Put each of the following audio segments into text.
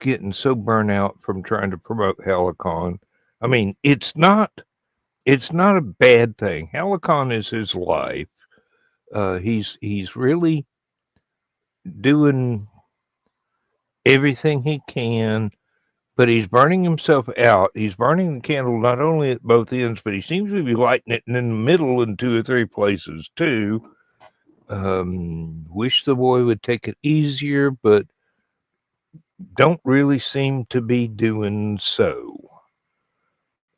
getting so burnt out from trying to promote Hallowcon. I mean, it's not a bad thing. Hallowcon is his life. He's really doing everything he can, but he's burning himself out. He's burning the candle not only at both ends, but he seems to be lighting it in the middle in 2 or 3 places too. Wish the boy would take it easier, but don't really seem to be doing so.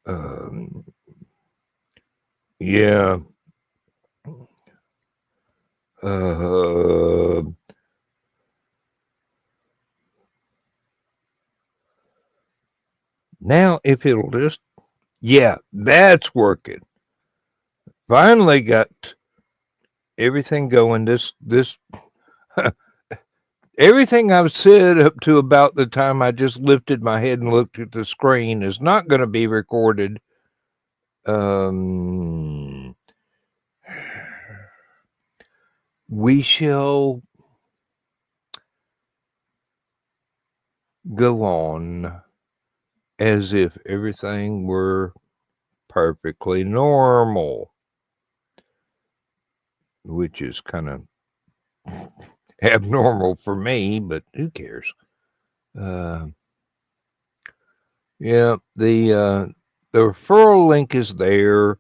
Um, yeah. Uh, Now, if it'll just, yeah, that's working. Finally got everything going. This, everything I've said up to about the time I just lifted my head and looked at the screen is not going to be recorded. Um, we shall go on as if everything were perfectly normal, which is kind of abnormal for me, but who cares? Uh, yeah, the referral link is there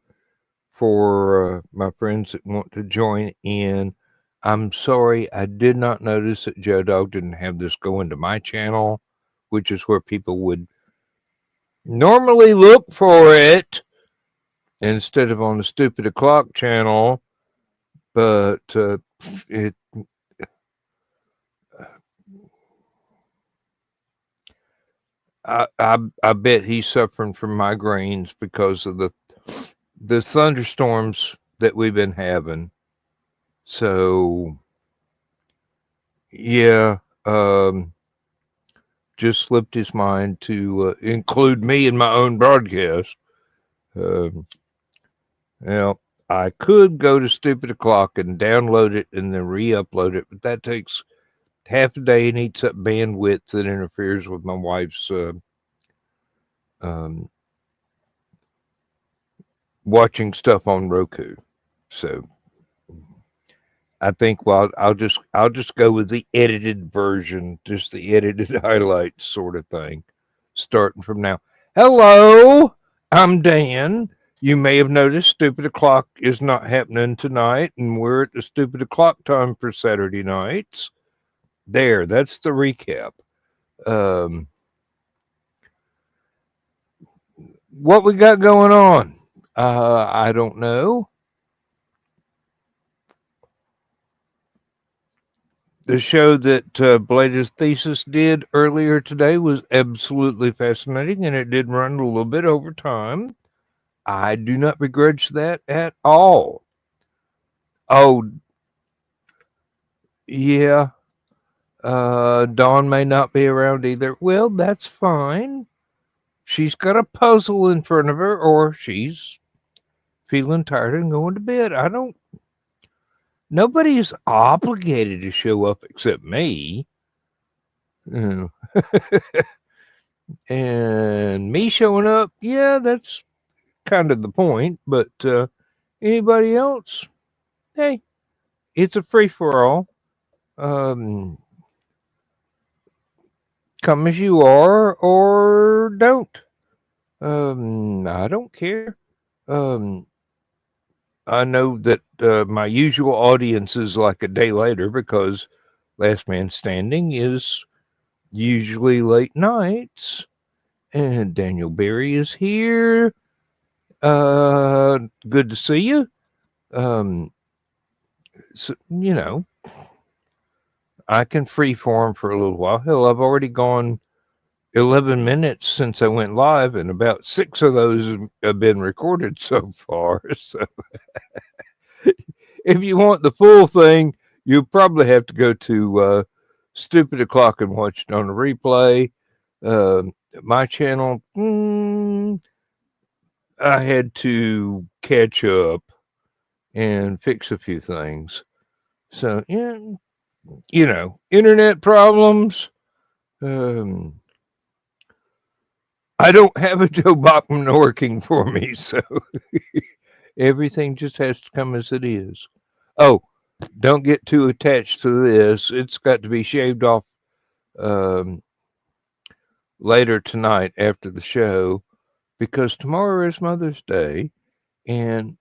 for my friends that want to join in. I'm sorry, I did not notice that Joe Dog didn't have this go into my channel, which is where people would normally look for it instead of on the Stupid O'Clock channel. But it, I bet he's suffering from migraines because of the thunderstorms that we've been having. So yeah, just slipped his mind to include me in my own broadcast. Um, Now, I could go to Stupid O'Clock and download it and then re-upload it, but that takes half a day and eats up bandwidth that interferes with my wife's um, watching stuff on Roku. So I think, well, I'll just go with the edited version, just the edited highlights sort of thing, starting from now. Hello, I'm Dan. You may have noticed Stupid O'Clock is not happening tonight, and we're at the Stupid O'Clock time for Saturday nights. There, that's the recap. Um, what we got going on? I don't know. The show that Blade's Thesis did earlier today was absolutely fascinating, and it did run a little bit over time. I do not begrudge that at all. Oh, yeah, Dawn may not be around either. Well, that's fine. She's got a puzzle in front of her, or she's feeling tired and going to bed. I don't, nobody's obligated to show up except me. You know. And me showing up, yeah, that's kind of the point. But anybody else, hey, it's a free for all. Um, come as you are or don't. I don't care. Um, I know that my usual audience is like a day later because Last Man Standing is usually late nights. And Daniel Berry is here. Good to see you. Um, so, I can freeform for a little while. Hell, I've already gone 11 minutes since I went live, and about 6 of those have been recorded so far. So if you want the full thing, you probably have to go to Stupid O'Clock and watch it on the replay. Uh, my channel, I had to catch up and fix a few things. So, yeah, internet problems. Um, I don't have a Joe Bachman working for me, so everything just has to come as it is. Oh, don't get too attached to this. It's got to be shaved off um, later tonight after the show because tomorrow is Mother's Day, and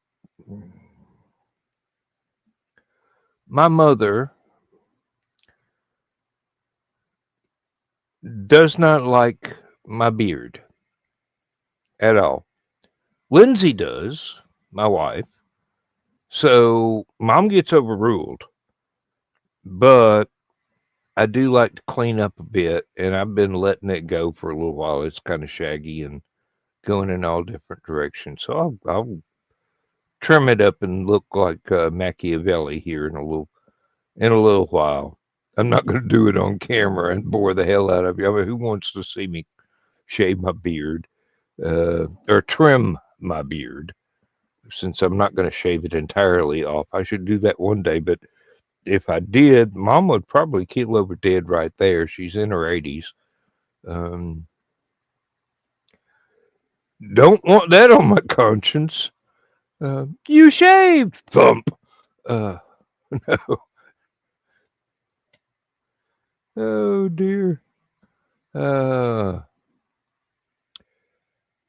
my mother does not like my beard at all. Lindsay does, my wife. So mom gets overruled, but I do like to clean up a bit, and I've been letting it go for a little while. It's kind of shaggy and going in all different directions. So I'll trim it up and look like Machiavelli here in a little while. I'm not going to do it on camera and bore the hell out of you. I mean, who wants to see me shave my beard or trim my beard? Since I'm not going to shave it entirely off, I should do that one day. But if I did, Mom would probably keel over dead right there. She's in her 80s. Um, don't want that on my conscience. You shaved, thump. Uh, no. Oh dear. Uh,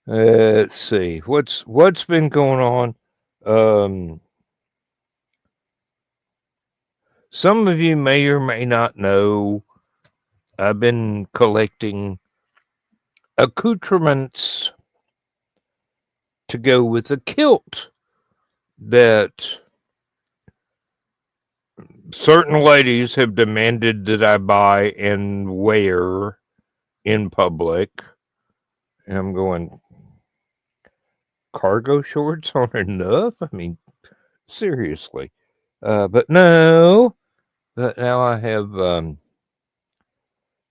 let's see. What's been going on? Um, some of you may or may not know. I've been collecting accoutrements to go with a kilt that certain ladies have demanded that I buy and wear in public. And I'm going, cargo shorts aren't enough? I mean, seriously. But no, but now I have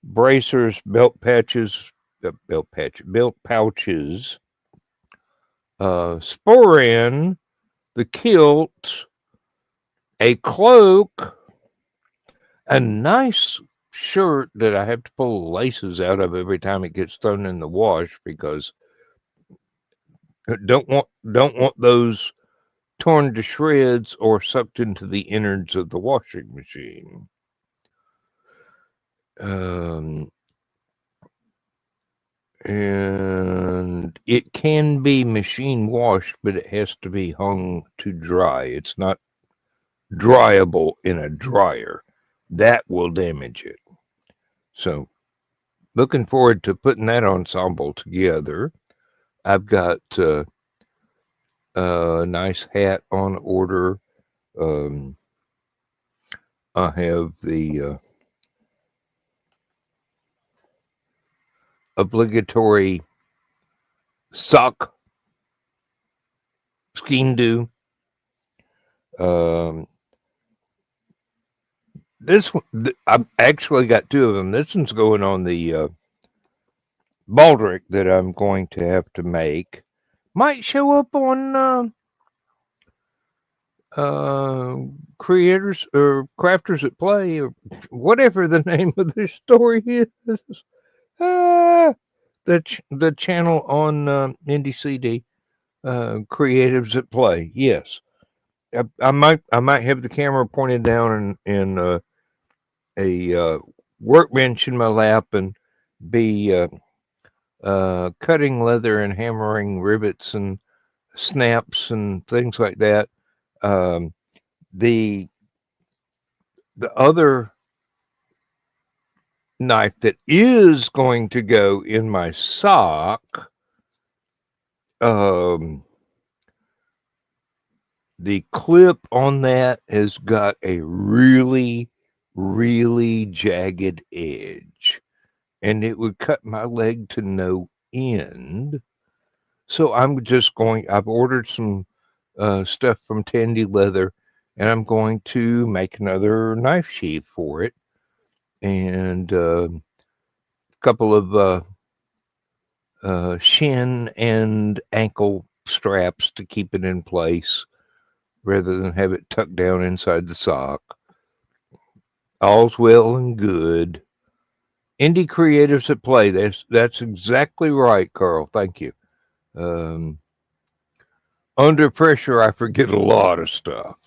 bracers, belt pouches, sporin, the kilt, a cloak, a nice shirt that I have to pull the laces out of every time it gets thrown in the wash because I don't want those torn to shreds or sucked into the innards of the washing machine. Um, and it can be machine washed, but it has to be hung to dry. It's not dryable in a dryer. That will damage it. So, looking forward to putting that ensemble together. I've got a nice hat on order. Um, I have the obligatory sock skein do. Um, I've actually got two of them. This one's going on the baldric that I'm going to have to make. Might show up on creators or crafters at play or whatever the name of the story is. Ah, the channel on Indie CD, creatives at play. Yes, I might have the camera pointed down in a workbench in my lap and be cutting leather and hammering rivets and snaps and things like that. Um, the the other knife that is going to go in my sock, um, the clip on that has got a really, really jagged edge, and it would cut my leg to no end. So I've ordered some stuff from Tandy Leather, and I'm going to make another knife sheath for it, and a couple of shin and ankle straps to keep it in place rather than have it tucked down inside the sock. All's well and good. Indie creatives at play. That's exactly right, Carl. Thank you. Um, Under pressure, I forget a lot of stuff.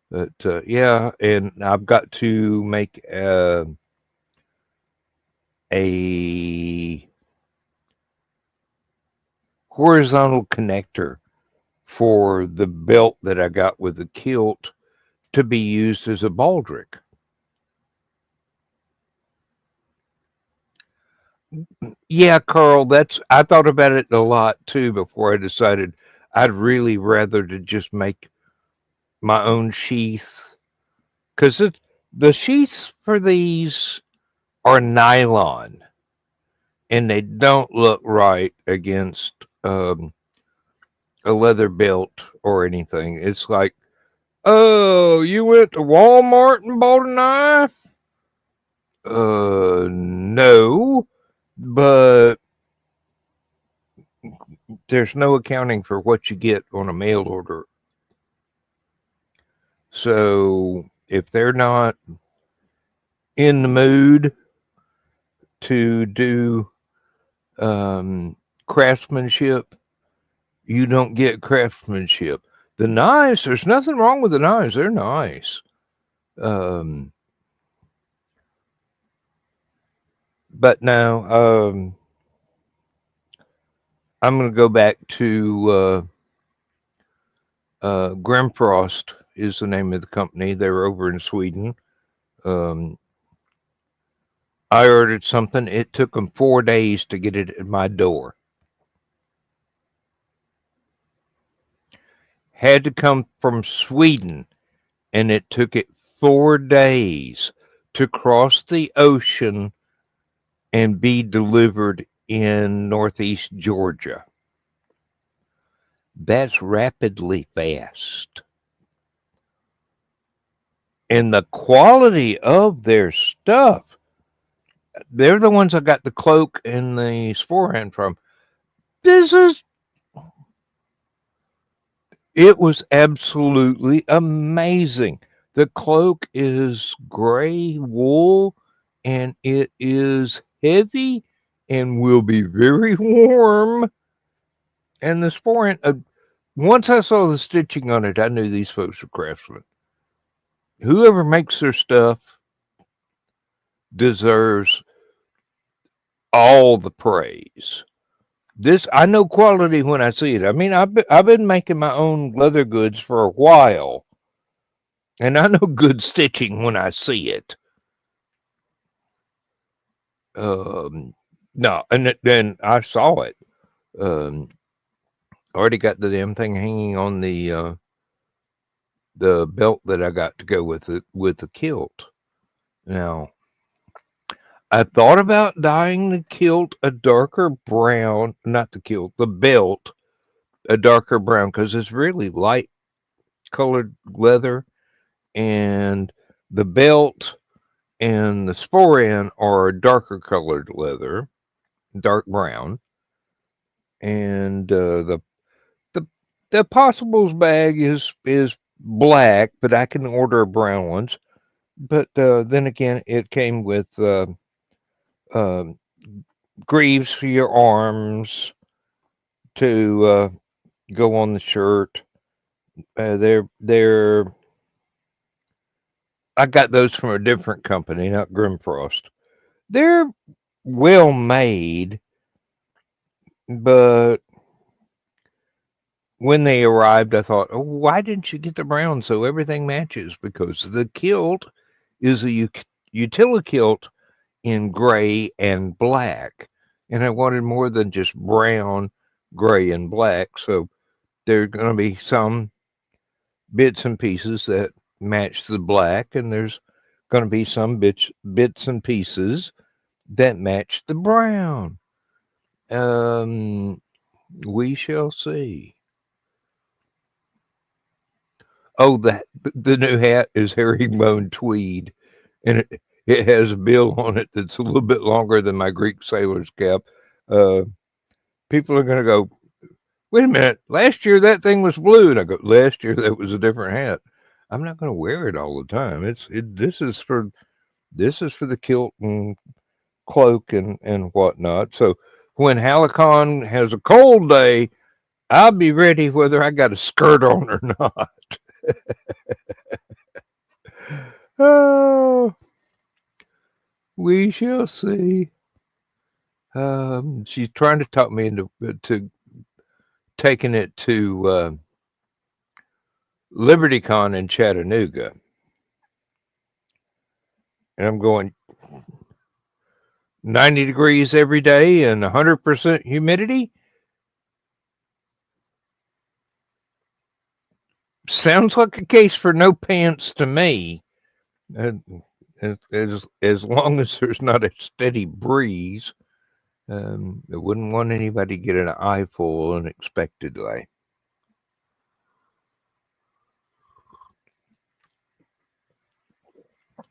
But yeah, and I've got to make a horizontal connector for the belt that I got with the kilt to be used as a baldric. Yeah, Carl, that's I thought about it a lot too before I decided I'd really rather to just make my own sheath because the sheaths for these are nylon and they don't look right against a leather belt or anything. It's like, oh, you went to Walmart and bought a knife? No, but there's no accounting for what you get on a mail order. So if they're not in the mood to do craftsmanship, you don't get craftsmanship. The knives, there's nothing wrong with the knives. They're nice. Um, but now I'm going to go back to Grimfrost is the name of the company. They're over in Sweden. Um, I ordered something. It took them 4 days to get it at my door. Had to come from Sweden, and it took it 4 days to cross the ocean and be delivered in northeast Georgia. That's rapidly fast. And the quality of their stuff, they're the ones I got the cloak and the sporehand from. This is, it was absolutely amazing. The cloak is gray wool and it is heavy and will be very warm. And the sporehand, once I saw the stitching on it, I knew these folks are craftsmen. Whoever makes their stuff deserves all the praise. This I know quality when I see it. I mean, I've been making my own leather goods for a while, and I know good stitching when I see it. Um, no, and then I saw it. Um, already got the damn thing hanging on the belt that I got to go with the kilt. Now, I thought about dyeing the kilt a darker brown, not the kilt, the belt a darker brown because it's really light colored leather, and the belt and the sporran are darker colored leather, dark brown, and the the possibles bag is black, but I can order brown ones. But then again, it came with um greaves for your arms to go on the shirt. They're I got those from a different company, not Grimfrost. They're well made, but when they arrived, I thought, oh, why didn't you get the brown so everything matches? Because the kilt is a utility kilt in gray and black, and I wanted more than just brown, gray, and black. So there are going to be some bits and pieces that match the black, and there's going to be some bits and pieces that match the brown. Um, we shall see. Oh, the new hat is herringbone tweed, and it has a bill on it that's a little bit longer than my Greek sailor's cap. Uh, People are going to go, wait a minute, last year that thing was blue, and I go, last year that was a different hat. I'm not going to wear it all the time. This is for the kilt and cloak and whatnot. So when Hallowcon has a cold day, I'll be ready whether I got a skirt on or not. Oh, we shall see. She's trying to talk me into to taking it to LibertyCon in Chattanooga, and I'm going 90 degrees every day and 100% humidity. Sounds like a case for no pants to me. And as long as there's not a steady breeze, I wouldn't want anybody to get an eyeful unexpectedly.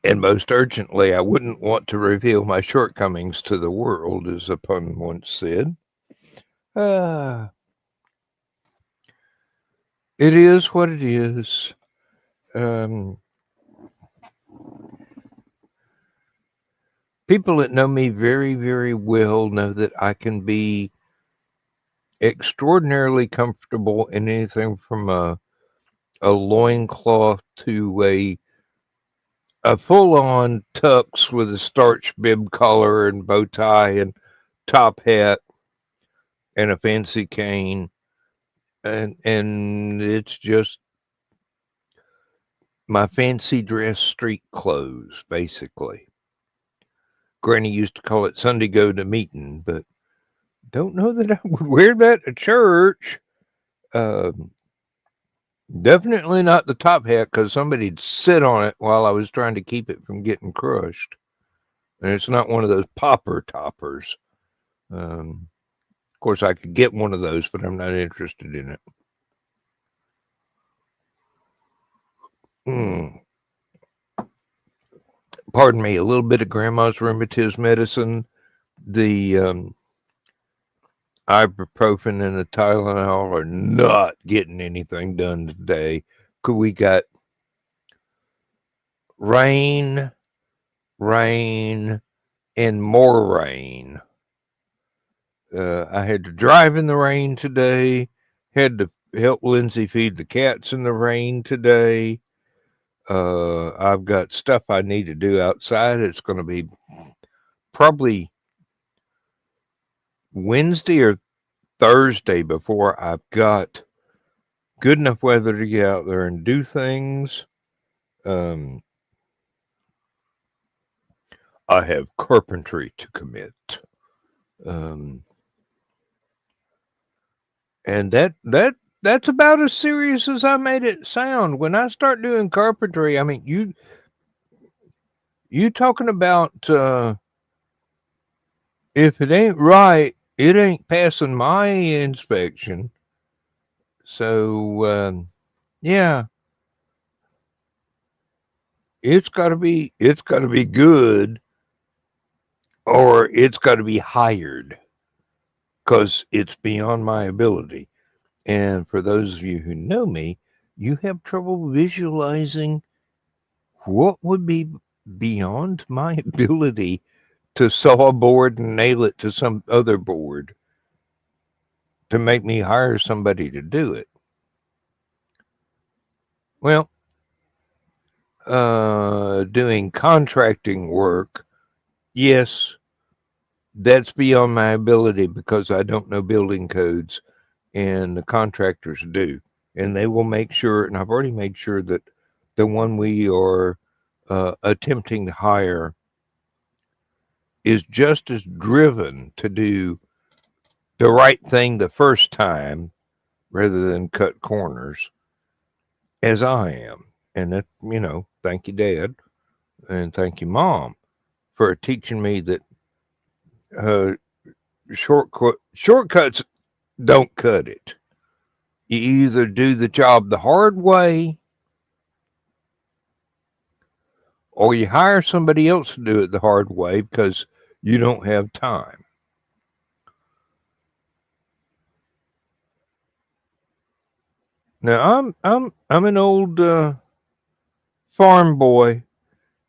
And most urgently, I wouldn't want to reveal my shortcomings to the world, as a pun once said. Ah, it is what it is. Um, People that know me very, very well know that I can be extraordinarily comfortable in anything from a loincloth to a full-on tux with a starch bib collar and bow tie and top hat and a fancy cane, and it's just my fancy dress street clothes, basically. Granny used to call it Sunday go to meeting, but don't know that I would wear that to church. Um, Definitely not the top hat because somebody'd sit on it while I was trying to keep it from getting crushed. And it's not one of those popper toppers. Of course, I could get one of those, but I'm not interested in it. Mm, pardon me, a little bit of grandma's rheumatism medicine, the ibuprofen and the Tylenol are not getting anything done today. We got rain, rain, and more rain. I had to drive in the rain today. Had to help Lindsay feed the cats in the rain today. I've got stuff I need to do outside. It's going to be probably Wednesday or Thursday before I've got good enough weather to get out there and do things. Um, I have carpentry to commit. Um, and that's about as serious as I made it sound. When I start doing carpentry, I mean you talking about if it ain't right, it ain't passing my inspection. So yeah, it's got to be good, or it's got to be hired because it's beyond my ability. And for those of you who know me, you have trouble visualizing what would be beyond my ability to saw a board and nail it to some other board to make me hire somebody to do it. Well, doing contracting work, yes, that's beyond my ability because I don't know building codes, and the contractors do. And they will make sure, and I've already made sure that the one we are attempting to hire is just as driven to do the right thing the first time rather than cut corners as I am. And that, thank you, Dad, and thank you, Mom, for teaching me that uh, shortcuts don't cut it. You either do the job the hard way or you hire somebody else to do it the hard way because you don't have time. Now I'm an old farm boy,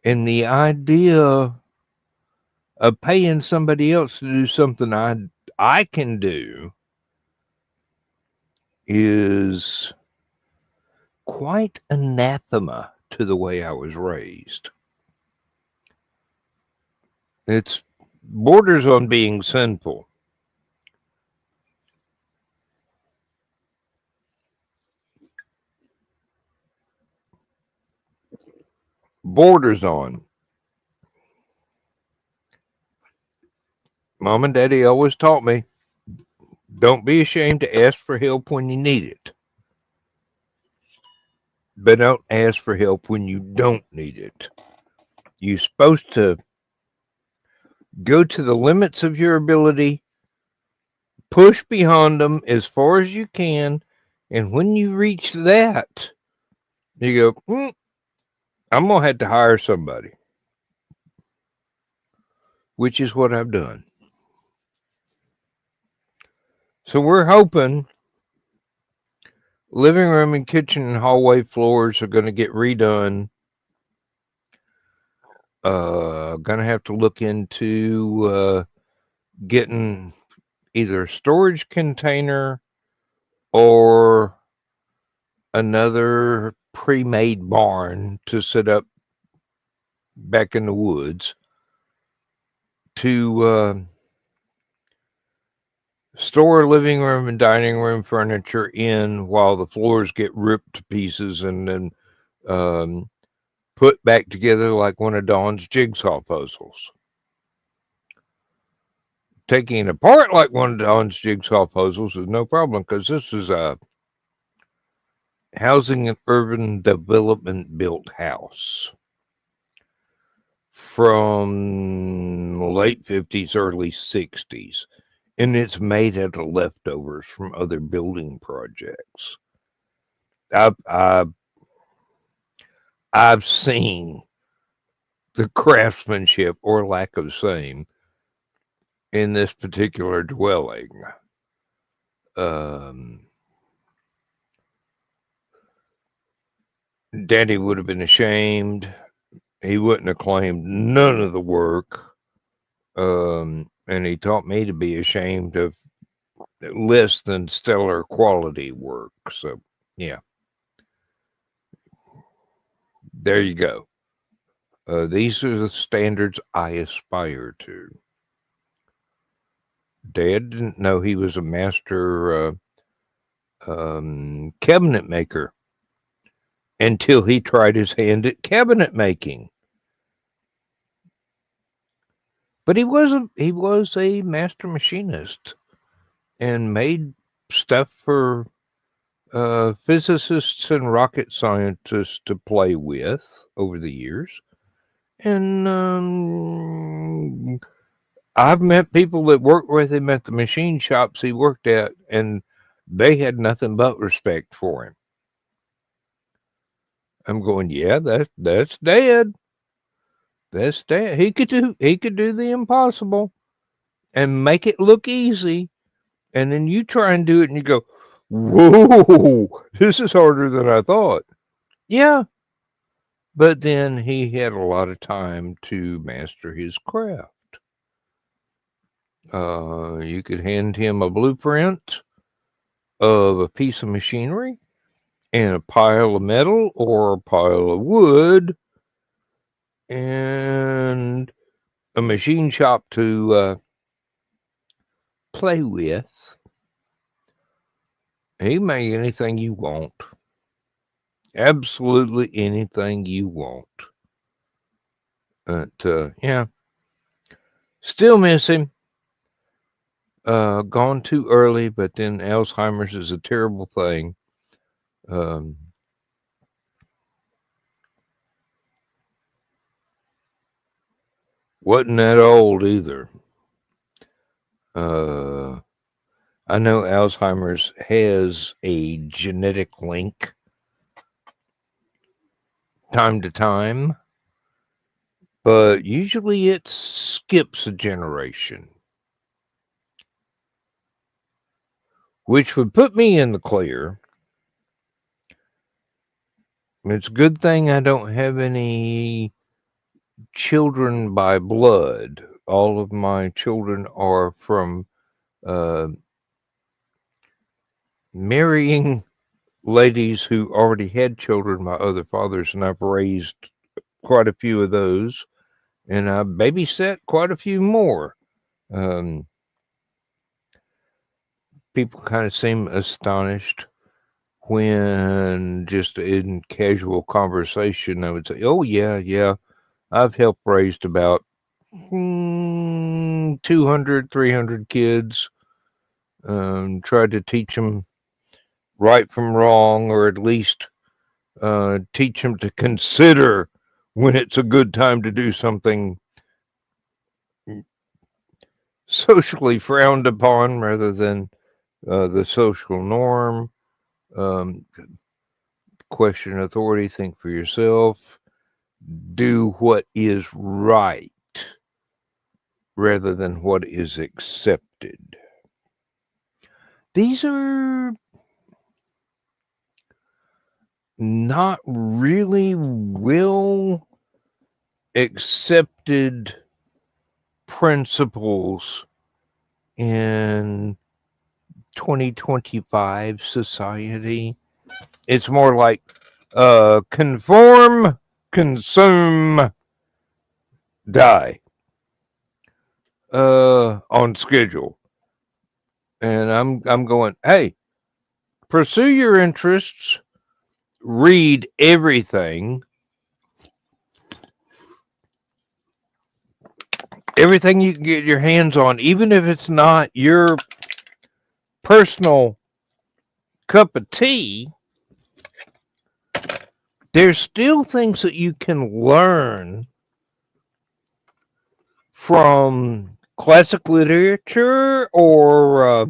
and the idea of paying somebody else to do something I can do is quite anathema to the way I was raised. It's borders on being sinful. Borders on. Mom and Daddy always taught me, don't be ashamed to ask for help when you need it. But don't ask for help when you don't need it. You're supposed to go to the limits of your ability, push beyond them as far as you can, and when you reach that, you go, I'm going to have to hire somebody, which is what I've done. So we're hoping living room and kitchen and hallway floors are going to get redone. Going to have to look into getting either a storage container or another pre-made barn to set up back in the woods to store living room and dining room furniture in while the floors get ripped to pieces and then put back together like one of Dawn's jigsaw puzzles. Taking it apart like one of Dawn's jigsaw puzzles is no problem because this is a housing and urban development built house from the late 50s, early 60s. And it's made out of leftovers from other building projects. I've seen the craftsmanship or lack of same in this particular dwelling. Daddy would have been ashamed. He wouldn't have claimed none of the work. And he taught me to be ashamed of less than stellar quality work. So, yeah. There you go. These are the standards I aspire to. Dad didn't know he was a master cabinet maker until he tried his hand at cabinet making. But he was a master machinist and made stuff for physicists and rocket scientists to play with over the years. And I've met people that worked with him at the machine shops he worked at, and they had nothing but respect for him. I'm going, yeah, that's Dad. That's Dad. He could do the impossible and make it look easy, and then you try and do it, and you go, whoa, this is harder than I thought. Yeah, but then he had a lot of time to master his craft. You could hand him a blueprint of a piece of machinery and a pile of metal or a pile of wood and a machine shop to play with. He make anything you want. Absolutely anything you want. But, yeah. Still miss him. Gone too early, but then Alzheimer's is a terrible thing. Wasn't that old either. I know Alzheimer's has a genetic link time to time, but usually it skips a generation, which would put me in the clear. It's a good thing I don't have any children by blood, all of my children are from uh, marrying ladies who already had children by other fathers, and I've raised quite a few of those, and I babysat quite a few more. Um, People kind of seem astonished when just in casual conversation I would say, "Oh yeah, yeah, I've helped raised about 200, 300 kids. Tried to teach them right from wrong, or at least teach them to consider when it's a good time to do something socially frowned upon rather than the social norm. Um, Question authority, think for yourself, do what is right rather than what is accepted. These are not really well accepted principles in 2025 society. It's more like conform, consume, die on schedule. And I'm going, hey, pursue your interests, read everything you can get your hands on, even if it's not your personal cup of tea. There's still things that you can learn from classic literature or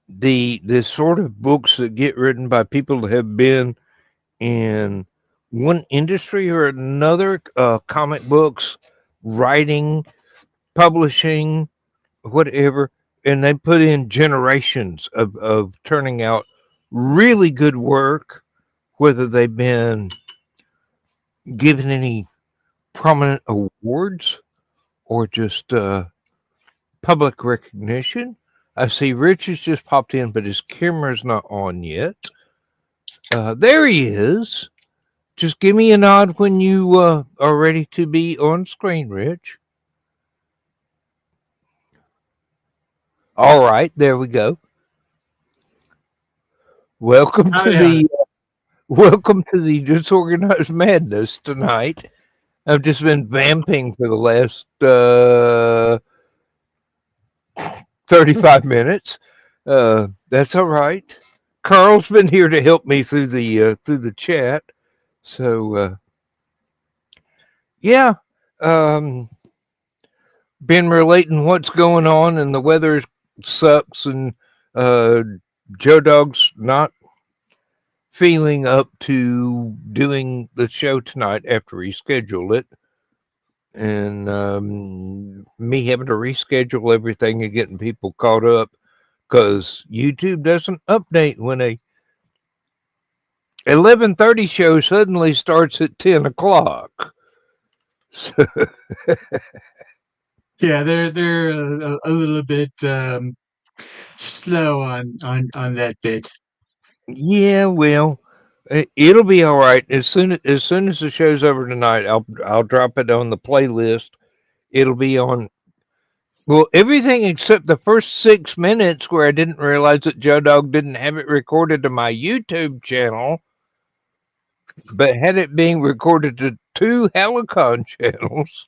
the sort of books that get written by people that have been in one industry or another, comic books, writing, publishing, whatever, and they put in generations of turning out really good work, whether they've been given any prominent awards or just public recognition. I see Rich has just popped in, but his camera's not on yet. There he is. Just give me a nod when you are ready to be on screen, Rich. All right, there we go. Welcome Oh to yeah, the disorganized madness tonight. I've just been vamping for the last 35 minutes. That's all right. Carl's been here to help me through the chat. So yeah, um, been relating what's going on, and the weather sucks, and uh, Joe Dog's not feeling up to doing the show tonight after he scheduled it, and me having to reschedule everything and getting people caught up because YouTube doesn't update when a 11:30 show suddenly starts at 10 o'clock. So, they're a little bit slow on that bit. yeah, well, it'll be all right as soon as the show's over tonight. I'll drop it on the playlist. It'll be on. Well, everything except the first 6 minutes where I didn't realize that Joe Dog didn't have it recorded to my YouTube channel, but had it being recorded to two Hallowcon channels.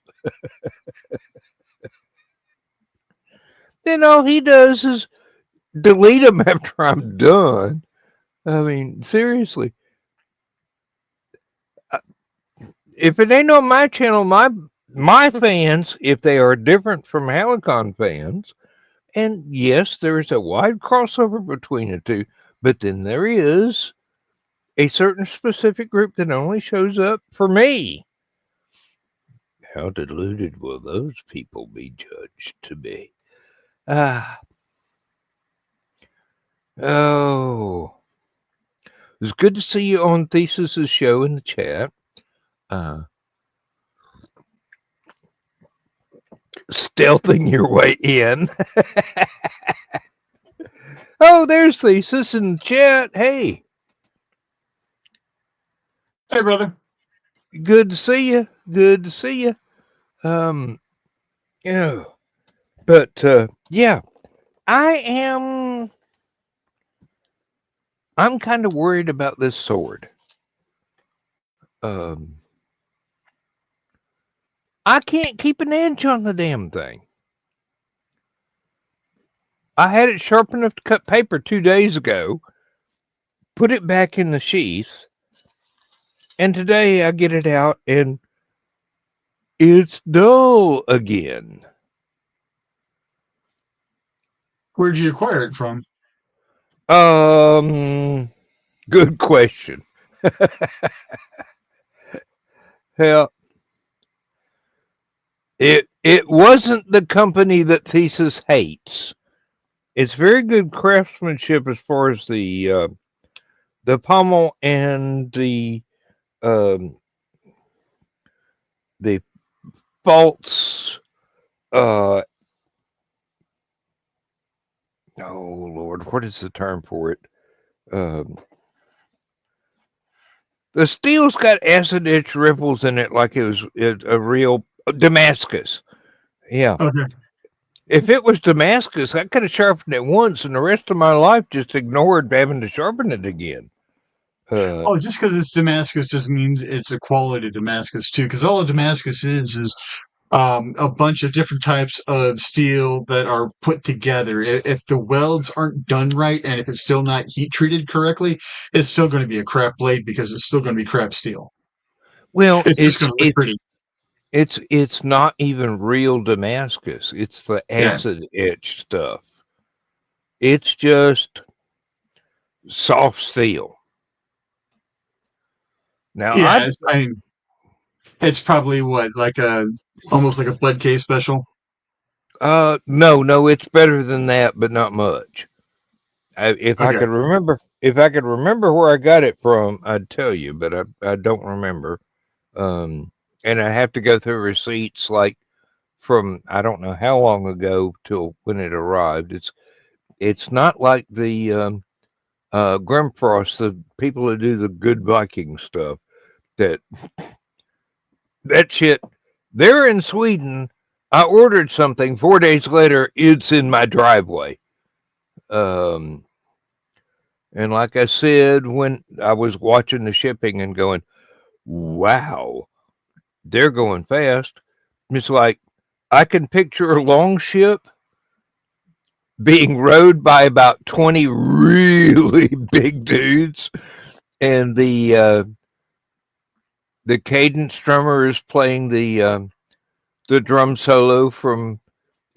Then all he does is delete them after I'm done. I mean, seriously, uh, if it ain't on my channel, my fans, if they are different from Hallowcon fans, and yes, there is a wide crossover between the two, but then there is a certain specific group that only shows up for me. How deluded will those people be judged to be? Ah, oh, it's good to see you on Thesis's show in the chat. Uh, stealthing your way in. Oh, there's Thesis in the chat. Hey, Hey, brother. good to see you. Good to see you. Um, yeah, but yeah, I am. I'm kind of worried about this sword. Um, I can't keep an edge on the damn thing. I had it sharp enough to cut paper 2 days ago, put it back in the sheath, and today I get it out and it's dull again. Where'd you acquire it from? Um, Good question. Hell, it wasn't the company that Thesis hates. It's very good craftsmanship as far as the pommel and um, the faults. Uh, oh Lord, what is the term for it? Um, the steel's got acid etched ripples in it, like it a real Damascus. Yeah. Okay. If it was Damascus, I could have sharpened it once, and the rest of my life just ignored having to sharpen it again. Uh, Oh, just because it's Damascus doesn't mean it's a quality Damascus too. Because all a Damascus is a bunch of different types of steel that are put together. If the welds aren't done right, and if it's still not heat treated correctly, it's still going to be a crap blade because it's still going to be crap steel. well, It's just going to look pretty. it's not even real Damascus. It's the Yeah, acid etched stuff. It's just soft steel. Now yeah. It's probably what like a almost like a Bud K special. no, it's better than that, but not much. Okay. If I could remember where I got it from, I'd tell you, but I don't remember. Um, and I have to go through receipts like from I don't know how long ago till when it arrived. It's not like the Grimfrost, the people who do the good Viking stuff. That that shit. They're in Sweden. I ordered something 4 days later. It's in my driveway. Um, and like I said, when I was watching the shipping and going, wow, they're going fast. It's like I can picture a long ship being rowed by about 20 really big dudes, and the cadence drummer is playing the drum solo from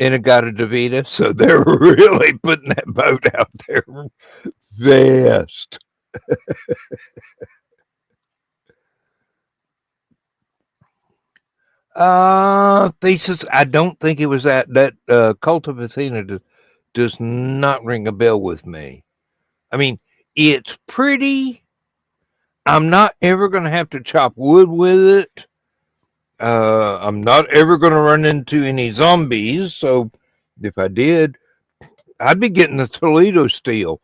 Inagata Davida, so they're really putting that boat out there fast. Thesis. I don't think it was that Cult of Athena does not ring a bell with me. I mean, it's pretty. I'm not ever going to have to chop wood with it. I'm not ever going to run into any zombies. So if I did, I'd be getting the Toledo steel.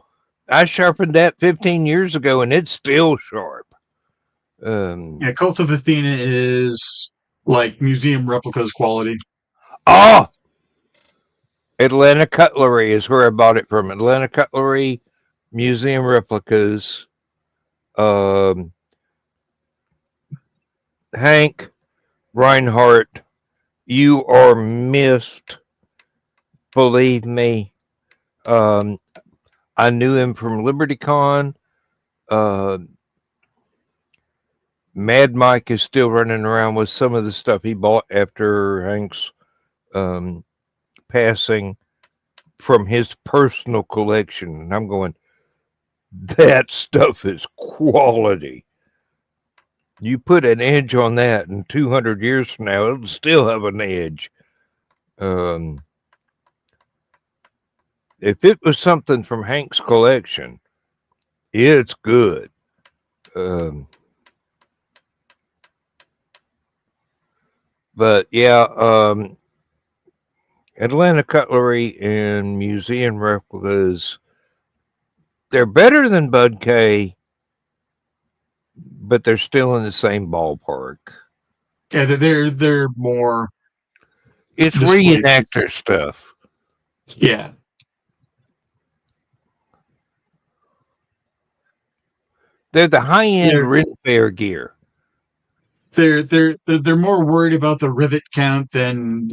I sharpened that 15 years ago, and it's still sharp. Um, Yeah, Cult of Athena is like museum replicas quality. oh, Atlanta Cutlery is where I bought it from. Atlanta Cutlery, museum replicas. Um, Hank Reinhardt, you are missed. Believe me. Um, I knew him from LibertyCon. Uh, Mad Mike is still running around with some of the stuff he bought after Hank's um, passing from his personal collection. And I'm going, that stuff is quality. You put an edge on that, and 200 years from now, it'll still have an edge. Um, if it was something from Hank's collection, it's good. Um, but yeah, Atlanta cutlery and museum replicas, they're better than Bud K, but they're still in the same ballpark. Yeah, they're more It's display reenactor pieces. stuff. Yeah, They're the high end they're Ren Fair gear. they're more worried about the rivet count than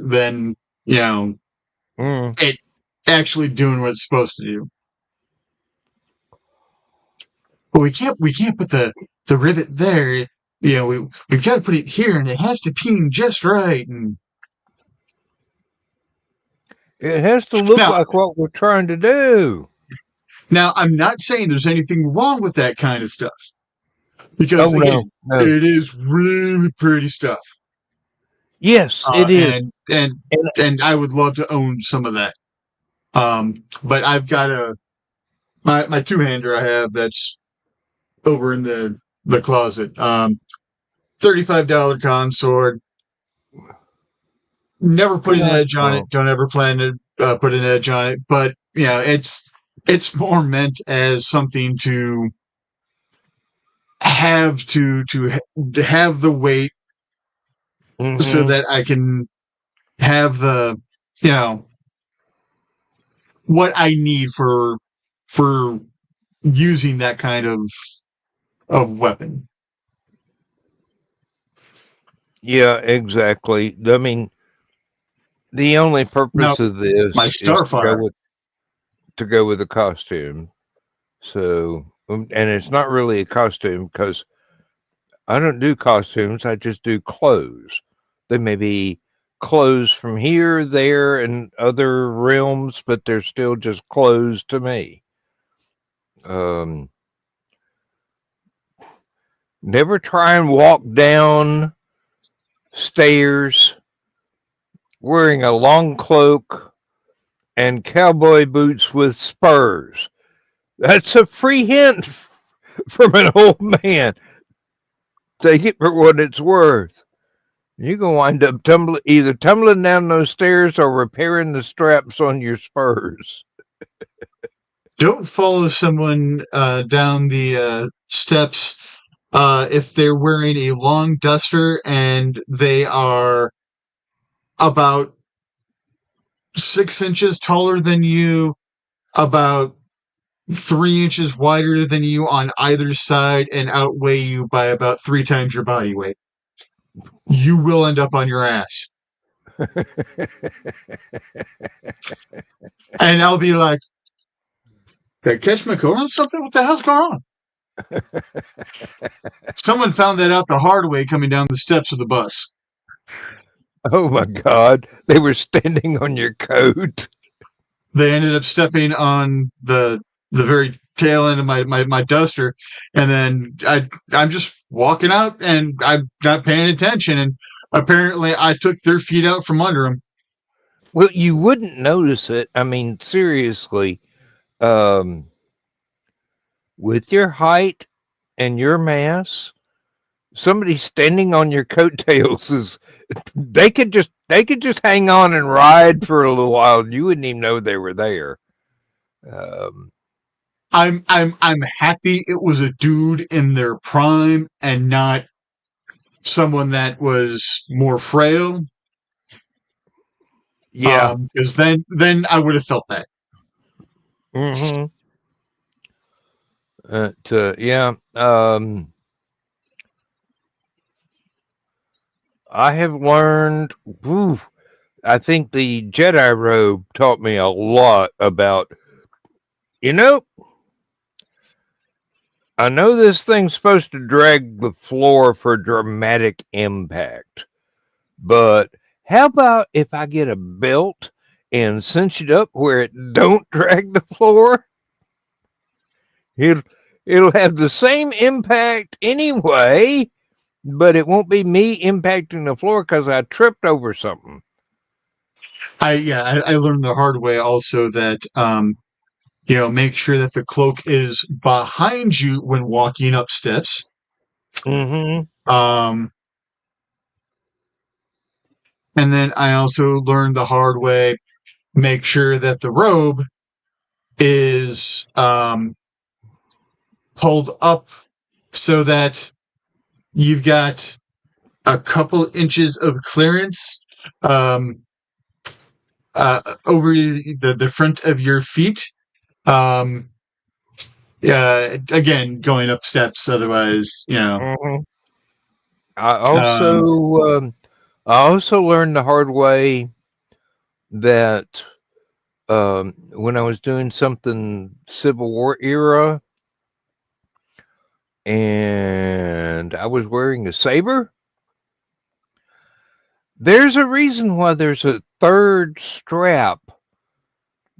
you know Mm. it actually doing what it's supposed to do. But we can't put the rivet there. We've got to put it here, and it has to ping just right. And It has to look now, like what we're trying to do. now I'm not saying there's anything wrong with that kind of stuff because Oh no, again, no. it is really pretty stuff. Yes, it is. And And and I would love to own some of that. But I've got my two hander I have that's over in the closet. $35 consort. Never put an yeah, edge on it. well, Don't ever plan to put an edge on it. But it's more meant as something to have to have the weight so hmm that I can have the you know what I need for using that kind of weapon. yeah, exactly. I mean, the only Now, purpose of my this is Starfire, to go with the costume. So, and it's not really a costume because I don't do costumes. I just do clothes. They may be clothes from here, there, and other realms, but they're still just clothes to me. Um, Never try and walk down stairs wearing a long cloak and cowboy boots with spurs. That's a free hint from an old man. Take it for what it's worth. You're gonna wind up either tumbling down those stairs or repairing the straps on your spurs. don't follow someone down the steps if they're wearing a long duster and they are about 6 inches taller than you, about 3 inches wider than you on either side, and outweigh you by about 3 times your body weight. You will end up on your ass. And I'll be like, did I catch my coat on something? What the hell's going on? Someone found that out the hard way coming down the steps of the bus. Oh my God! They were standing on your coat. They ended up stepping on the very tail end of my duster, and then I'm just walking out and I'm not paying attention, and apparently I took their feet out from under them. Well, you wouldn't notice it. I mean, seriously, um, with your height and your mass, somebody standing on your coattails is they could just hang on and ride for a little while and you wouldn't even know they were there. Um, I'm happy it was a dude in their prime and not someone that was more frail. yeah. Because then I would have felt that. Mm-hmm. Yeah. I have learned. Whew, I think the Jedi robe taught me a lot about. You know, I know this thing's supposed to drag the floor for dramatic impact, but how about if I get a belt and cinch it up where it don't drag the floor? It'll it'll have the same impact anyway, but it won't be me impacting the floor because I tripped over something. I learned the hard way also that make sure that the cloak is behind you when walking up steps. Mm-hmm. Um, and then I also learned the hard way. make sure that the robe is pulled up so that you've got a couple inches of clearance um, over the front of your feet. Um, again, going up steps, otherwise, Mhm. I Um, also I also learned the hard way that when I was doing something Civil War era and I was wearing a saber, there's a reason why there's a third strap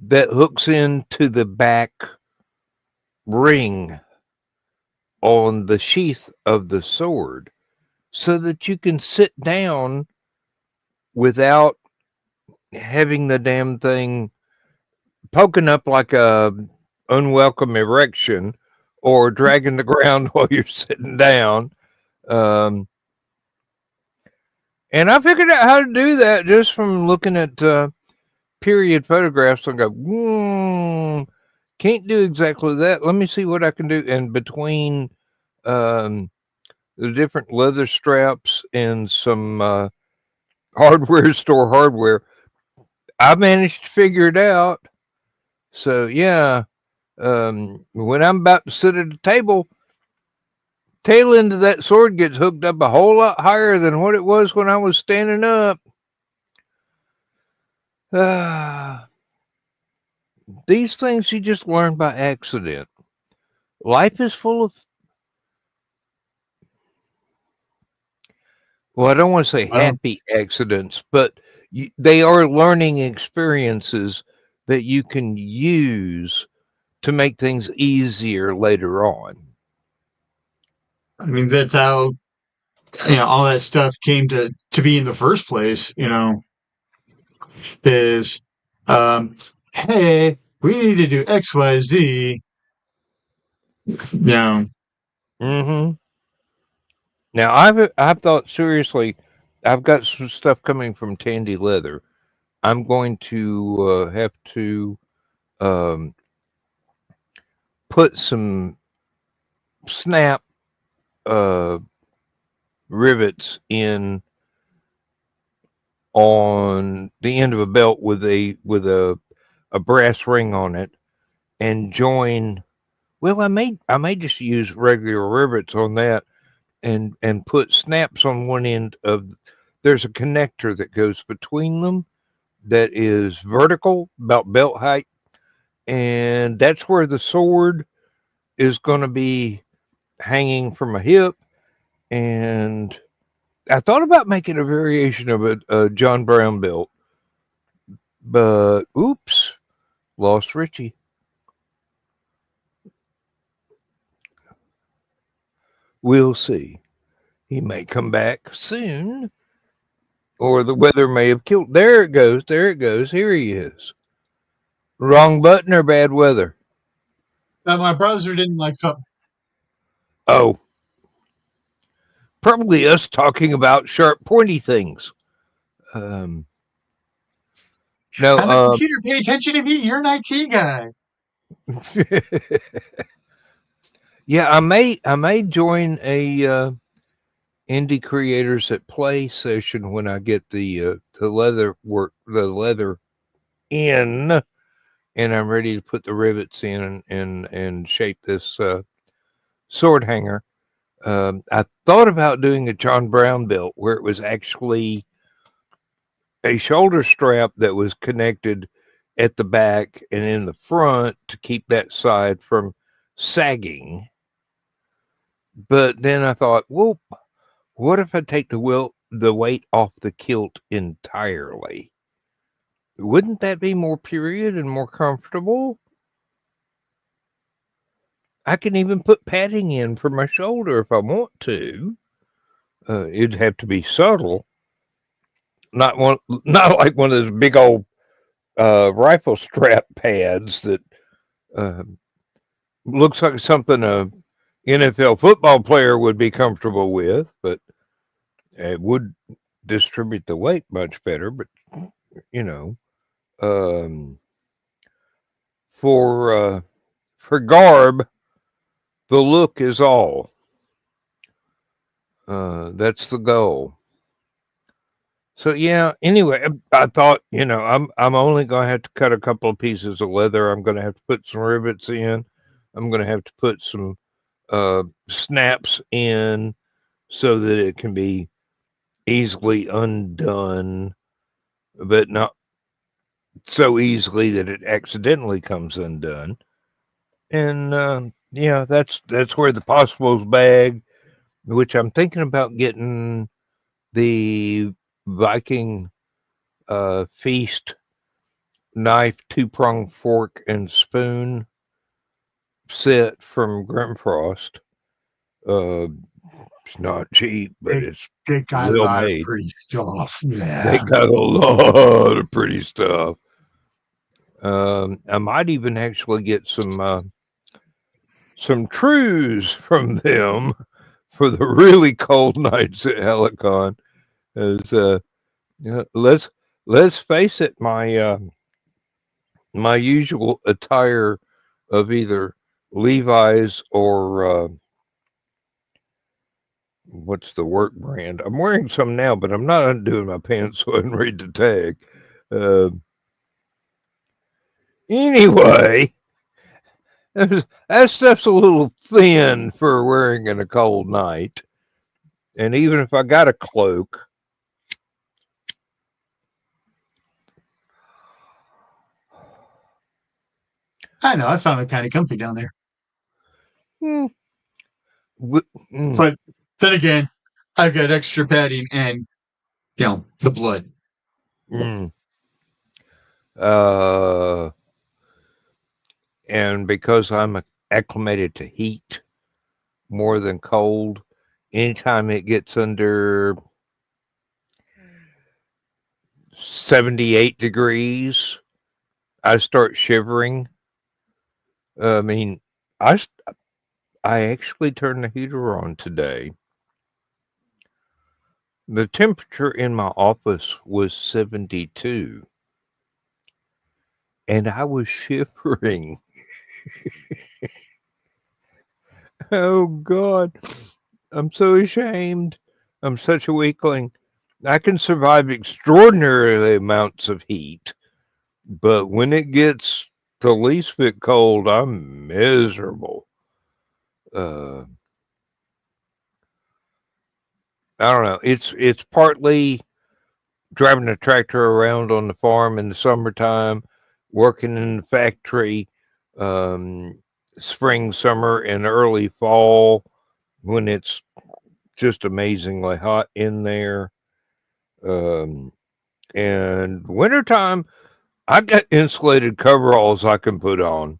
that hooks into the back ring on the sheath of the sword so that you can sit down without having the damn thing poking up like a unwelcome erection or dragging the ground while you're sitting down. Um, and I figured out how to do that just from looking at period photographs and go, can't do exactly that. Let me see what I can do. And between um, the different leather straps and some hardware store hardware, I managed to figure it out. So, yeah, when I'm about to sit at the table, tail end of that sword gets hooked up a whole lot higher than what it was when I was standing up. Ah, these things you just learn by accident. Life is full of, well, I don't want to say well, happy accidents, but they are learning experiences that you can use to make things easier later on. I mean, that's how all that stuff came to be in the first place. Is hey, we need to do X, Y, Z. Yeah, Hmm. Now, I've thought seriously, I've got some stuff coming from Tandy Leather. I'm going to have to um, put some snap uh, rivets in on the end of a belt with a brass ring on it and join. Well, I may just use regular rivets on that and put snaps on one end of. There's a connector that goes between them that is vertical, about belt height, and that's where the sword is going to be hanging from a hip. And I thought about making a variation of a John Brown belt, but oops, lost Richie. We'll see. He may come back soon, or the weather may have killed. There it goes. There it goes. Here he is. Wrong button or bad weather? my browser didn't like something. Oh, probably us talking about sharp, pointy things. Um, no, On the computer, pay attention to me. You're an IT guy. yeah, I may join a indie creators at play session when I get the leather in, and I'm ready to put the rivets in and shape this sword hanger. I thought about doing a John Brown belt where it was actually a shoulder strap that was connected at the back and in the front to keep that side from sagging. But then I thought, well, what if I take the weight off the kilt entirely? Wouldn't that be more period and more comfortable? I can even put padding in for my shoulder if I want to. It'd have to be subtle, not like one of those big old rifle strap pads that uh, looks like something a NFL football player would be comfortable with, but it would distribute the weight much better. But you know, Um, for garb, the look is all. That's the goal. So yeah. Anyway, I thought I'm only gonna have to cut a couple of pieces of leather. I'm gonna have to put some rivets in. I'm gonna have to put some snaps in so that it can be easily undone, but not so easily that it accidentally comes undone. And yeah, that's where the possibles bag, which I'm thinking about getting the Viking feast knife, two prong fork, and spoon set from Grimfrost. Uh, it's not cheap, but They, it's they got a well lot of made. pretty stuff. They Yeah. got a lot of pretty stuff. I might even actually get some trues from them for the really cold nights at Hallowcon. As let's face it, my usual attire of either Levi's or what's the work brand? I'm wearing some now, but I'm not undoing my pants so I can read the tag. Uh, anyway, that stuff's a little thin for wearing in a cold night. And even if I got a cloak, I know. I found it kind of comfy down there. mm, w- mm, But then again, I've got extra padding and, the blood. mm, uh, and because I'm acclimated to heat more than cold, anytime it gets under 78 degrees, I start shivering. I mean, I, s- I actually turned the heater on today. The temperature in my office was 72, and I was shivering. Oh, God. I'm so ashamed. I'm such a weakling. I can survive extraordinary amounts of heat, but when it gets the least bit cold, I'm miserable. Uh, I don't know. It's partly driving a tractor around on the farm in the summertime, working in the factory, um, spring, summer, and early fall when it's just amazingly hot in there. Um, and wintertime, I got insulated coveralls I can put on.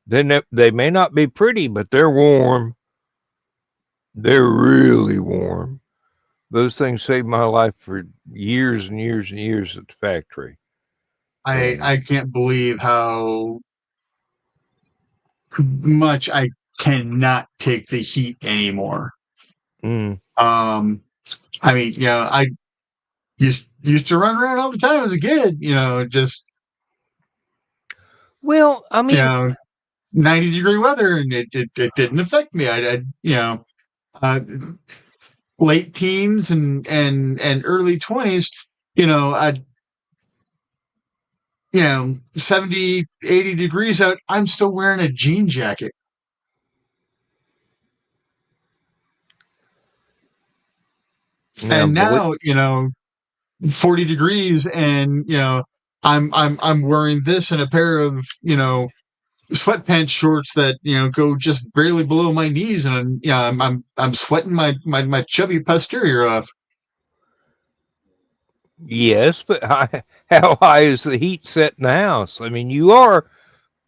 They may not be pretty, but they're warm. They're really warm. Those things saved my life for years and years and years at the factory. I can't believe how much I cannot take the heat anymore. Mm. Um, I mean, I used to run around all the time as a kid, just Well, I you mean, know 90-degree weather, and it didn't affect me. I uh, late teens and early 20s, I 70, 80 degrees out, I'm still wearing a jean jacket. now, And boy, now, 40 degrees, and I'm wearing this and a pair of sweatpants shorts that go just barely below my knees, and I'm sweating my chubby posterior off. yes, but how high is the heat set in the house? I mean, you are,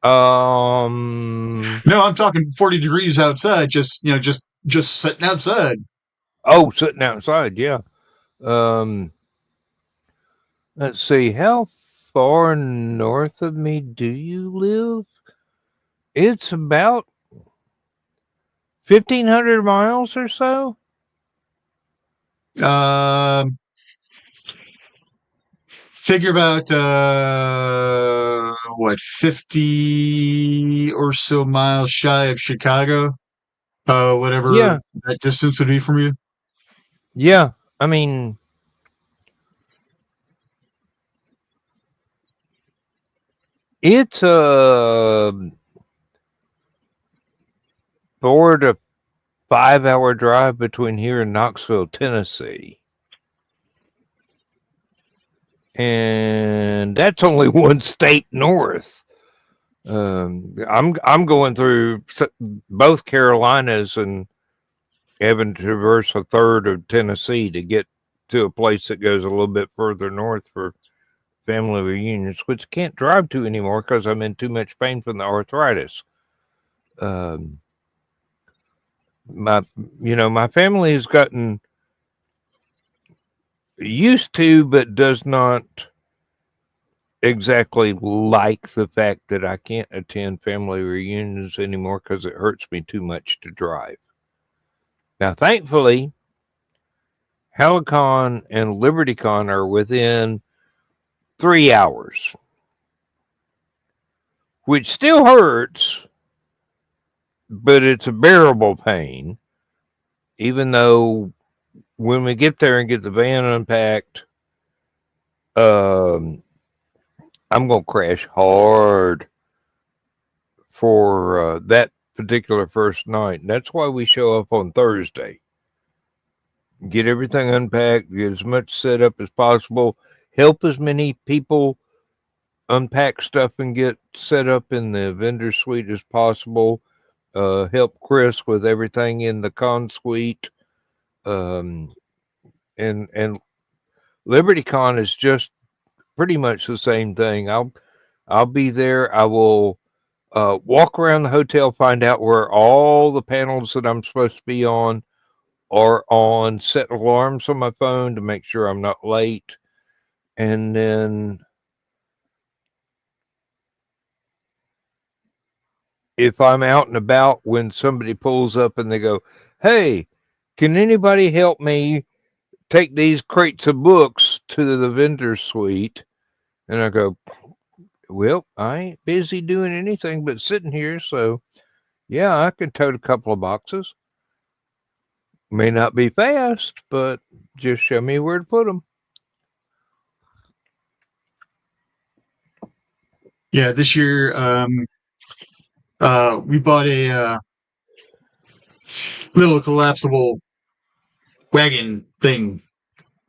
um, No, I'm talking 40 degrees outside, just sitting outside. oh, sitting outside, yeah. Um, let's see, how far north of me do you live? It's about 1,500 miles or so. Um Figure about what 50 or so miles shy of Chicago. Whatever Yeah, that distance would be from you. yeah. I mean, it's a 4 to 5 hour drive between here and Knoxville, Tennessee, and that's only one state north. I'm going through both Carolinas and having to traverse a third of Tennessee to get to a place that goes a little bit further north for family reunions, which I can't drive to anymore because I'm in too much pain from the arthritis. Um, my, my family has gotten used to, but does not exactly like the fact that I can't attend family reunions anymore because it hurts me too much to drive. Now, thankfully, Hallowcon and LibertyCon are within 3 hours, which still hurts, but it's a bearable pain. Even though when we get there and get the van unpacked, um, I'm going to crash hard for that particular first night. And that's why we show up on Thursday. Get everything unpacked, get as much set up as possible, help as many people unpack stuff and get set up in the vendor suite as possible. Help Chris with everything in the con suite. Um, and LibertyCon is just pretty much the same thing. I'll be there. I will walk around the hotel, find out where all the panels that I'm supposed to be on are on, set alarms on my phone to make sure I'm not late. And then if I'm out and about, when somebody pulls up and they go, "Hey, can anybody help me take these crates of books to the vendor suite?" And I go, "Well, I ain't busy doing anything but sitting here, so yeah, I can tote a couple of boxes. May not be fast, but just show me where to put them." Yeah, this year we bought a little collapsible wagon thing.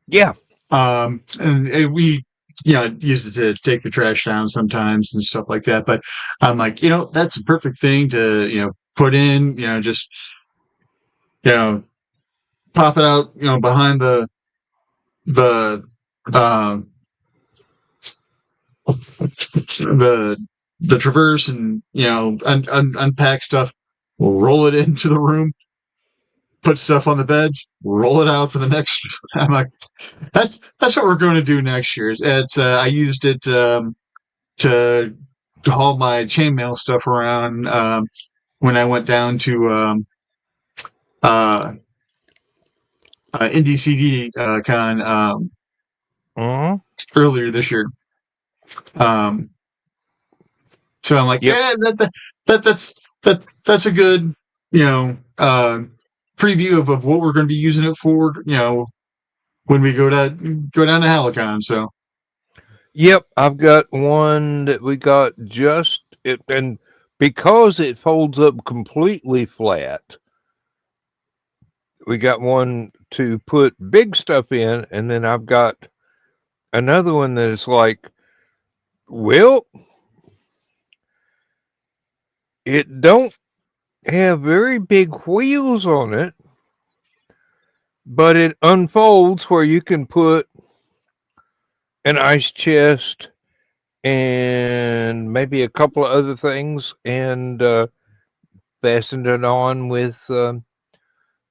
Yeah, And we, use it to take the trash down sometimes and stuff like that. But I'm like, that's a perfect thing to, put in, just, you know, pop it out, behind the, um, the, the traverse and, unpack stuff, roll it into the room, put stuff on the bed, roll it out for the next. I'm like, that's what we're going to do next year. It's I used it to haul my chainmail stuff around when I went down to uh, Indie CD con uh-huh. earlier this year. Um, so I'm like, Yep, yeah, that's a good preview of what we're going to be using it for. When we go down to Hallowcon. So yep. I've got one that we got just it, and because it folds up completely flat, we got one to put big stuff in, and then I've got another one that is like, well, it don't have very big wheels on it, but it unfolds where you can put an ice chest and maybe a couple of other things, and fasten it on with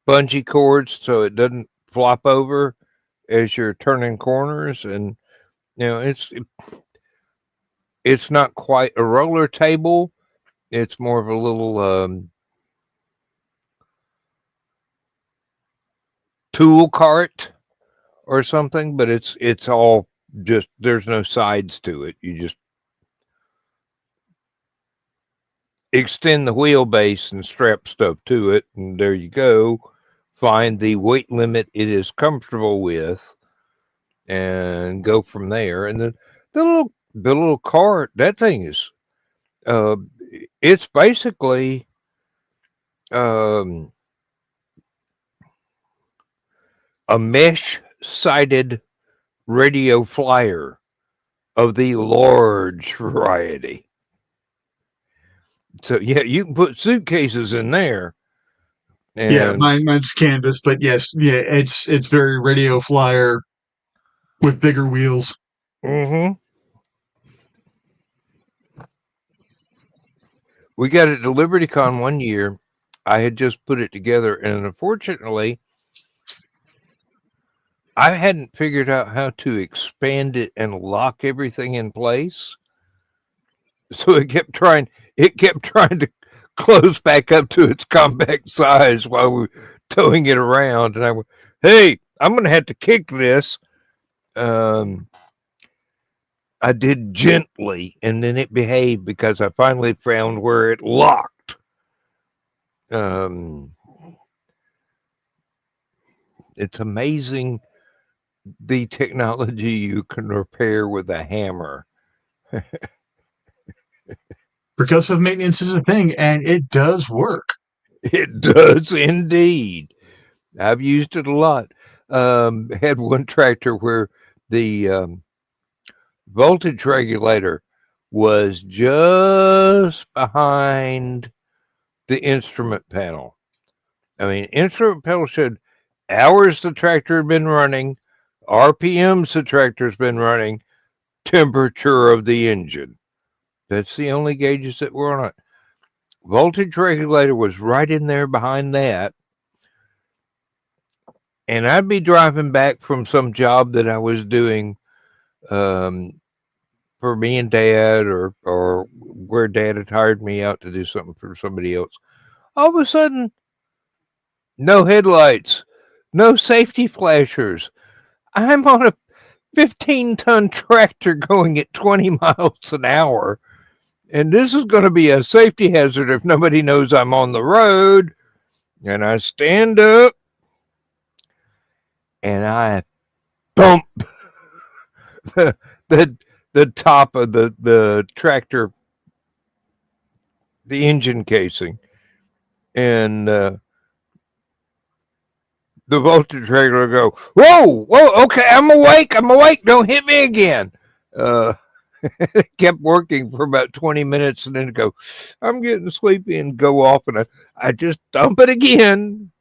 bungee cords so it doesn't flop over as you're turning corners. And it's not quite a roller table. It's more of a little tool cart or something, but it's all Just there's no sides to it. You just extend the wheelbase and strap stuff to it, and there you go. Find the weight limit it is comfortable with, and go from there. And then the little cart, that thing is, uh, it's basically um, a mesh sided radio flyer of the large variety. So yeah, you can put suitcases in there, Yeah, and mine's canvas, but yes, yeah, it's very radio flyer with bigger wheels. hmm we got it to LibertyCon one year. I had just put it together, and unfortunately, I hadn't figured out how to expand it and lock everything in place. So it kept trying to close back up to its compact size while we were towing it around. And I went, "Hey, I'm going to have to kick this." Um, I did gently, and then it behaved because I finally found where it locked. Um, it's amazing the technology you can repair with a hammer. Percussive maintenance is a thing, and it does work. It does indeed. I've used it a lot. Had one tractor where the voltage regulator was just behind the instrument panel. I mean, instrument panel showed hours the tractor had been running, RPMs the tractor's been running, temperature of the engine. That's the only gauges that were on it. Voltage regulator was right in there behind that. And I'd be driving back from some job that I was doing um, for me and dad, or where dad had hired me out to do something for somebody else. All of a sudden, no headlights, no safety flashers. I'm on a 15-ton tractor going at 20 miles an hour, and this is going to be a safety hazard if nobody knows I'm on the road. And I stand up and I bump the the, the top of the tractor, the engine casing, and the voltage regulator go, whoa, whoa, okay, I'm awake, don't hit me again. Uh, it kept working for about 20 minutes, and then it go, I'm getting sleepy, and go off, and I just dump it again.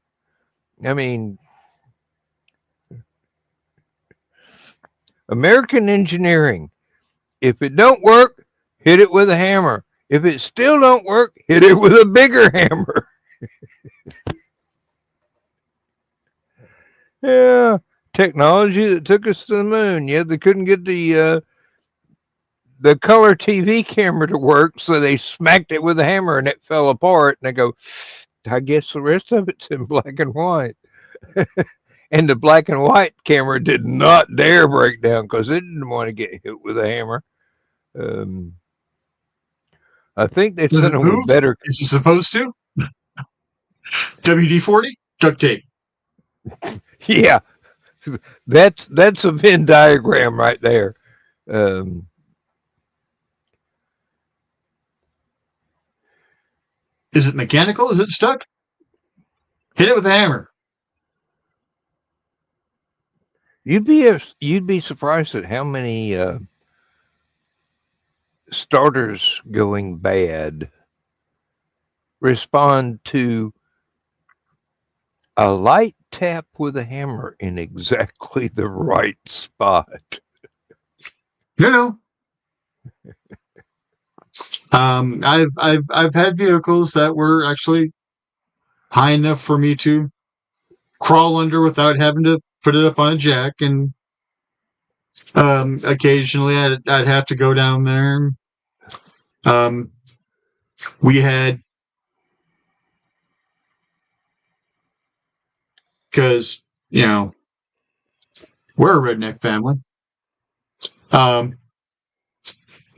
I mean, American engineering. If it don't work, hit it with a hammer. If it still don't work, hit it with a bigger hammer. Yeah, technology that took us to the moon. Yeah, they couldn't get the color TV camera to work, so they smacked it with a hammer and it fell apart. And they go, I guess the rest of it's in black and white. And the black and white camera did not dare break down because it didn't want to get hit with a hammer. Um, I think they Does sent it them move? with better. Is it supposed to? WD-40? Duct tape. Yeah, that's a Venn diagram right there. Um, Is it mechanical? Is it stuck? Hit it with a hammer. you'd be surprised at how many starters going bad respond to a light tap with a hammer in exactly the right spot. You know, I've had vehicles that were actually high enough for me to crawl under without having to put it up on a jack, and occasionally I'd have to go down there. Um, we had, because we're a redneck family. Um,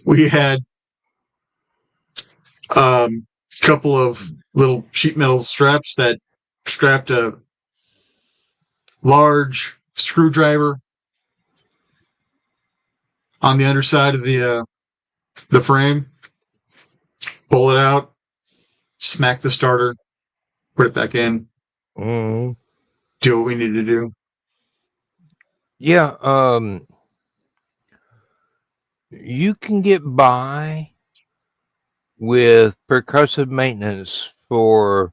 we had a couple of little sheet metal straps that strapped a large screwdriver on the underside of the frame. Pull it out, smack the starter, put it back in, Mm. do what we need to do. Yeah, you can get by with percussive maintenance for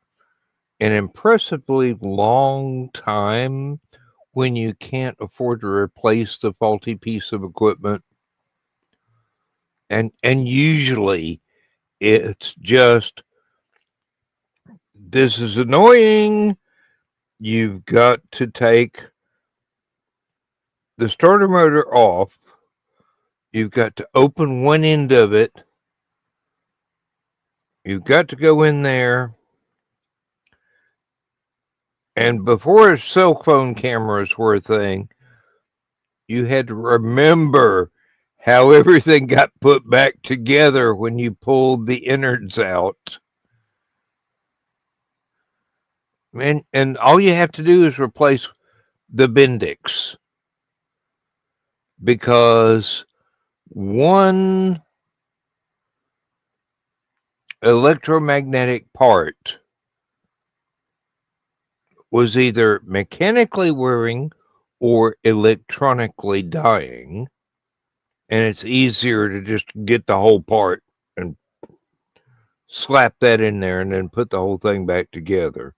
an impressively long time when you can't afford to replace the faulty piece of equipment. And usually it's just, this is annoying. You've got to take the starter motor off. You've got to open one end of it. You've got to go in there. And before cell phone cameras were a thing, you had to remember how everything got put back together when you pulled the innards out. And all you have to do is replace the Bendix, because one electromagnetic part was either mechanically wearing or electronically dying, and it's easier to just get the whole part and slap that in there and then put the whole thing back together.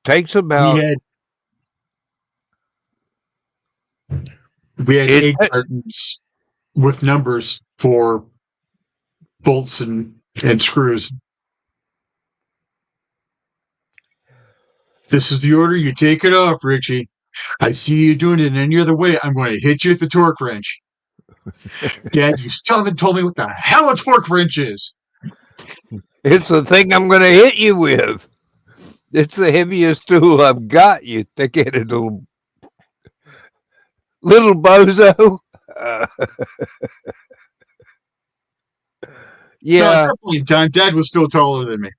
Takes We about had we had it. egg cartons with numbers for bolts and screws. This is the order. You take it off, Richie. I see you doing it in any other way. I'm going to hit you with the torque wrench. Dad, you still haven't told me what the hell a torque wrench is. It's the thing I'm going to hit you with. It's the heaviest tool I've got. You thick-headed little bozo. Uh, No, at yeah. that point in time, Dad was still taller than me.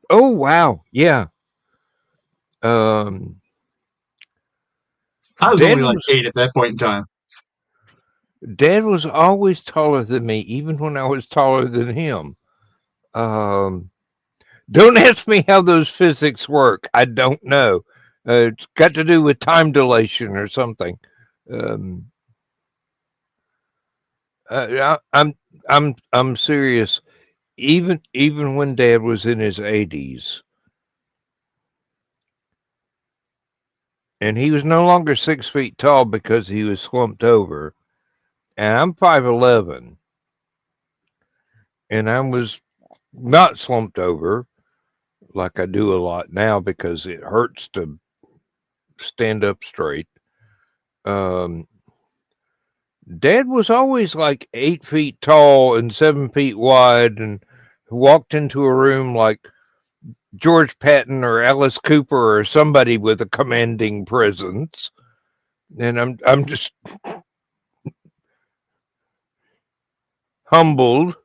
Oh wow. Yeah. Um, I was Dad only like was 8 at that point in time. Dad was always taller than me, even when I was taller than him. Um, don't ask me how those physics work. I don't know. It's got to do with time dilation or something. Um, I'm serious. Even when Dad was in his 80s, and he was no longer 6 feet tall because he was slumped over, and I'm 5'11", and I was not slumped over like I do a lot now because it hurts to stand up straight. Um, Dad was always like 8 feet tall and 7 feet wide, and walked into a room like George Patton or Alice Cooper or somebody with a commanding presence. And I'm just humbled.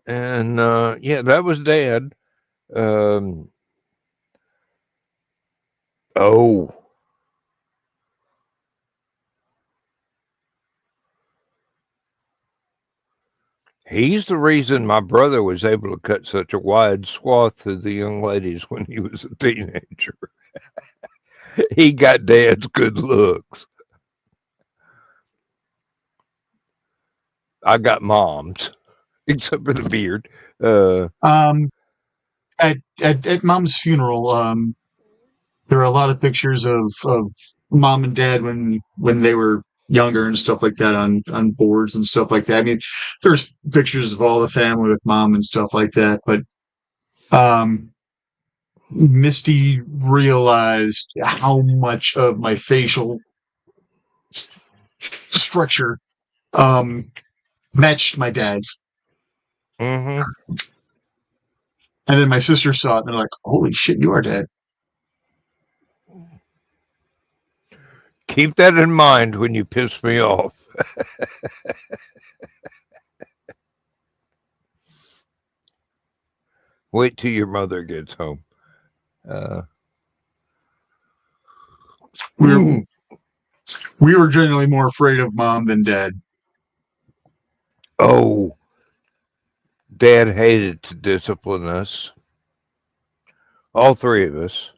And yeah, that was Dad. Um, oh, he's the reason my brother was able to cut such a wide swath through the young ladies when he was a teenager. He got Dad's good looks. I got Mom's, except for the beard. Uh, Um, at Mom's funeral, there are a lot of pictures of Mom and Dad when they were younger and stuff like that on boards and stuff like that. I mean, there's pictures of all the family with Mom and stuff like that, but um, Misty realized how much of my facial structure um, matched my dad's. mm-hmm. And then my sister saw it and they're like, holy shit, you are dead. Keep that in mind when you piss me off. Wait till your mother gets home. Uh, We were mm, we were generally more afraid of mom than dad. oh, Dad hated to discipline us, all three of us.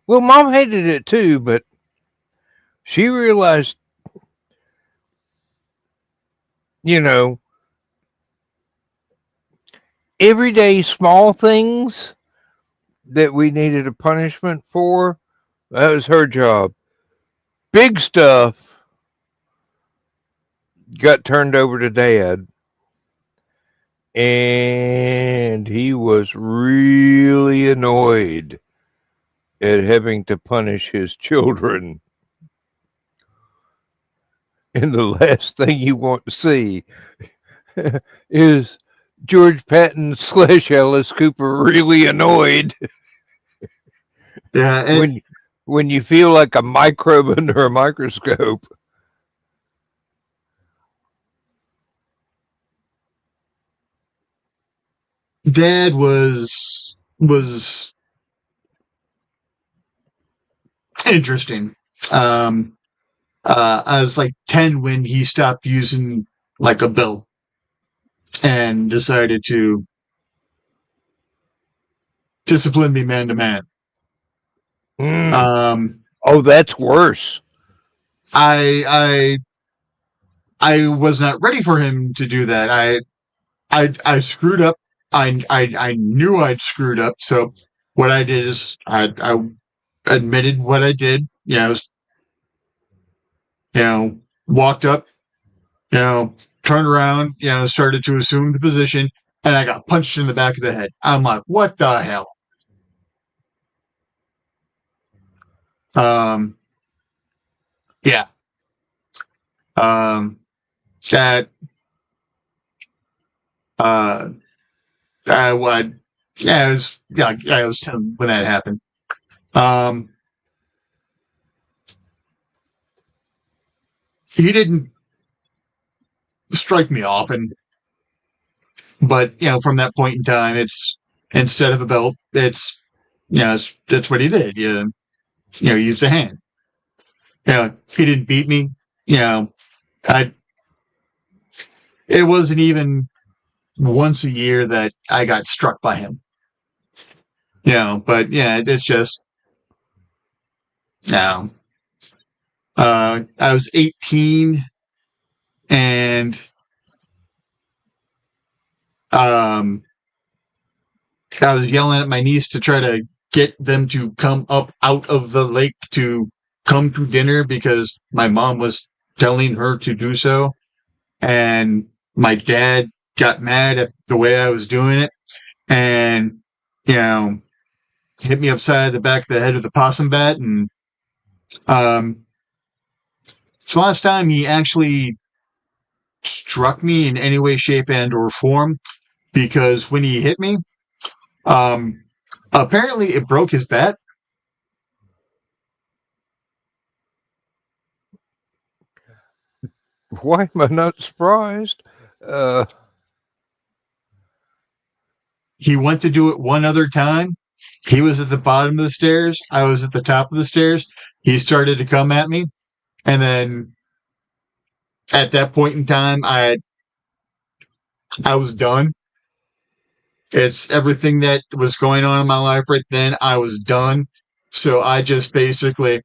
Well, Mom hated it too, but she realized, you know, everyday small things that we needed a punishment for, that was her job. Big stuff got turned over to Dad, and he was really annoyed at having to punish his children. And the last thing you want to see is George Patton slash Alice Cooper really annoyed Yeah, when when you feel like a microbe under a microscope. dad was interesting. Um, I was like 10 when he stopped using like a belt and decided to discipline me man to man. Mm. Um, Oh, that's worse. I I was not ready for him to do that. I screwed up. I knew I'd screwed up. So what I did is I admitted what I did. Walked up. Turned around. Started to assume the position, and I got punched in the back of the head. I'm like, what the hell? Um, yeah. Um, that uh, what? Yeah, I was 10 when that happened. Um, he didn't strike me often, but from that point in time, it's instead of a belt, that's what he did. Use the hand. He didn't beat me. You know, I it wasn't even once a year that I got struck by him. But yeah, it's just no. I was 18 and um, I was yelling at my niece to try to get them to come up out of the lake to come to dinner because my mom was telling her to do so. And my dad got mad at the way I was doing it and, you know, hit me upside the back of the head with a possum bat. And um, so last time he actually struck me in any way, shape, and or form because when he hit me, um, apparently it broke his bat. Why am I not surprised? Uh, He went to do it one other time. He was at the bottom of the stairs. I was at the top of the stairs. He started to come at me. And then at that point in time, I was done. It's everything that was going on in my life right then. I was done. So I just basically,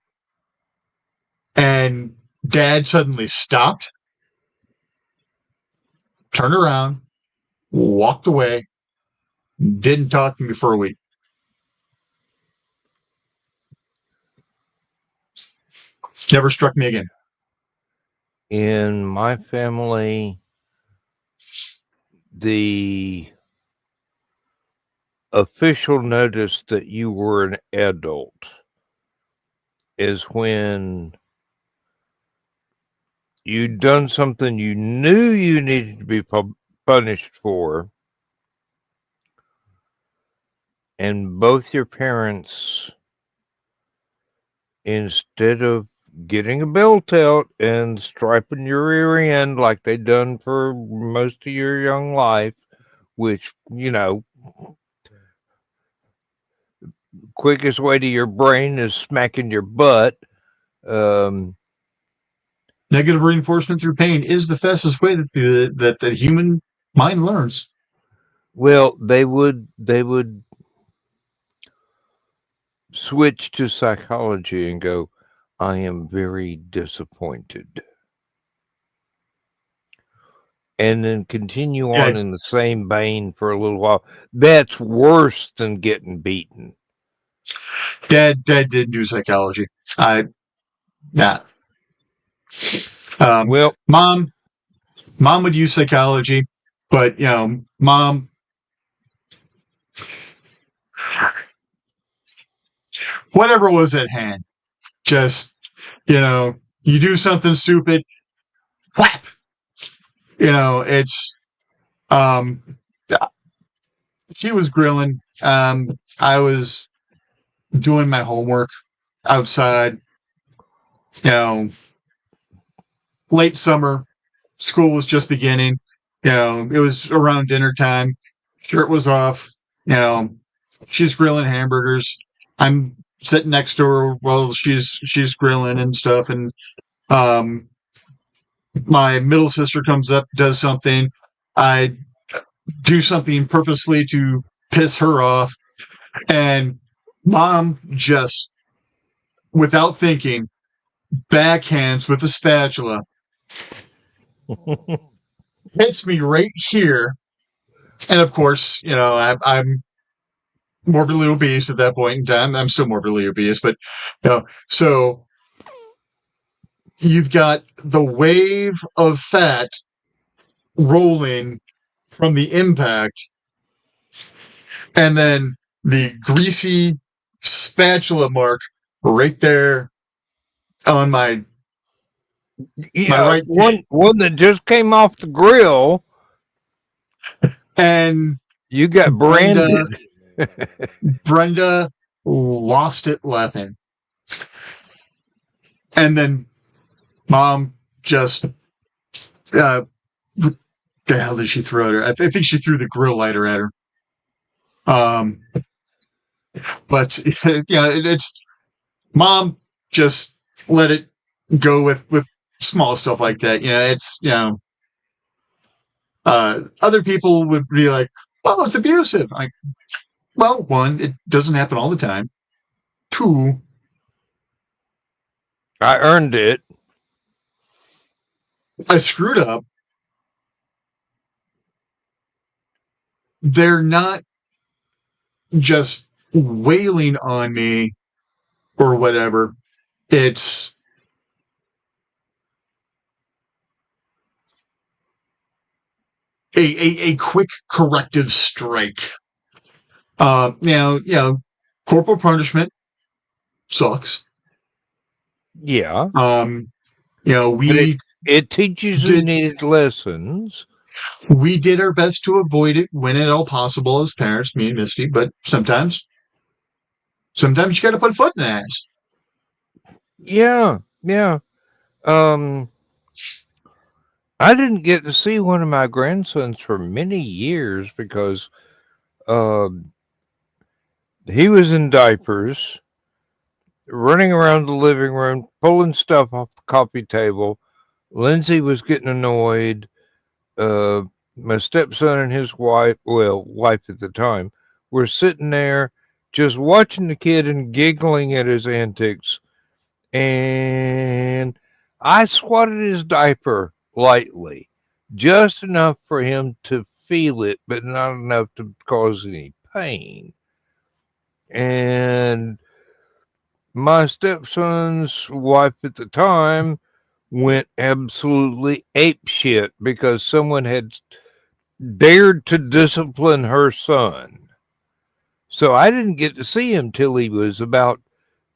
and dad suddenly stopped, turned around, walked away, didn't talk to me for a week. Never struck me again. in my family, the official notice that you were an adult is when you'd done something you knew you needed to be punished for, and both your parents, instead of getting a belt out and striping your rear end like they done for most of your young life, which, quickest way to your brain is smacking your butt. Um, Negative reinforcement through pain is the fastest way that the human mind learns. well, they would switch to psychology and go, I am very disappointed. And then continue Yeah, on in the same vein for a little while. That's worse than getting beaten. Dad did do psychology. I Nah. Um, Well, mom mom would use psychology, but mom, whatever was at hand, just you do something stupid, whap. It's um, she was grilling. I was doing my homework outside. You know, late summer, school was just beginning. It was around dinner time. Shirt was off. You know, she's grilling hamburgers. I'm sitting next to her while she's grilling and stuff. And um, my middle sister comes up, does something. I do something purposely to piss her off, and mom just, without thinking, backhands with a spatula, hits me right here. And of course, I'm morbidly obese at that point in time. I'm still morbidly obese, but so you've got the wave of fat rolling from the impact, and then the greasy spatula mark right there on my yeah, right pit. one that just came off the grill, And you got Brenda branded. Brenda lost it laughing. And then mom just what the hell did she throw at her? I think she threw the grill lighter at her. Um, but it's mom just let it go with small stuff like that. It's other people would be like, "Well, it's abusive." Well, one, it doesn't happen all the time. Two, I earned it. I screwed up. They're not just wailing on me or whatever. It's a quick corrective strike. Corporal punishment sucks. Yeah, Um, you know, but it we it teaches you did needed lessons. we did our best to avoid it when at all possible as parents, me and Misty, but sometimes you got to put a foot in the ass. Yeah, yeah. Um, I didn't get to see one of my grandsons for many years because um he was in diapers, running around the living room, pulling stuff off the coffee table. Lindsay was getting annoyed. Uh, my stepson and his wife, well, wife at the time, were sitting there just watching the kid and giggling at his antics. And I swatted his diaper lightly, just enough for him to feel it, but not enough to cause any pain. And my stepson's wife at the time went absolutely apeshit because someone had dared to discipline her son. So I didn't get to see him till he was about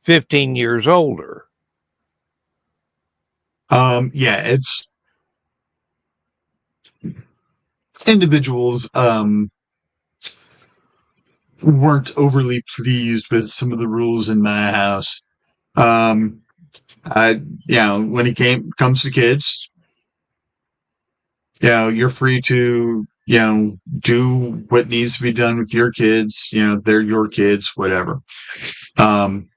15 years older. Yeah, it's individuals weren't overly pleased with some of the rules in my house. Um, When it comes to kids, you're free to, do what needs to be done with your kids. They're your kids, whatever. Um,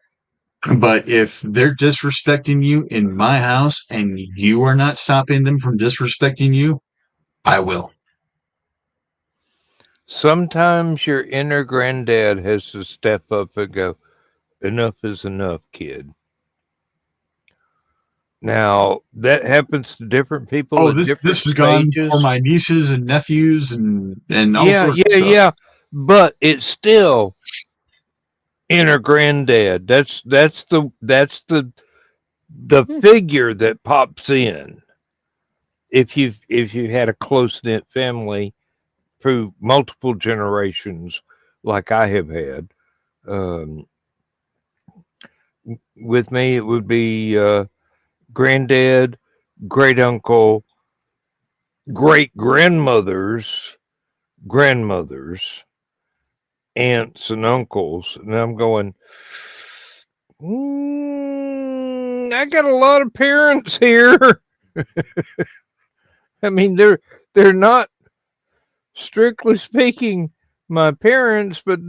but if they're disrespecting you in my house and you are not stopping them from disrespecting you, I will. Sometimes your inner granddad has to step up and go, enough is enough, kid. Now, that happens to different people Oh, at this different has gone for stages. my nieces and nephews and all Yeah, sorts of yeah, stuff. yeah. But it's still inner granddad. That's the figure that pops in if you had a close knit family through multiple generations like I have had. Um, with me, it would be granddad, great uncle, great grandmothers, aunts, and uncles. And I'm going, I got a lot of parents here. I mean, they're not strictly speaking my parents, but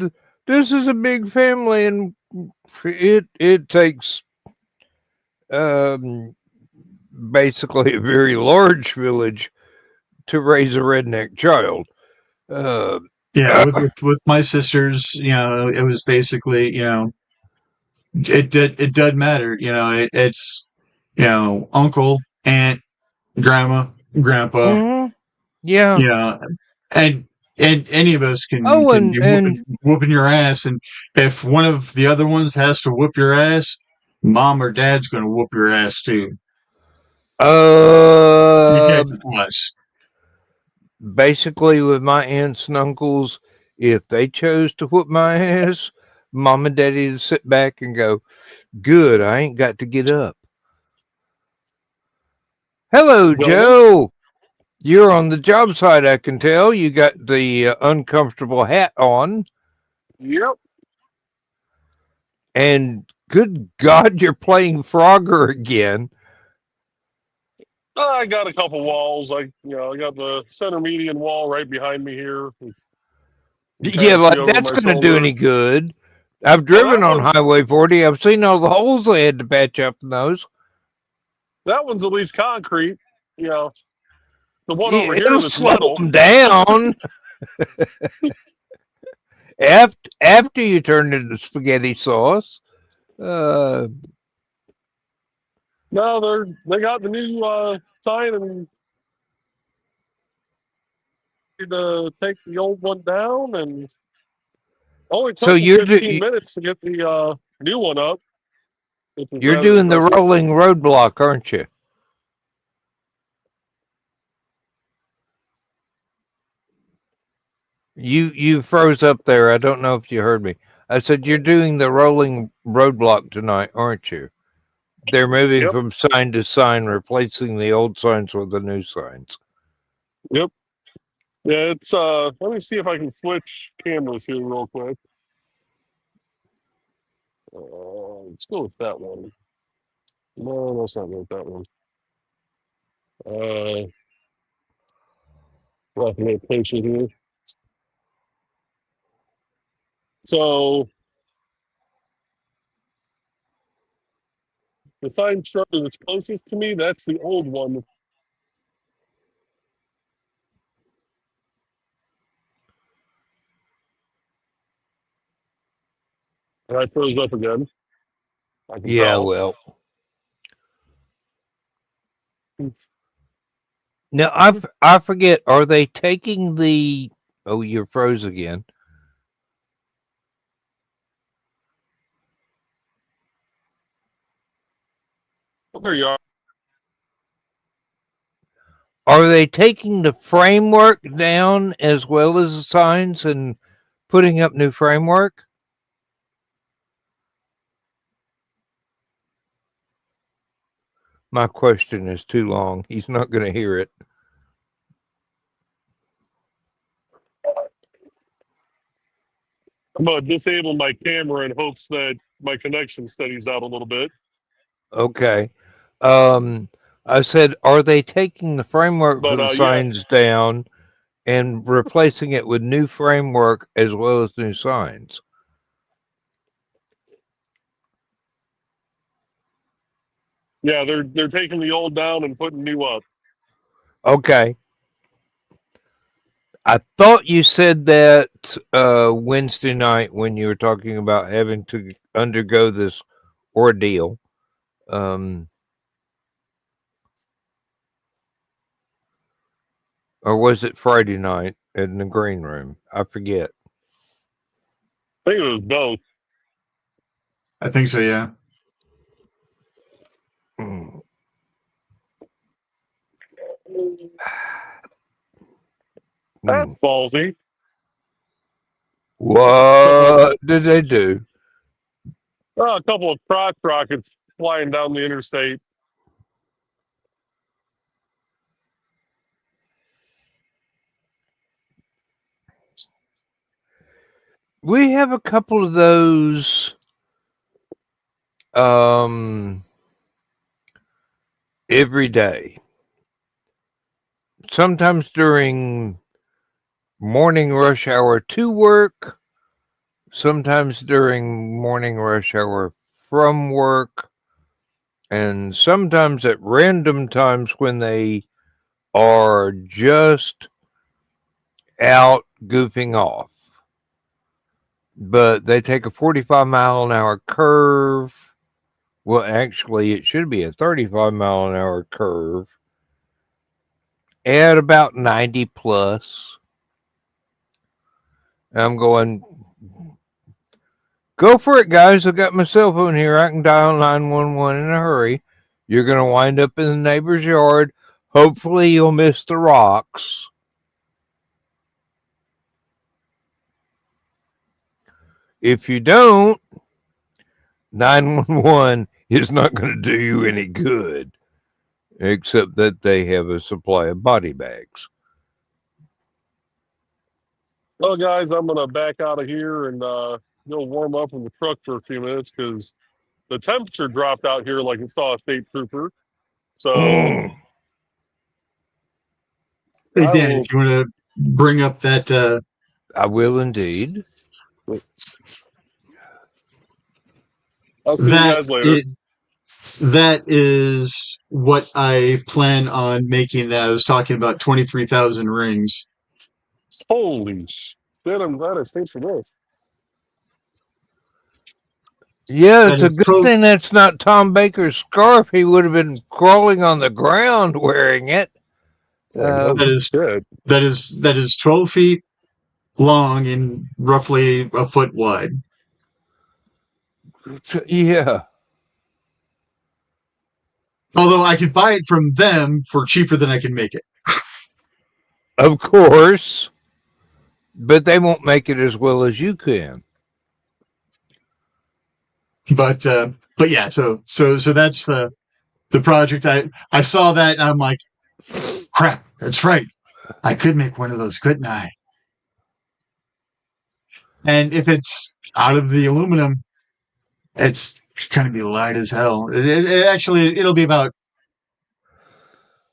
this is a big family, and it takes um, basically a very large village to raise a redneck child. Uh, Yeah, with my sisters, it was basically, it doesn't matter. It's, uncle, aunt, grandma, grandpa, mhm, yeah. you know, and any of us can Oh, and be and whooping your ass, and if one of the other ones has to whoop your ass, mom or dad's going to whoop your ass too. You uh, catch it twice. basically with my aunts and uncles, if they chose to whoop my ass, mom and daddy would sit back and go, "Good, I ain't got to get up." Hello, Gentlemen. Joe. You're on the job site, I can tell. You got the uncomfortable hat on, Yep. and good God, you're playing Frogger again. I got a couple walls. I got the center median wall right behind me here. You can kind Yeah, of see like over that's my going to do shoulder. any good. I've Well, driven that on one, Highway 40. I've seen all the holes they had to patch up in those. that one's at least concrete. You know, the one over Yeah, here it'll that's slow metal. them down after you turn it into spaghetti sauce. Uh, No, they got the new sign and to take the old one down, and only so took them 15 minutes to get the new one up, which is you're rather doing the impressive. rolling roadblock, aren't you? You froze up there. I don't know if you heard me. I said you're doing the rolling roadblock tonight, aren't you? They're moving Yep, from sign to sign, replacing the old signs with the new signs. yep. Yeah, it's let me see if I can switch cameras here real quick. Let's go with that one. No, that's not with that one. Uh, we'll have to get patient here. So the sign structure that's closest to me, that's the old one. And I froze up again. I can Yeah, tell. well, now I forget. Are they taking the? Oh, you're froze again. There you are. Are they taking the framework down as well as the signs and putting up new framework? My question is too long. He's not going to hear it. I'm going to disable my camera in hopes that my connection steadies out a little bit. Okay. Um, I said, are they taking the framework for But the yeah, signs down and replacing it with new framework as well as new signs? yeah, they're taking the old down and putting new up. Okay. I thought you said that Wednesday night when you were talking about having to undergo this ordeal. Um, or was it Friday night in the green room? I forget. I think it was both. I think so, yeah. Mm. That's Mm. ballsy. Couple, What did they do? a couple of crotch rockets flying down the interstate. We have a couple of those um, every day. Sometimes during morning rush hour to work, sometimes during morning rush hour from work, and sometimes at random times when they are just out goofing off. But they take a 45-mile-an-hour curve. Well, actually, it should be a 35-mile-an-hour curve at about 90 plus. I'm going, go for it, guys. I got my cell phone here. I can dial 911 in a hurry. You're going to wind up in the neighbor's yard. Hopefully, you'll miss the rocks. If you don't, 911 is not going to do you any good, except that they have a supply of body bags. Well, guys, I'm gonna back out of here and go warm up in the truck for a few minutes because the temperature dropped out here like it saw a state trooper. So Mm, Hey, I Dan, will. if you want to bring up that I will indeed. I'll see you that guys later. it that is what I plan on making. That I was talking about 23,000 rings. Holy shit! I'm glad I stayed for this. Yeah, That it's a is good pro. thing that's not Tom Baker's scarf. He would have been crawling on the ground wearing it. Like no That is shit. that is 12 feet long and roughly a foot wide. Yeah, Although I could buy it from them for cheaper than I can make it. of course. But they won't make it as well as you can. But yeah, so that's the project. I saw that and I'm like, crap, that's right. I could make one of those, couldn't I? And if it's out of the aluminum, it's going to be light as hell. Actually, it'll be about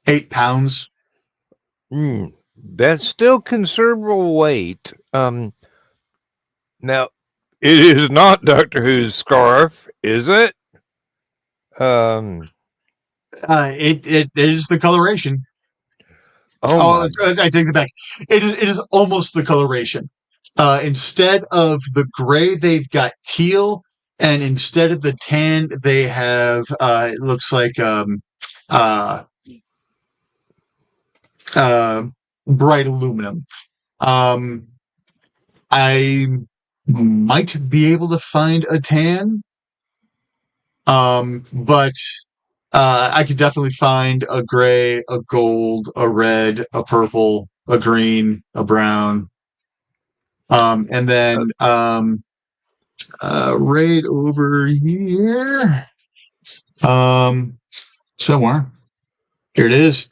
8 pounds. That's still considerable weight. Now, it is not Doctor Who's scarf, is it? Um, It is the coloration. oh Oh, my. I take it back. It is almost the coloration. Instead of the gray, they've got teal, and instead of the tan, they have it looks like uh, uh, bright aluminum. Um, I might be able to find a tan, but I could definitely find a gray, a gold, a red, a purple, a green, a brown, and Uh, then right over here, um, somewhere. Here it is.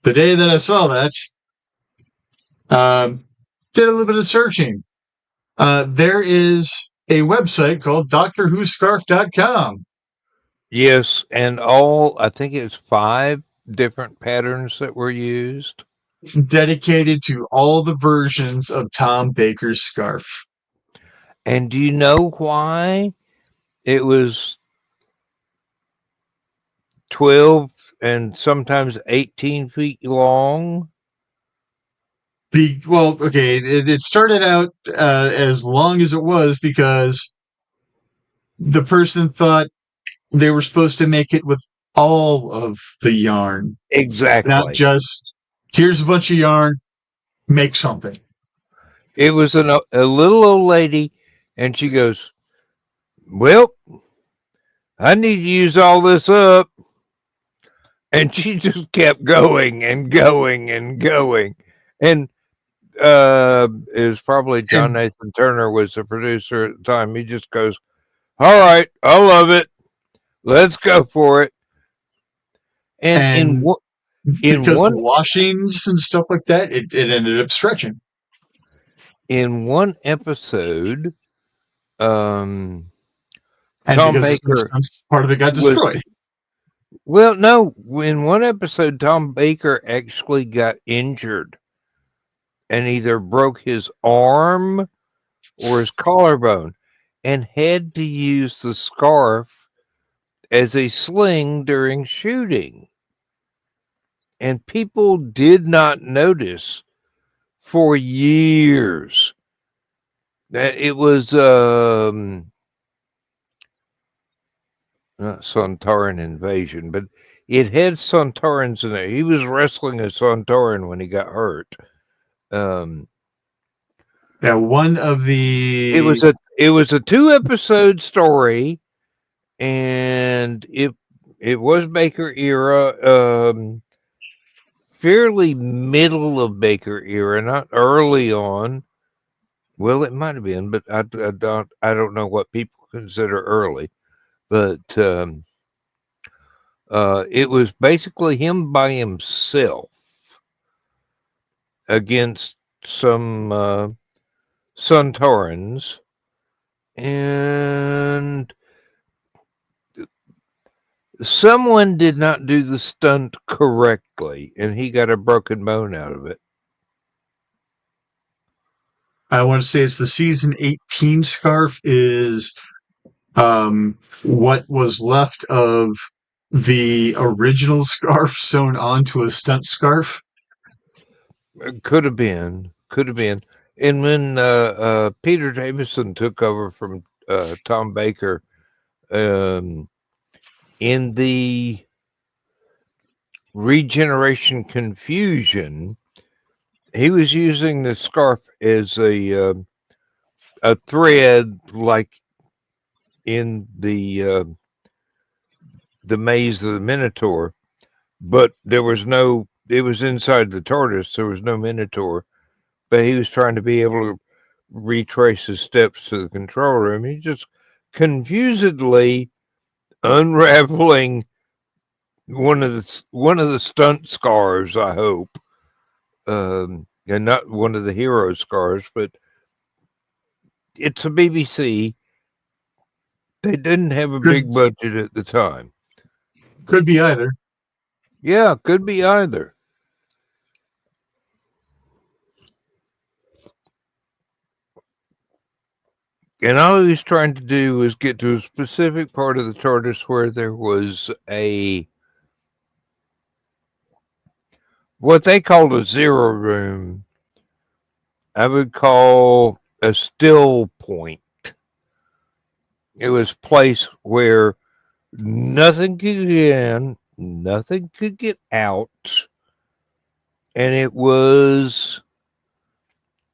The day that I saw that, um, did a little bit of searching. There is a website called DoctorWhoScarf.com. Yes, and I think it's 5 different patterns that were used. Dedicated to all the versions of Tom Baker's scarf. And do you know why it was 12 and sometimes 18 feet long? It started out as long as it was because the person thought they were supposed to make it with all of the yarn, not Exactly. just here's a bunch of yarn, make something. It was a little old lady, and she goes, "Well, I need to use all this up." And she just kept going and going and going. And it was probably John And Nathan Turner was the producer at the time. He just goes, "All right, I love it. Let's go for it." And and in because one of washings and stuff like that, it ended up stretching. in one episode, um, And Tom because of some Baker stunts, part of it got was destroyed. well, no. In one episode, Tom Baker actually got injured and either broke his arm or his collarbone, and had to use the scarf as a sling during shooting. And people did not notice for years that it was not Sontaran invasion, but it had Sontarans in it. He was wrestling a Sontaran when he got hurt. Um, Yeah, one of it the was a 2-episode story, and it was Baker era. Fairly middle of Baker era, not early on. Well, it might have been, but I don't know what people consider early. But it was basically him by himself against some Suntarans, and someone did not do the stunt correctly, and he got a broken bone out of it. I want to say it's the season 18 scarf is what was left of the original scarf sewn onto a stunt scarf. Could have been, could have been. And when Peter Davison took over from Tom Baker, um, in the regeneration confusion, he was using the scarf as a thread, like in the maze of the Minotaur, but there was no. It was inside the TARDIS. There was no Minotaur, but he was trying to be able to retrace his steps to the control room. He just confusedly unraveling one of the stunt scars. I hope, and not one of the hero scars, but it's a BBC. They didn't have a Could big budget at the time. could be either. Yeah, could be either. And all he was trying to do was get to a specific part of the TARDIS where there was what they called a zero room. I would call a still point. It was a place where nothing could get in, nothing could get out, and it was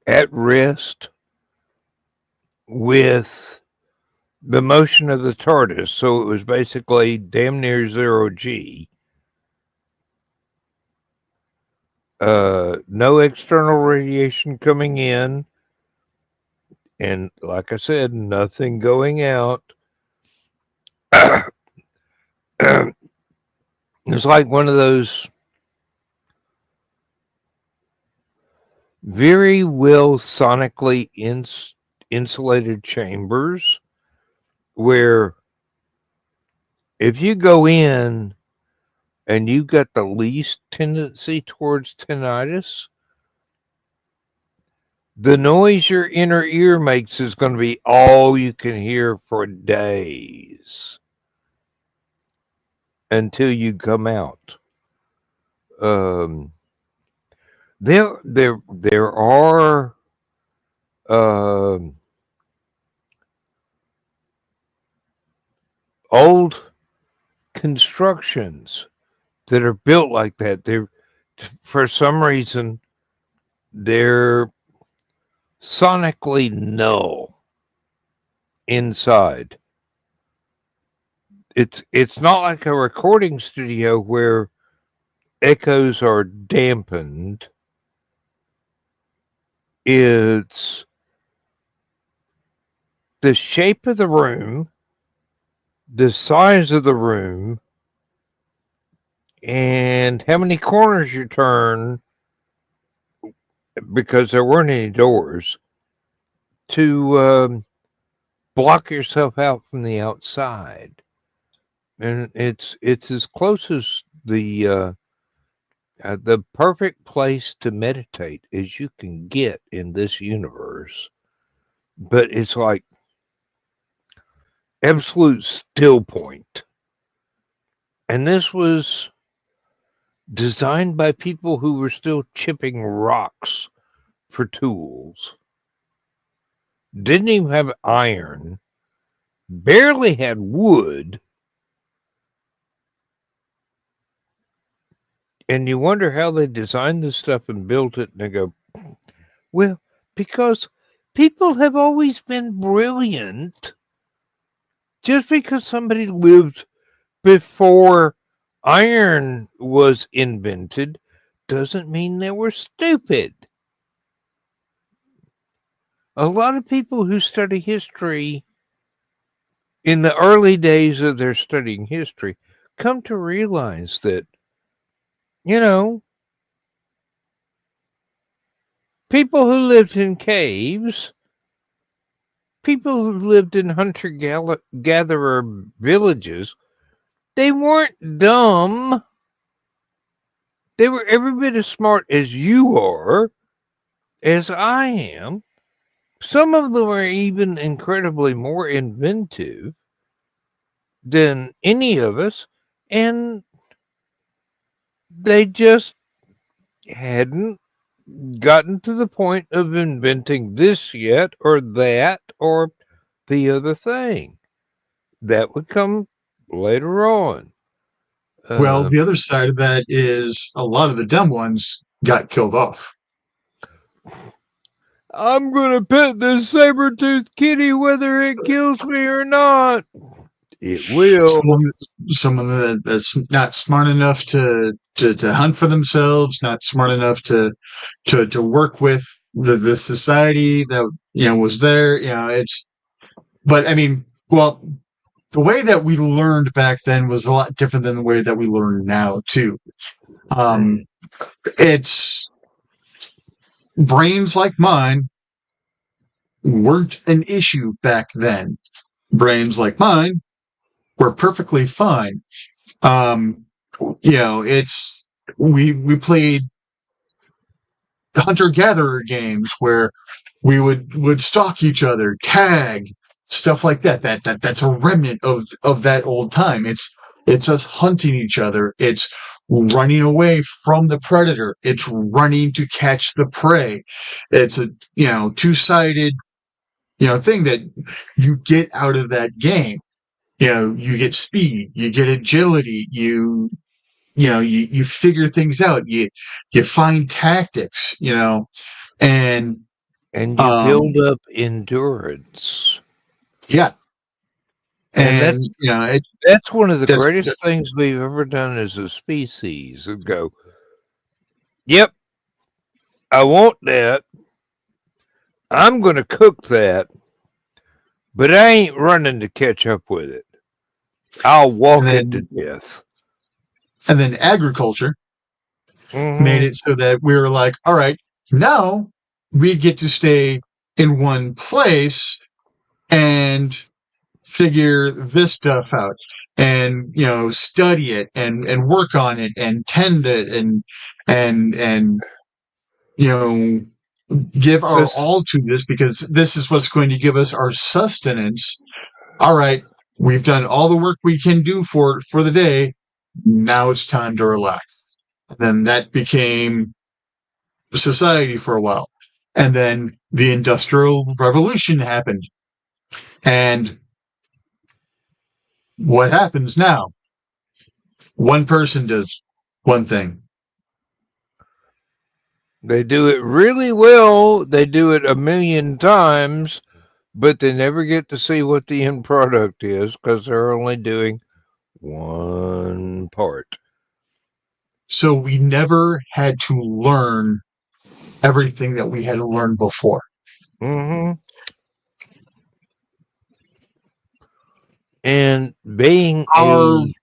at rest with the motion of the TARDIS. So it was basically damn near zero G. No external radiation coming in, and like I said, nothing going out. It's like one of those very well sonically insulated chambers where if you go in and you've got the least tendency towards tinnitus, the noise your inner ear makes is going to be all you can hear for days until you come out. Um, there are um, old constructions that are built like that. They're for some reason they're sonically null inside. It's not like a recording studio where echoes are dampened. It's the shape of the room, the size of the room, and how many corners you turn because there weren't any doors to block yourself out from the outside. And it's as close as the perfect place to meditate as you can get in this universe. But it's like absolute still point. And this was designed by people who were still chipping rocks for tools. Didn't even have iron, barely had wood. And you wonder how they designed this stuff and built it, and they go, well, because people have always been brilliant. Just because somebody lived before iron was invented doesn't mean they were stupid. A lot of people who study history in the early days of their studying history come to realize that, you know, people who lived in caves, people who lived in hunter-gatherer villages, they weren't dumb. They were every bit as smart as you are, as I am. Some of them are even incredibly more inventive than any of us, and they just hadn't gotten to the point of inventing this yet, or that, or the other thing. That would come later on. Well, Uh, the other side of that is a lot of the dumb ones got killed off. I'm gonna pet this saber-toothed kitty whether it kills me or not. It will. Someone that's not smart enough to hunt for themselves, not smart enough to work with the society that was there. It's. But I mean, well, the way that we learned back then was a lot different than the way that we learn now too. Um, it's brains like mine weren't an issue back then. Brains like mine were perfectly fine. Um, it's we played hunter gatherer games where we would stalk each other, tag, stuff like that. That's a remnant of that old time. It's us hunting each other. It's running away from the predator. It's running to catch the prey. It's a two-sided thing that you get out of that game. You get speed, you get agility, you figure things out, you find tactics, and And you build up endurance. yeah, And and that's one of the that's greatest things we've ever done as a species. And go, yep, I want that. I'm going to cook that, but I ain't running to catch up with it. I'll walk it to death. and then agriculture Mm-hmm. made it so that we were like, all right, now we get to stay in one place and figure this stuff out and study it and work on it and tend it and give our This, all to this because this is what's going to give us our sustenance. All right, we've done all the work we can do for the day. Now it's time to relax. Then that became society for a while. And then the Industrial Revolution happened. And what happens now? One person does one thing. they do it really well. They do it a million times, but they never get to see what the end product is because they're only doing one part. So we never had to learn everything that we had to learn before. Hmm. And being Our a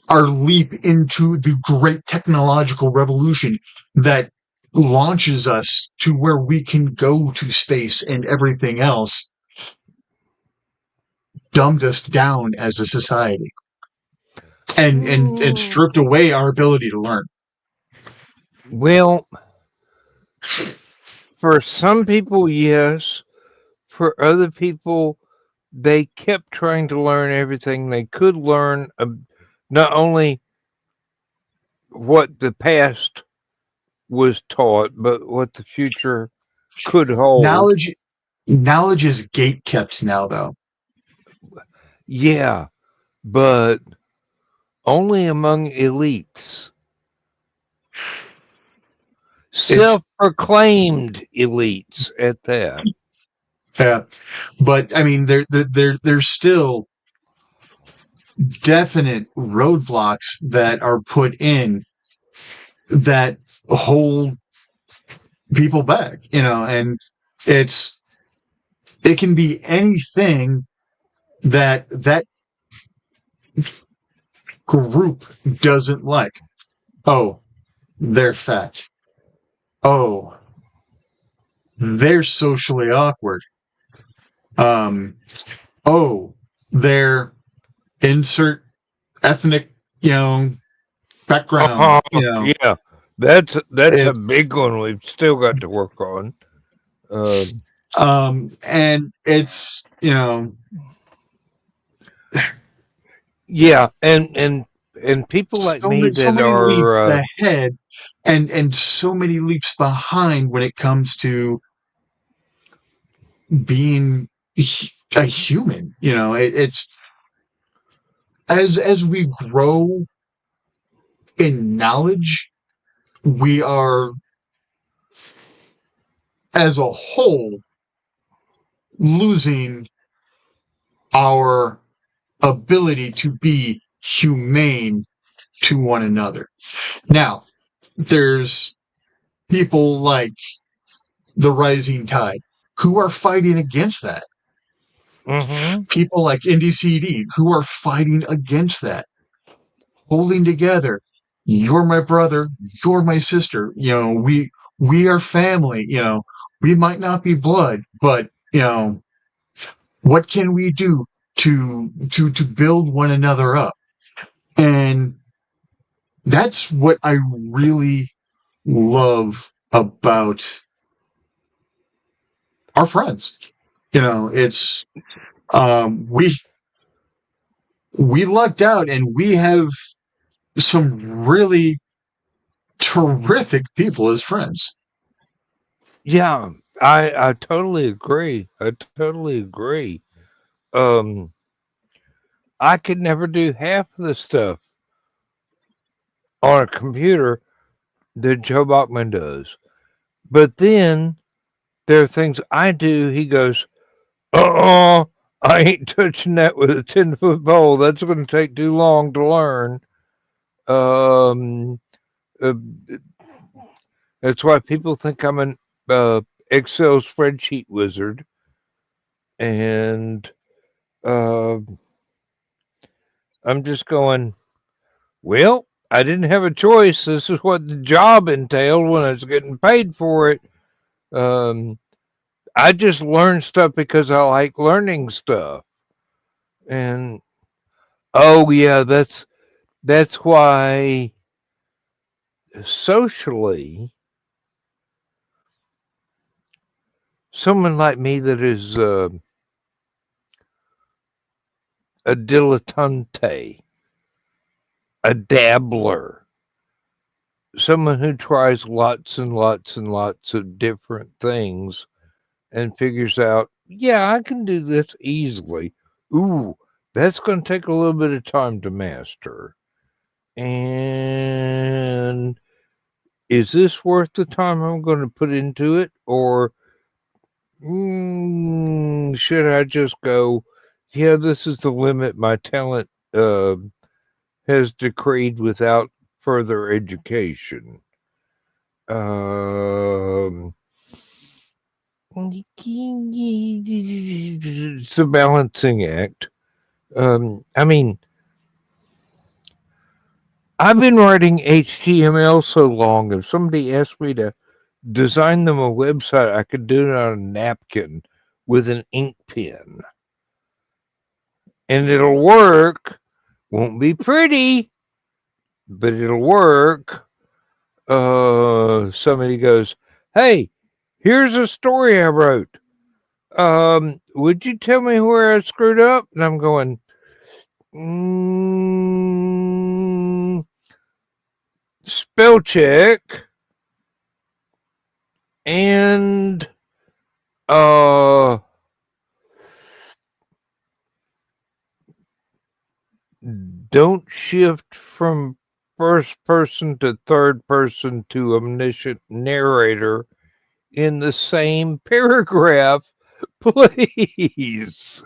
our leap into the great technological revolution that launches us to where we can go to space and everything else dumbed us down as a society and stripped away our ability to learn. well, for some people, yes. For other people, they kept trying to learn everything they could learn, not only what the past was taught, but what the future could hold. Knowledge is gate kept now, though. Yeah, but only among elites, It's self-proclaimed elites at that. yeah, but I mean, there's still definite roadblocks that are put in that hold people back, and it's it can be anything that group doesn't like. Oh, they're fat. Oh, they're socially awkward. Um, oh, they're insert ethnic, background. Uh-huh. Yeah, that's a It, big one we've still got to work on. Um, and it's yeah, and people like me so that many are leaps ahead and so many leaps behind when it comes to being a human. It's as we grow in knowledge, we are as a whole losing our ability to be humane to one another. Now, there's people like the Rising Tide who are fighting against that. mm-hmm. People like NDCD who are fighting against that, holding together. You're my brother. You're my sister. We are family. We might not be blood, but what can we do to build one another up? And that's what I really love about our friends. It's we lucked out and we have some really terrific people as friends. Yeah, I totally agree. I totally agree. Um, I could never do half of the stuff on a computer that Joe Bachman does. But then there are things I do. He goes, I ain't touching that with a 10-foot pole. That's going to take too long to learn. Um, uh, that's why people think I'm an Excel spreadsheet wizard. And uh, I'm just going, well, I didn't have a choice. This is what the job entailed when I was getting paid for it. Um, I just learn stuff because I like learning stuff. And oh yeah, that's why socially someone like me that is a dilettante, a dabbler, someone who tries lots and lots and lots of different things and figures out, yeah, I can do this easily. Ooh, that's going to take a little bit of time to master. And is this worth the time I'm going to put into it? Or should I just go, yeah, this is the limit my talent has decreed without further education? Um, it's a balancing act. I mean, I've been writing HTML so long, if somebody asked me to design them a website, I could do it on a napkin with an ink pen. And it'll work. Won't be pretty, but it'll work. Somebody goes, hey, here's a story I wrote. Would you tell me where I screwed up? And I'm going, spell check and uh don't shift from first person to third person to omniscient narrator in the same paragraph, please.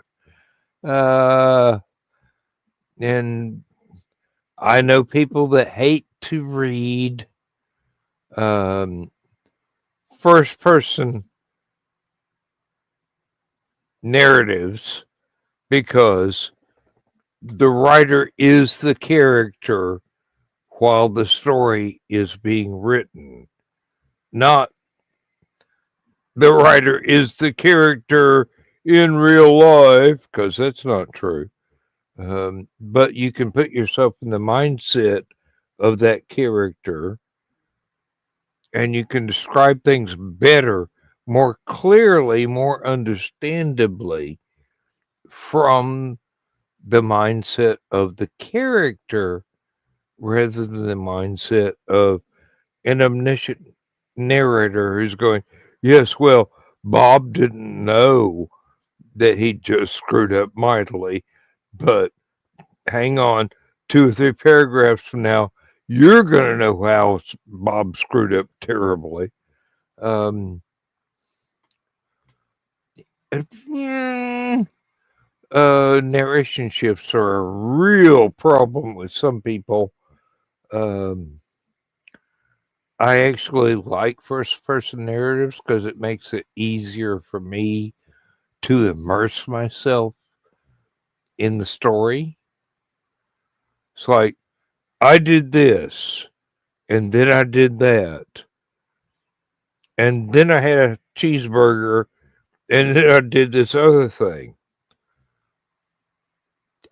Uh, and I know people that hate to read um, first person narratives because the writer is the character while the story is being written, not the writer is the character in real life, because that's not true. But you can put yourself in the mindset of that character and you can describe things better, more clearly, more understandably from the mindset of the character rather than the mindset of an omniscient narrator who's going, yes, well, Bob didn't know that he just screwed up mightily, but hang on, 2 or 3 paragraphs from now, you're going to know how Bob screwed up terribly. Um, mm, narration shifts are a real problem with some people. Um, I actually like first person narratives because it makes it easier for me to immerse myself in the story. It's like, I did this, and then I did that, and then I had a cheeseburger, and then I did this other thing.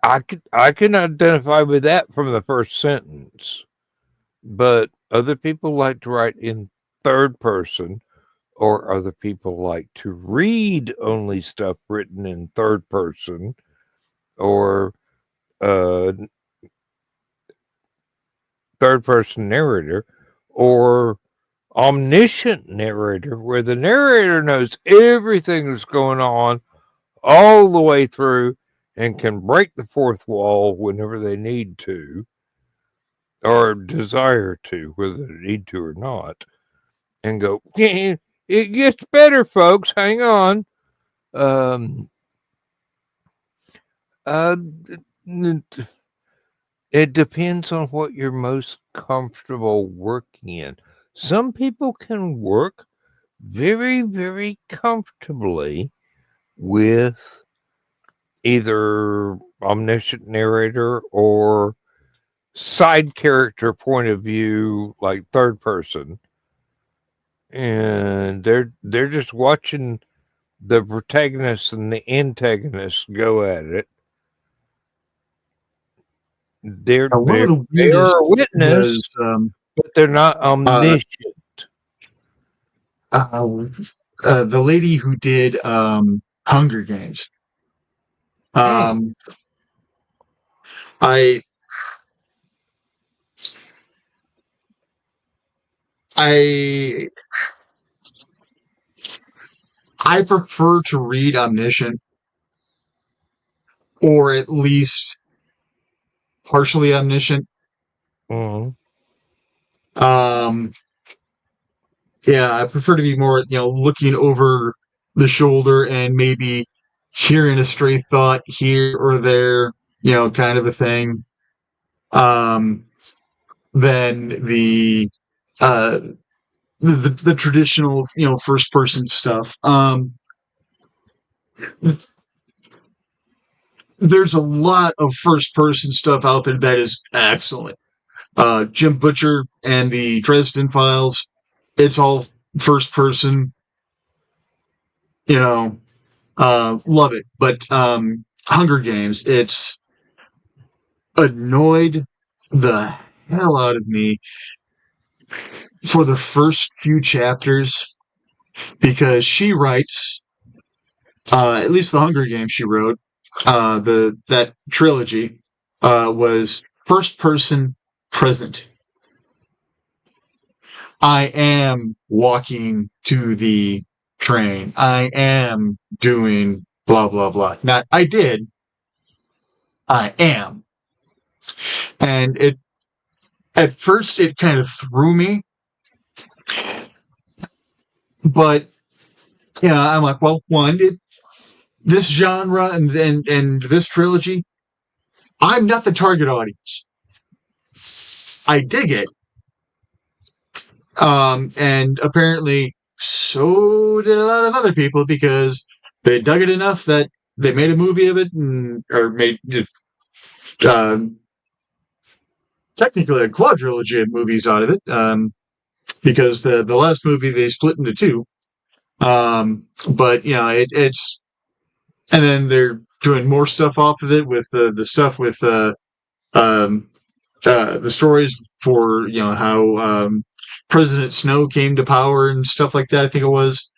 I can identify with that from the first sentence, but other people like to write in third person, or other people like to read only stuff written in third person, or uh, third person narrator, or omniscient narrator, where the narrator knows everything that's going on all the way through and can break the fourth wall whenever they need to or desire to, whether they need to or not, and go, it gets better, folks. Hang on. Um, uh, it depends on what you're most comfortable working in. Some people can work very, very comfortably with either omniscient narrator or side character point of view, like third person, and they're just watching the protagonist and the antagonist go at it. They're One of they're the they are weirdest a witness, was but they're not uh, omniscient. the lady who did Hunger Games. Mm. Um, I I I prefer to read omniscient, or at least partially omniscient. Mm. Um, yeah, I prefer to be more, looking over the shoulder and maybe hearing a stray thought here or there, kind of a thing. Um, than uh, the traditional, first person stuff. There's a lot of first person stuff out there that is excellent. Jim Butcher and the Dresden Files, it's all first person, love it. But Hunger Games, it's annoyed the hell out of me for the first few chapters because she writes, at least the Hunger Games she wrote, that trilogy was first person present. I am walking to the train. I am doing blah blah blah. Not I did. I am. And it at first it kind of threw me, but I'm like, well, one, this genre and this trilogy, I'm not the target audience. I dig it. And apparently so did a lot of other people because they dug it enough that they made a movie of it or made um, technically a quadrilogy of movies out of it because the last movie they split into two. But it's and then they're doing more stuff off of it with the stuff with um, the stories for how President Snow came to power and stuff like that. I think it was.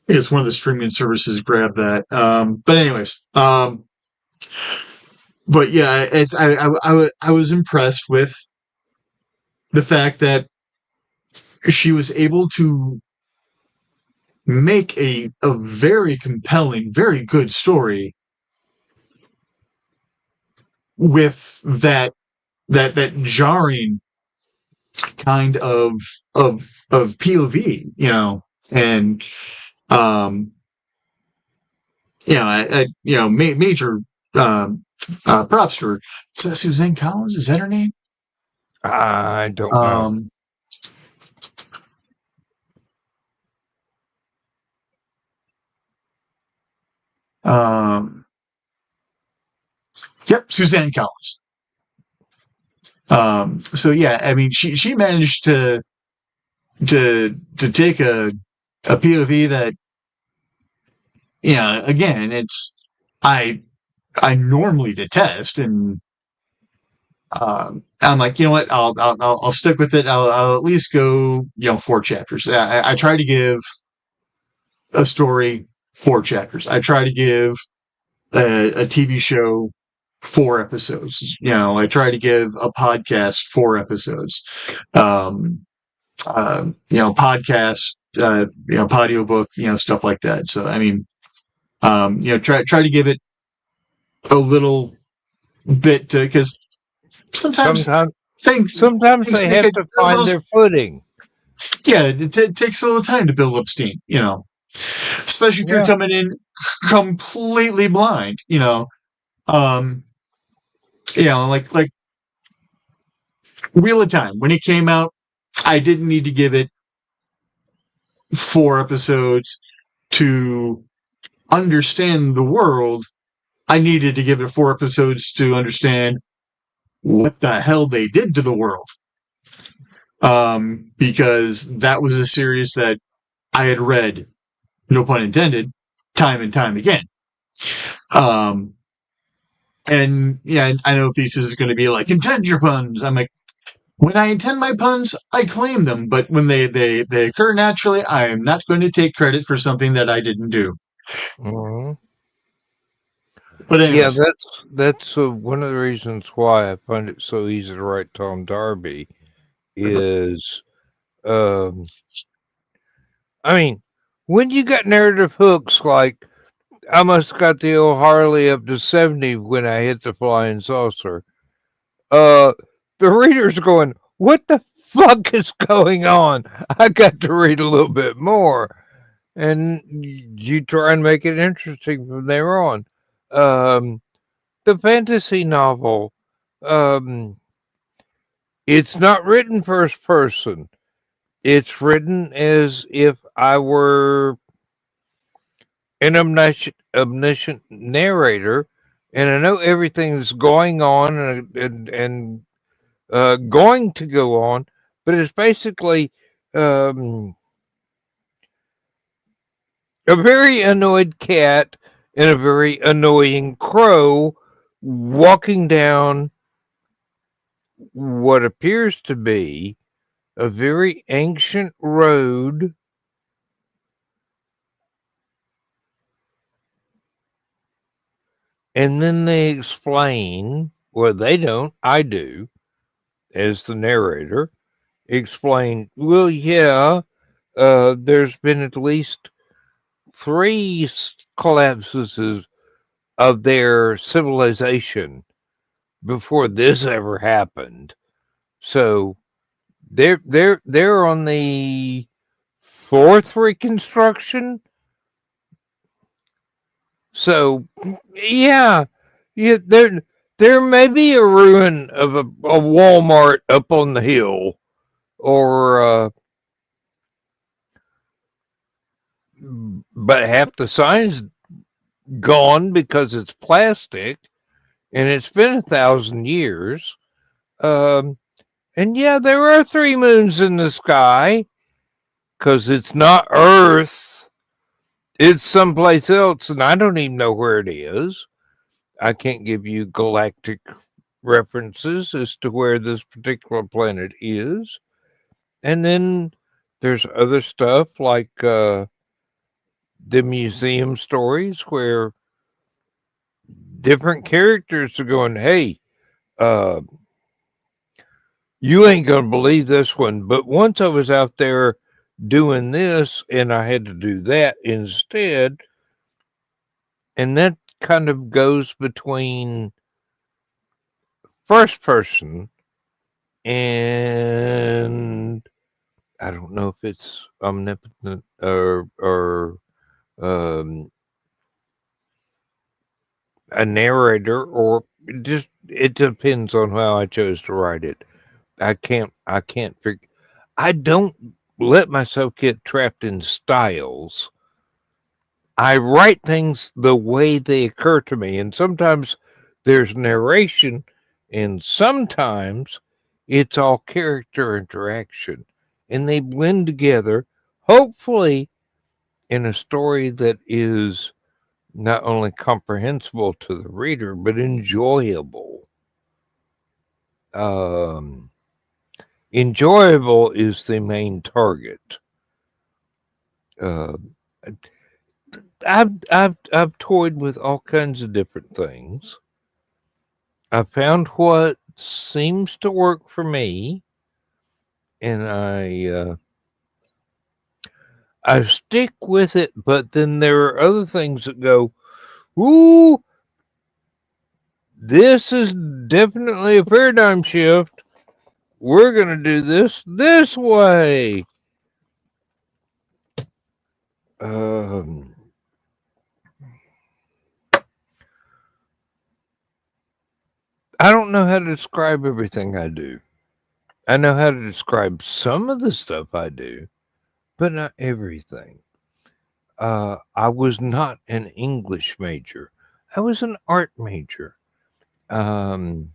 I think it's one of the streaming services grabbed that. But anyways, but yeah, it's I was impressed with the fact that she was able to make a very compelling, very good story with that jarring kind of POV, and um, major props to her. Is that Suzanne Collins? Is that her name? I don't know. Um, um, yep, Suzanne Collins. So yeah, I mean, she managed to take a POV that, again, it's I normally detest, and I'm like, you know what, I'll stick with it. I'll at least go, 4 chapters. I try to give a story 4 chapters. I try to give a TV show 4 episodes. I try to give a podcast 4 episodes. Podcast, audiobook, stuff like that. So, I mean, try to give it a little bit because sometimes Sometimes things sometimes things they make have it to a find little. their footing. Yeah, it takes a little time to build up steam. Especially if you're Yeah. coming in completely blind. Um, like Wheel of Time when it came out, I didn't need to give it 4 episodes to understand the world. I needed to give it 4 episodes to understand what the hell they did to the world. Because that was a series that I had read, no pun intended, time and time again. And yeah, I know thesis is going to be like, intend your puns. I'm like, when I intend my puns, I claim them. But when they occur naturally, I am not going to take credit for something that I didn't do. Hmm. But Yeah, anyways, that's one of the reasons why I find it so easy to write Tom Darby is, um, I mean, when you got narrative hooks like I must got the old Harley up to 70 when I hit the flying saucer, uh, the reader's going, what the fuck is going on? I got to read a little bit more. And you try and make it interesting from there on. Um, the fantasy novel, um, it's not written first person. It's written as if I were an omniscient narrator, and I know everything that's going on and going to go on, but it's basically um, a very annoyed cat and a very annoying crow walking down what appears to be a very ancient road, and then they explain, well, they don't, I do, as the narrator, explain, well, yeah, there's been at least three collapses of their civilization before this ever happened. So they're on the fourth reconstruction. So yeah, yeah, there may be a ruin of a Walmart up on the hill, or but half the sign's gone because it's plastic, and it's been 1,000 years. Um, and yeah, there are three moons in the sky because it's not Earth. It's someplace else, and I don't even know where it is. I can't give you galactic references as to where this particular planet is. And then there's other stuff like the museum stories where different characters are going, hey, uh, you ain't going to believe this one. But once I was out there doing this and I had to do that instead, and that kind of goes between first person and I don't know if it's omnipotent or um, a narrator or just it depends on how I chose to write it. I can't figure. I don't let myself get trapped in styles. I write things the way they occur to me, and sometimes there's narration, and sometimes it's all character interaction, and they blend together, hopefully, in a story that is not only comprehensible to the reader but enjoyable. Um, enjoyable is the main target. Uh, I've toyed with all kinds of different things. I found what seems to work for me, and I stick with it. But then there are other things that go, "Ooh, this is definitely a paradigm shift. We're gonna do this way." Um, I don't know how to describe everything I do. I know how to describe some of the stuff I do, but not everything. I was not an English major. I was an art major. Um,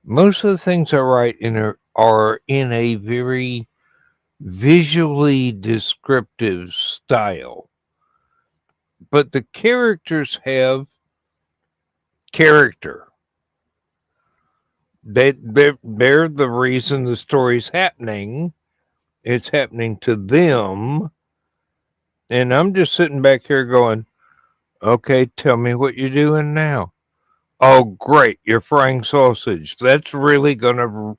most of the things I write are in a very visually descriptive style, but the characters have character. They're the reason the story's happening. It's happening to them, and I'm just sitting back here going, "Okay, tell me what you're doing now." Oh, great, you're frying sausage. That's really gonna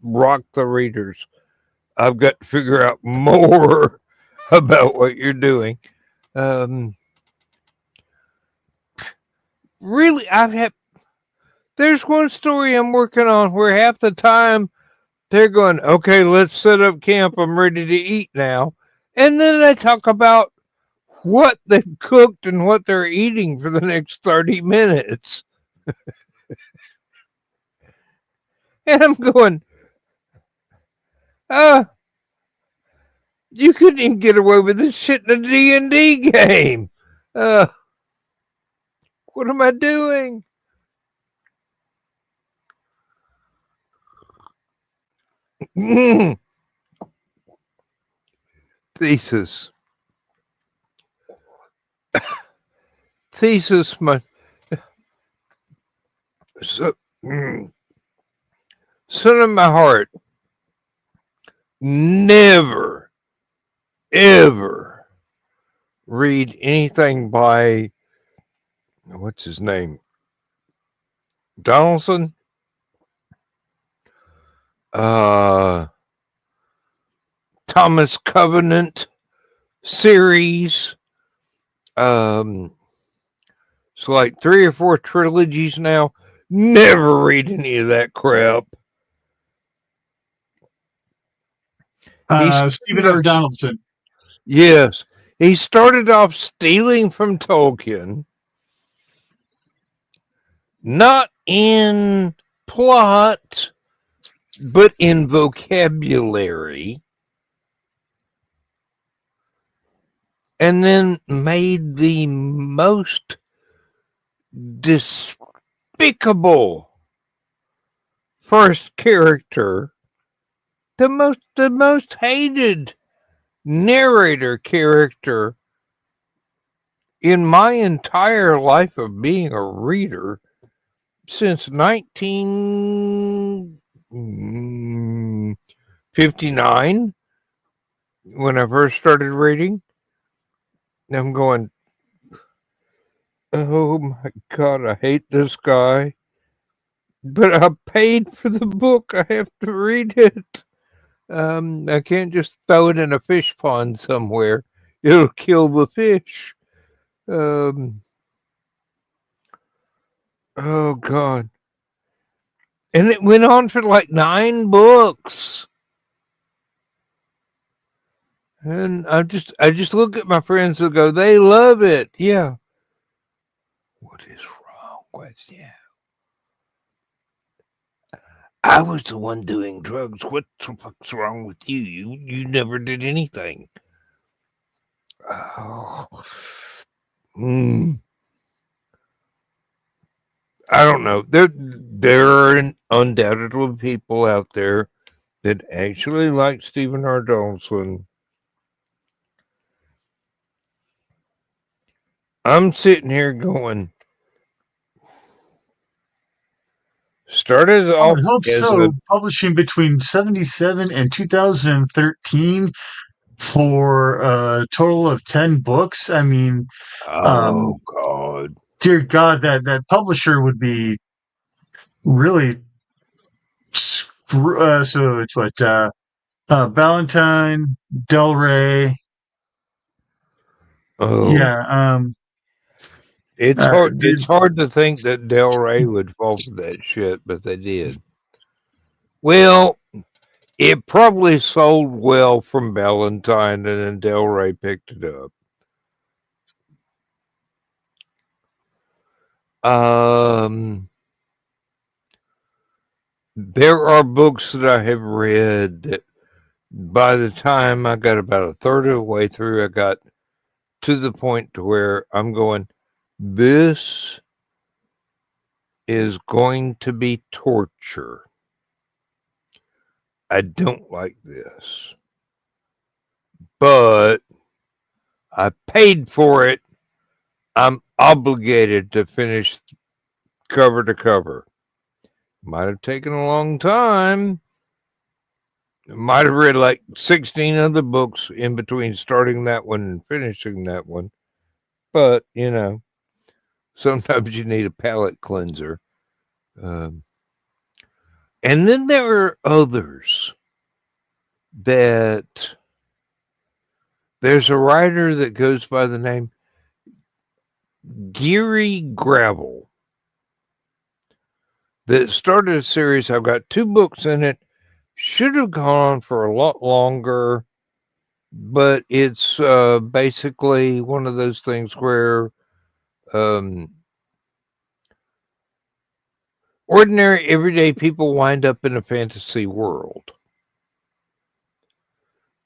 rock the readers. I've got to figure out more about what you're doing. Um, really, there's one story I'm working on where half the time they're going, okay, let's set up camp. I'm ready to eat now. And then they talk about what they've cooked and what they're eating for the next 30 minutes. And I'm going, uh, you couldn't even get away with this shit in a D&D game. Uh, what am I doing? Thesis. Thesis, my so, son of my heart. Never, ever read anything by, what's his name? Donaldson? Uh, Thomas Covenant series. Um, it's like 3 or 4 trilogies now. Never read any of that crap. He's Stephen R. Donaldson. Yes, he started off stealing from Tolkien, not in plot, but in vocabulary, and then made the most despicable first character, the most hated narrator character in my entire life of being a reader since 1959 when I first started reading. I'm going, oh my God, I hate this guy. But I paid for the book. I have to read it. I can't just throw it in a fish pond somewhere. It'll kill the fish. Um, oh God. And it went on for like 9 books. And I just look at my friends and go, they love it. Yeah. What is wrong with you? I was the one doing drugs. What the fuck's wrong with you? You never did anything. Oh. Mm, I don't know. There are undoubtedly people out there that actually like Stephen R. Donaldson. I'm sitting here going, started I would off hope as a so. Publishing between 77 and 2013 for a total of 10 books. I mean, oh um, God. dear God, that publisher would be really so it's what Valentine, Del Rey. Oh, Yeah, it's hard. dude, It's hard to think that Del Rey would fall for that shit, but they did. Well, it probably sold well from Valentine, and then Del Rey picked it up. Um, there are books that I have read that by the time I got about a third of the way through, I got to the point to where I'm going, this is going to be torture. I don't like this. but I paid for it. I'm obligated to finish cover to cover. Might have taken a long time. Might have read like 16 other books in between starting that one and finishing that one. But, sometimes you need a palate cleanser. Um, and then there are others that there's a writer that goes by the name Geary Gravel that started a series. I've got 2 books in it. Should have gone on for a lot longer, but it's basically one of those things where um, ordinary, everyday people wind up in a fantasy world.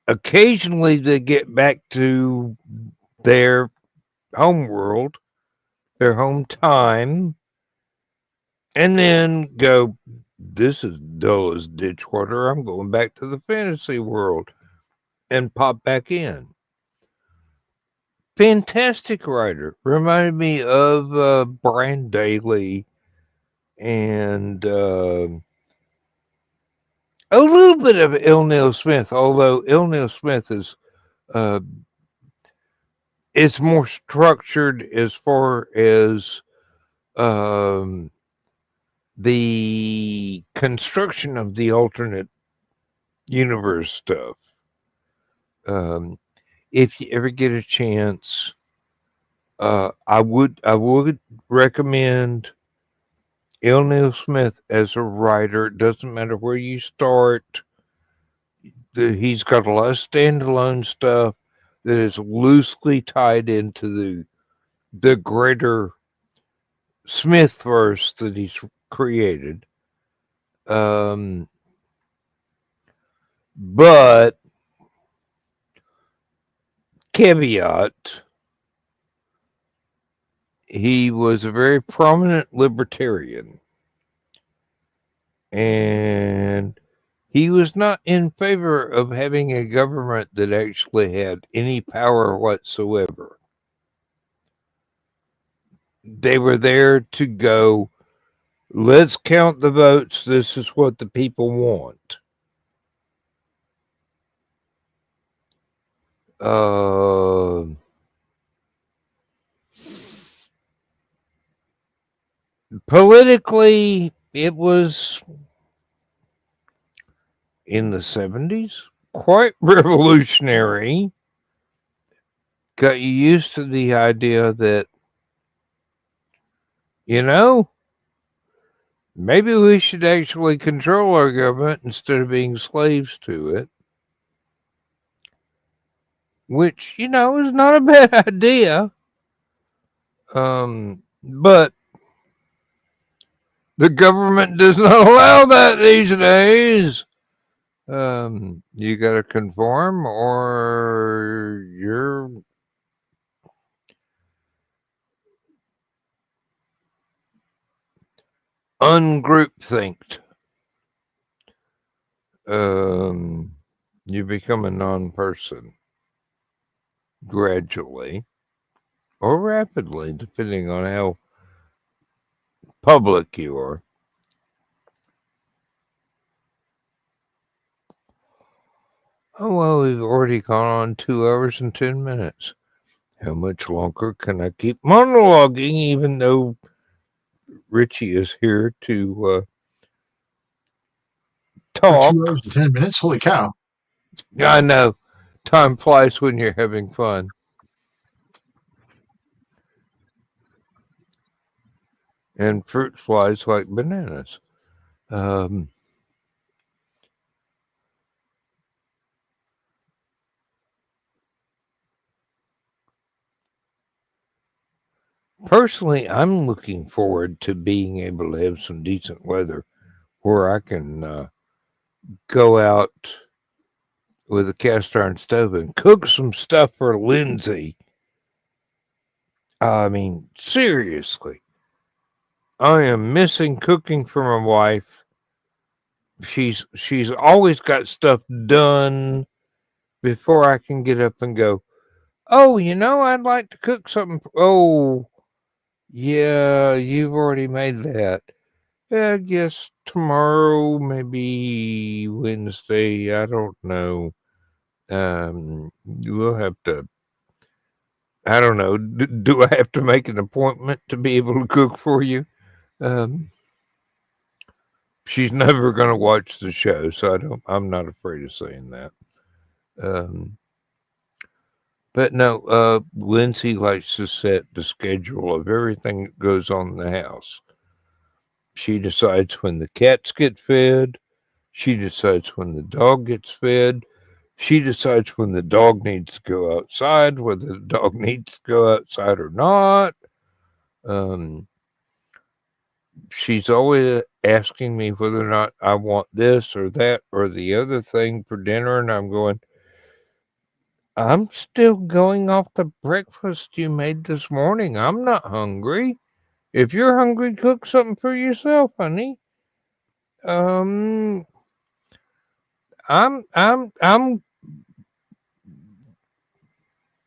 Occasionally, they get back to their home world, their home time, and then go, this is dull as ditch water. I'm going back to the fantasy world and pop back in. Fantastic writer. Reminded me of Brian Daly and a little bit of L. Neil Smith, although L. Neil Smith is uh, it's more structured as far as um, the construction of the alternate universe stuff. Um, if you ever get a chance, I would recommend L. Neil Smith as a writer. It doesn't matter where you start. He's got a lot of standalone stuff that is loosely tied into the greater Smith verse that he's created. Um, but caveat, he was a very prominent libertarian, and he was not in favor of having a government that actually had any power whatsoever. They were there to go, let's count the votes. This is what the people want. Uh, Politically, it was in the 70s quite revolutionary. Got you used to the idea that, you know, maybe we should actually control our government instead of being slaves to it, which, is not a bad idea. But the government does not allow that these days. You got to conform or you're ungroupthinked. Um, you become a non-person gradually or rapidly, depending on how public you are. Oh, well, we've already gone on 2 hours and 10 minutes. How much longer can I keep monologuing, even though Richie is here to For talk? 2 hours and 10 minutes? Holy cow. I know. Time flies when you're having fun. And fruit flies like bananas. Personally, I'm looking forward to being able to have some decent weather where I can go out with a cast iron stove and cook some stuff for Lindsay. I mean, seriously, I am missing cooking for my wife. She's always got stuff done before I can get up and go, oh, I'd like to cook something. Oh, yeah, you've already made that. Yeah, I guess tomorrow, maybe Wednesday. I don't know. We'll have to. I don't know. Do I have to make an appointment to be able to cook for you? Um, she's never going to watch the show, so I don't. I'm not afraid of saying that. Um, but no, Lindsay likes to set the schedule of everything that goes on in the house. She decides when the cats get fed. She decides when the dog gets fed. She decides when the dog needs to go outside, whether the dog needs to go outside or not. Um, she's always asking me whether or not I want this or that or the other thing for dinner, and I'm going, I'm still going off the breakfast you made this morning. I'm not hungry. If you're hungry, cook something for yourself, honey. Um, I'm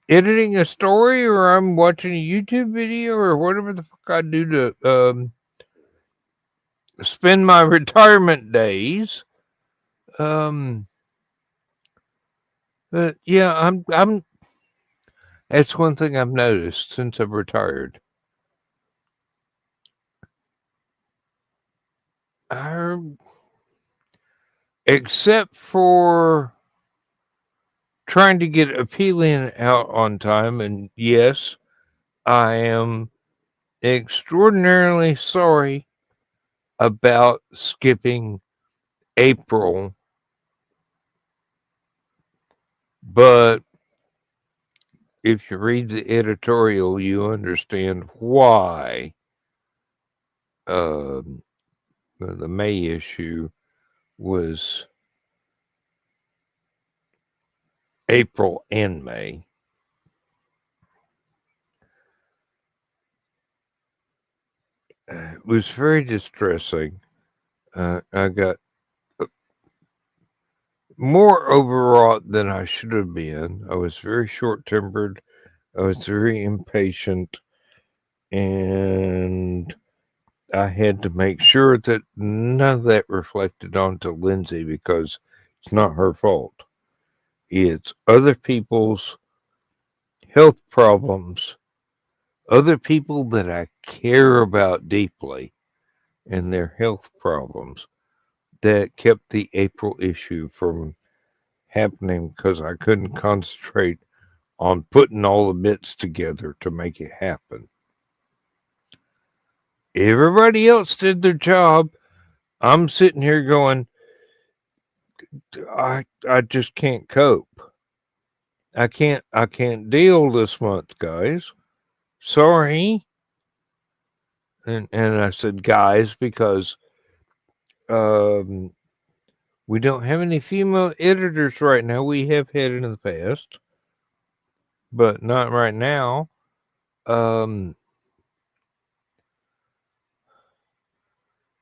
editing a story, or I'm watching a YouTube video, or whatever the fuck I do to spend my retirement days. Um, but yeah, I'm. That's one thing I've noticed since I've retired. I, except for trying to get Aphelion out on time, and yes, I am extraordinarily sorry about skipping April, but if you read the editorial, you understand why um, the May issue was April and May. It was very distressing. I got more overwrought than I should have been. I was very short tempered. I was very impatient. And I had to make sure that none of that reflected onto Lindsay because it's not her fault. It's other people's health problems, other people that I care about deeply, and their health problems that kept the April issue from happening because I couldn't concentrate on putting all the bits together to make it happen. Everybody else did their job. I'm sitting here going, I just can't cope. I can't deal this month, guys. Sorry. And I said guys because um we don't have any female editors right now. We have had in the past, but not right now. Um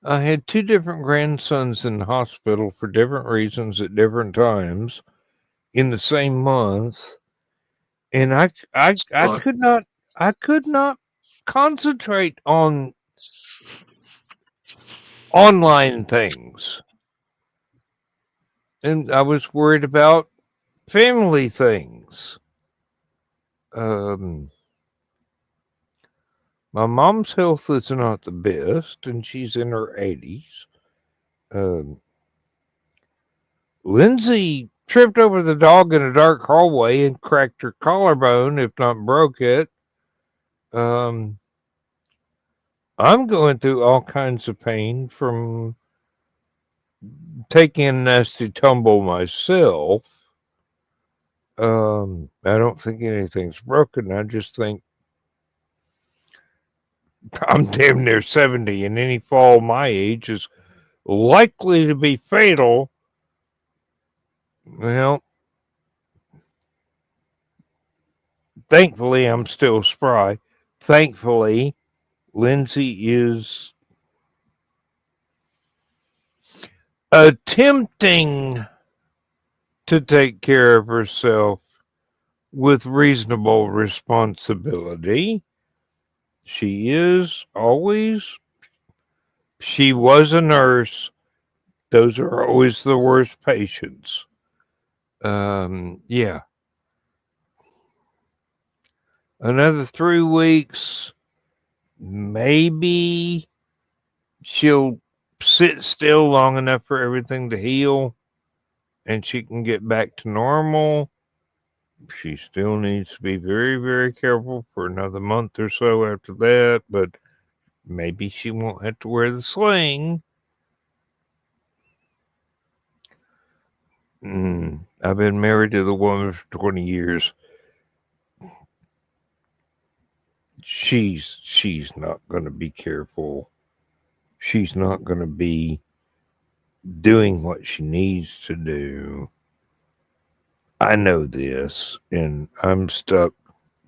I had two different grandsons in the hospital for different reasons at different times in the same month, and I Suck. could not concentrate on online things, and I was worried about family things. Um, my mom's health is not the best, and she's in her 80s. Um, Lindsay tripped over the dog in a dark hallway and cracked her collarbone, if not broke it. Um, I'm going through all kinds of pain from taking a nasty tumble myself. I don't think anything's broken. I just think I'm damn near 70, and any fall my age is likely to be fatal. Well, thankfully, I'm still spry. Thankfully, Lindsay is attempting to take care of herself with reasonable responsibility. She is always, she was a nurse. Those are always the worst patients. Yeah. Another 3 weeks, maybe she'll sit still long enough for everything to heal and she can get back to normal. She still needs to be very, very careful for another month or so after that, but maybe she won't have to wear the sling. I've been married to the woman for 20 years. She's not going to be careful. She's not going to be doing what she needs to do. I know this, and I'm stuck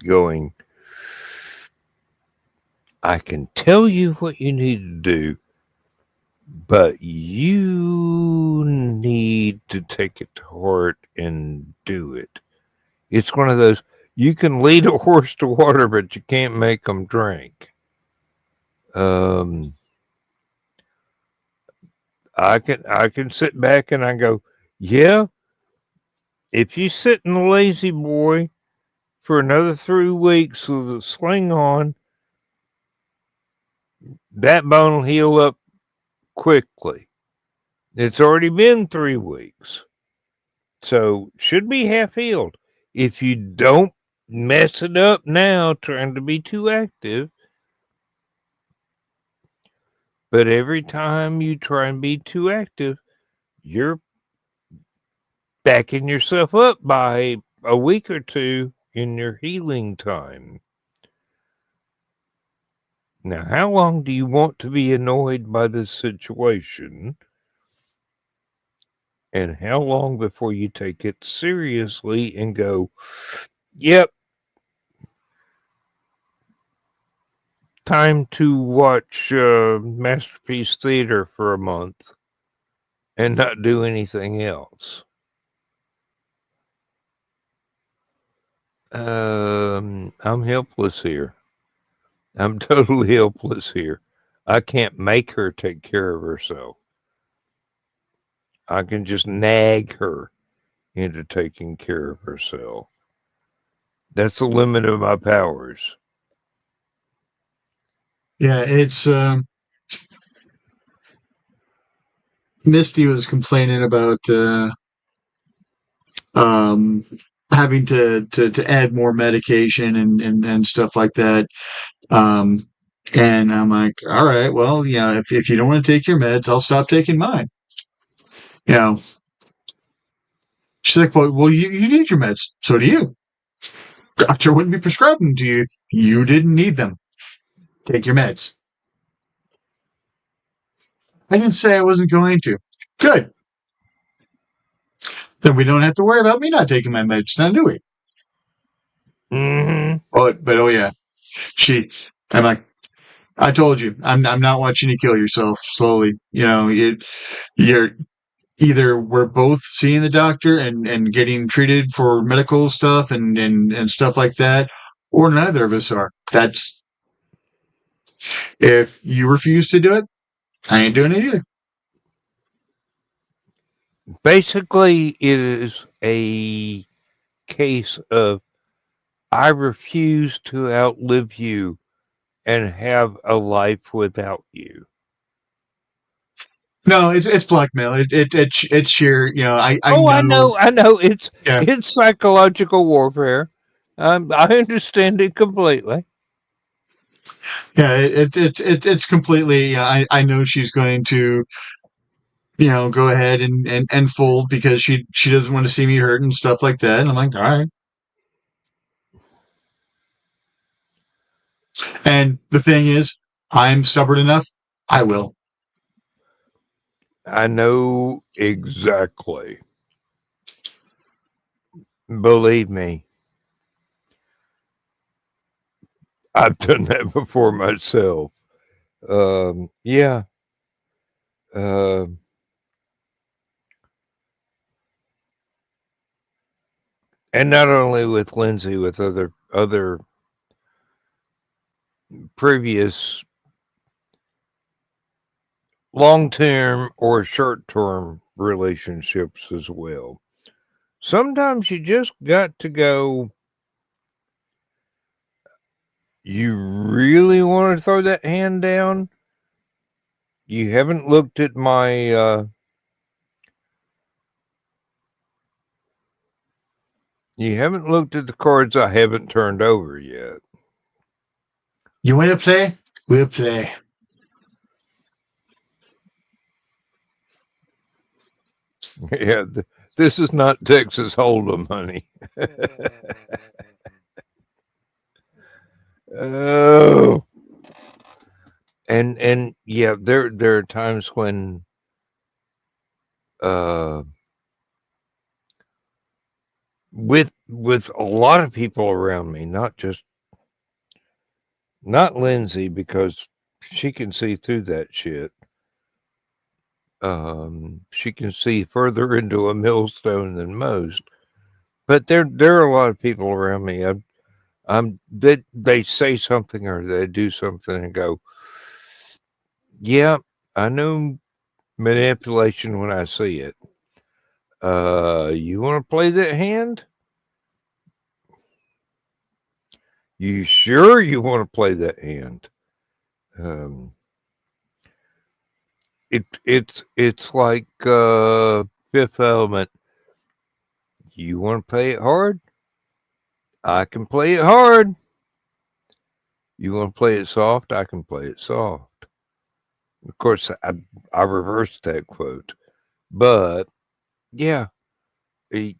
going, I can tell you what you need to do, but you need to take it to heart and do it. It's one of those, you can lead a horse to water, but you can't make them drink. Um, I can sit back and I go, yeah, if you sit in the lazy boy for another 3 weeks with a sling on, that bone will heal up quickly. It's already been 3 weeks, so should be half healed. If you don't mess it up now trying to be too active, but every time you try and be too active, you're backing yourself up by a week or two in your healing time. Now, how long do you want to be annoyed by this situation? And how long before you take it seriously and go, yep, time to watch Masterpiece Theater for a month and not do anything else? I'm helpless here. I'm totally helpless here. I can't make her take care of herself. I can just nag her into taking care of herself. That's the limit of my powers. Yeah, it's Misty was complaining about um, having to add more medication and stuff like that. Um, and I'm like, all right, well, if you don't want to take your meds, I'll stop taking mine. You know, she's like, well, you need your meds. So do you. Doctor wouldn't be prescribing them to you. You didn't need them. Take your meds. I didn't say I wasn't going to. Good. Then we don't have to worry about me not taking my meds now, do we? Hmm. But oh yeah, I'm like, I told you, I'm not watching you kill yourself slowly. You're either we're both seeing the doctor and getting treated for medical stuff and stuff like that, or neither of us are. That's if you refuse to do it, I ain't doing it either. Basically, it is a case of I refuse to outlive you and have a life without you. No, it's blackmail. It's sheer. I Oh, I know. know, I know. It's Yeah, it's psychological warfare. I understand it completely. yeah. It's completely. I know she's going to go ahead and fold because she doesn't want to see me hurt and stuff like that. And I'm like, all right. And the thing is, I'm stubborn enough. I will. I know exactly. Believe me, I've done that before myself. Yeah. Uh, And not only with Lindsay, with other previous long-term or short-term relationships as well. Sometimes you just got to go, you really want to throw that hand down? You haven't looked at my you haven't looked at the cards I haven't turned over yet. You want to play? We'll play. Yeah, this is not Texas Hold'em, honey. Oh, and yeah, there are times when uh with a lot of people around me, not Lindsay because she can see through that shit. She can see further into a millstone than most. But there are a lot of people around me. They say something or they do something and go, yeah, I know manipulation when I see it. You want to play that hand? You sure you want to play that hand? Um, it's like Fifth Element. You want to play it hard? I can play it hard. You want to play it soft? I can play it soft. Of course, I reversed that quote, but yeah, eh,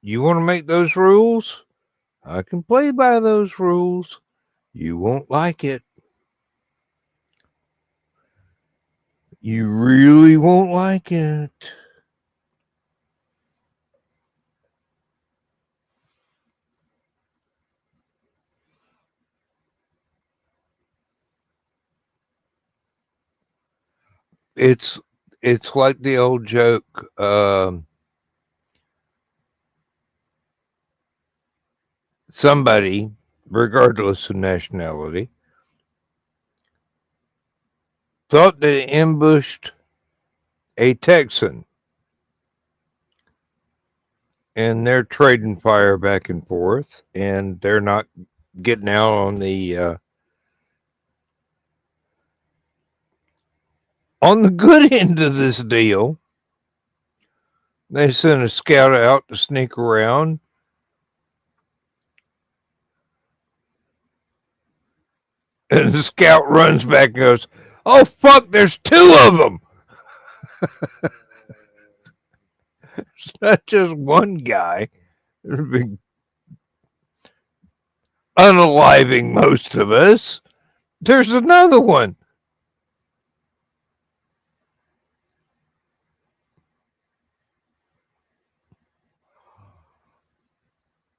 you want to make those rules? I can play by those rules. You won't like it. You really won't like it. It's it's like the old joke. Somebody, regardless of nationality, thought they ambushed a Texan, and they're trading fire back and forth, and they're not getting out on the good end of this deal. They sent a scout out to sneak around, and the scout runs back and goes, "Oh fuck! There's two of them. It's not just one guy. There's been unaliving most of us. There's another one."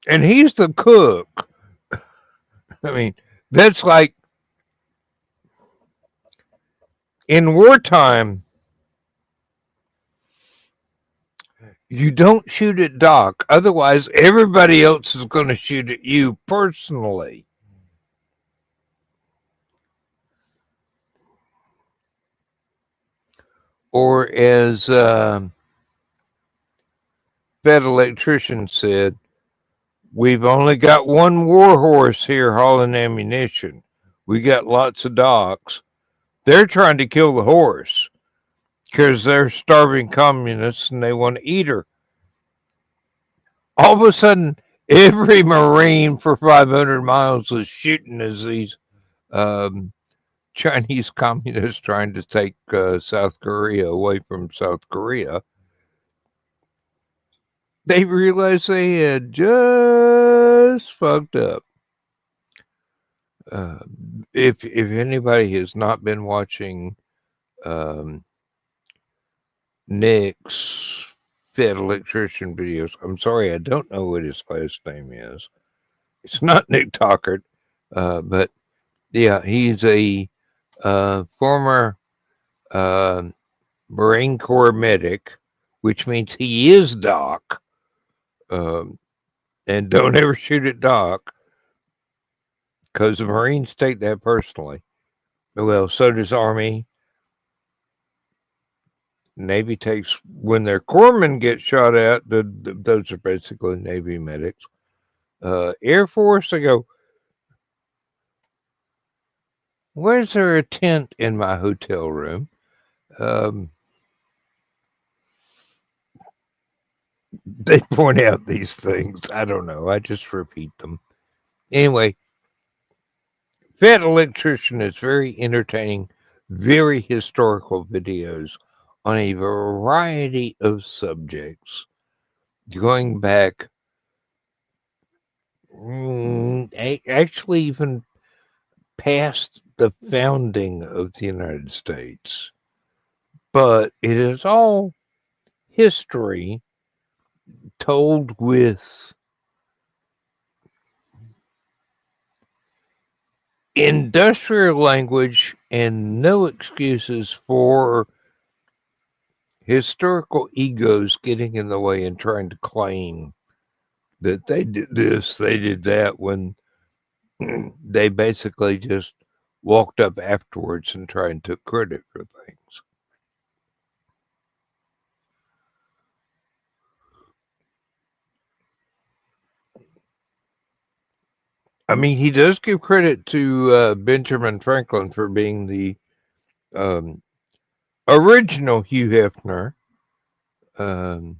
And he's the cook. I mean, that's like in wartime, you don't shoot at Doc. Otherwise, everybody else is going to shoot at you personally. Or as Fed Electrician said, we've only got one war horse here hauling ammunition. We got lots of Docs. They're trying to kill the horse because they're starving communists and they want to eat her. All of a sudden, every Marine for 500 miles is shooting as these um, Chinese communists trying to take South Korea away from South Korea. They realized they had just fucked up. Uh, if anybody has not been watching um, Nick's Fed Electrician videos, I'm sorry, I don't know what his last name is. It's not Nick Tockert, but yeah, he's a former uh, Marine Corps medic, which means he is Doc. Um, and don't ever shoot at Doc, because the Marines take that personally. Well, so does Army. Navy takes when their corpsmen get shot at. Those are basically Navy medics. Air Force, they go, "Where's there a tent in my hotel room?" Um, they point out these things. I don't know. I just repeat them. Anyway, Fat Electrician is very entertaining, very historical videos on a variety of subjects, going back actually even past the founding of the United States. But it is all history told with industrial language and no excuses for historical egos getting in the way and trying to claim that they did this, they did that, when they basically just walked up afterwards and tried and took credit for things. I mean, he does give credit to Benjamin Franklin for being the um, original Hugh Hefner. Um,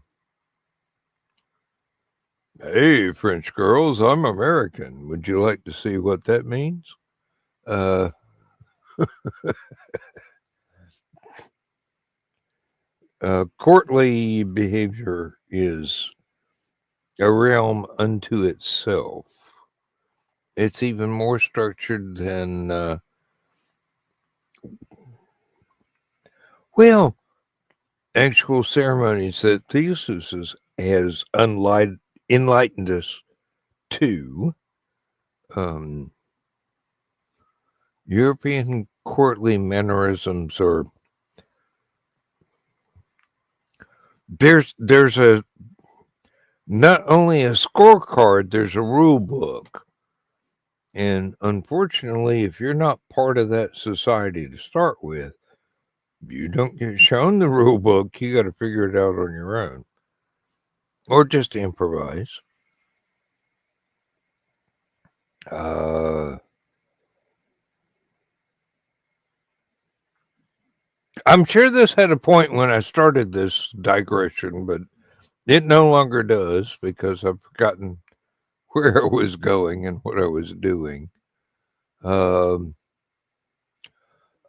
Hey, French girls, I'm American. Would you like to see what that means? Uh, Courtly behavior is a realm unto itself. It's even more structured than, well, actual ceremonies that Theseus has enlightened us to. Um, European courtly mannerisms are there's a not only a scorecard, there's a rule book. And unfortunately, if you're not part of that society to start with, you don't get shown the rule book. You got to figure it out on your own or just improvise. Uh, I'm sure this had a point when I started this digression, but it no longer does because I've forgotten where I was going and what I was doing. Um,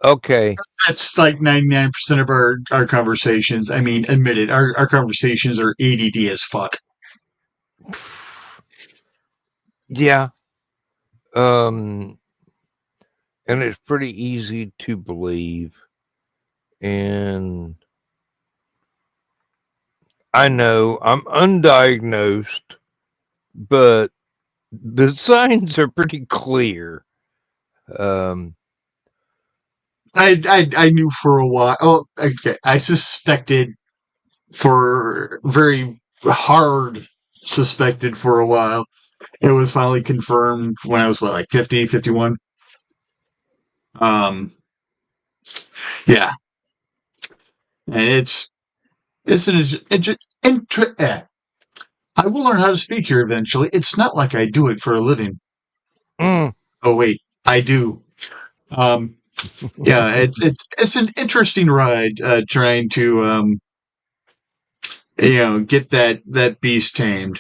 okay. That's like 99% of our conversations. I mean, admit it, our conversations are ADD as fuck. Yeah. Um, and it's pretty easy to believe. And I know I'm undiagnosed, but the signs are pretty clear. Um, I knew for a while. Oh, okay. I suspected for very hard suspected for a while. It was finally confirmed when I was what, like 50, 51. Yeah, and it's an I will learn how to speak here eventually. It's not like I do it for a living. mm, Oh wait, I do. Um, yeah, it's an interesting ride trying to get that beast tamed.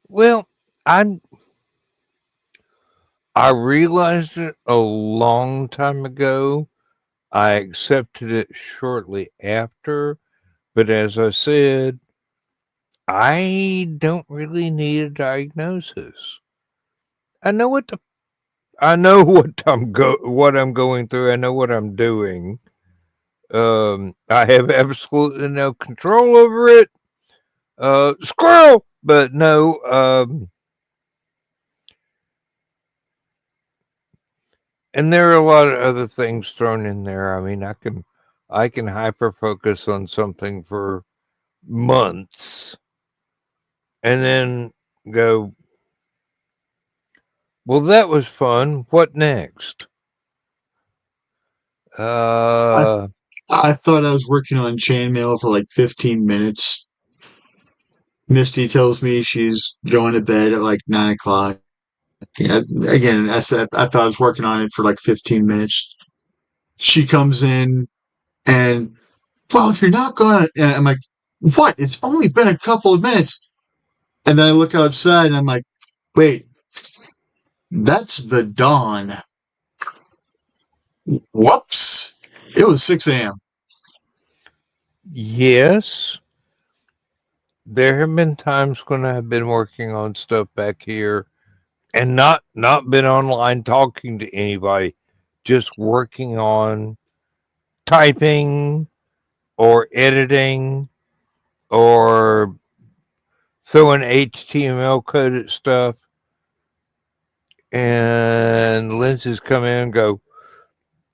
well, I I realized it a long time ago. I accepted it shortly after, but as I said, I don't really need a diagnosis. I know what the I know what I'm going through. I know what I'm doing. I have absolutely no control over it. Squirrel, but no. And there are a lot of other things thrown in there. I mean, I can hyper focus on something for months and then go, well, that was fun. What next? I, Uh, I thought I was working on chainmail for like 15 minutes. Misty tells me she's going to bed at like 9 o'clock. Yeah, again, I said I thought I was working on it for like 15 minutes. She comes in and, well, if you're not gonna, and I'm like, what? It's only been a couple of minutes. And then I look outside and I'm like, wait, that's the dawn. Whoops. It was 6 a.m. yes, there have been times when I've been working on stuff back here and not been online talking to anybody, just working on typing or editing or throwing HTML code at stuff. And Lindsay's come in and go,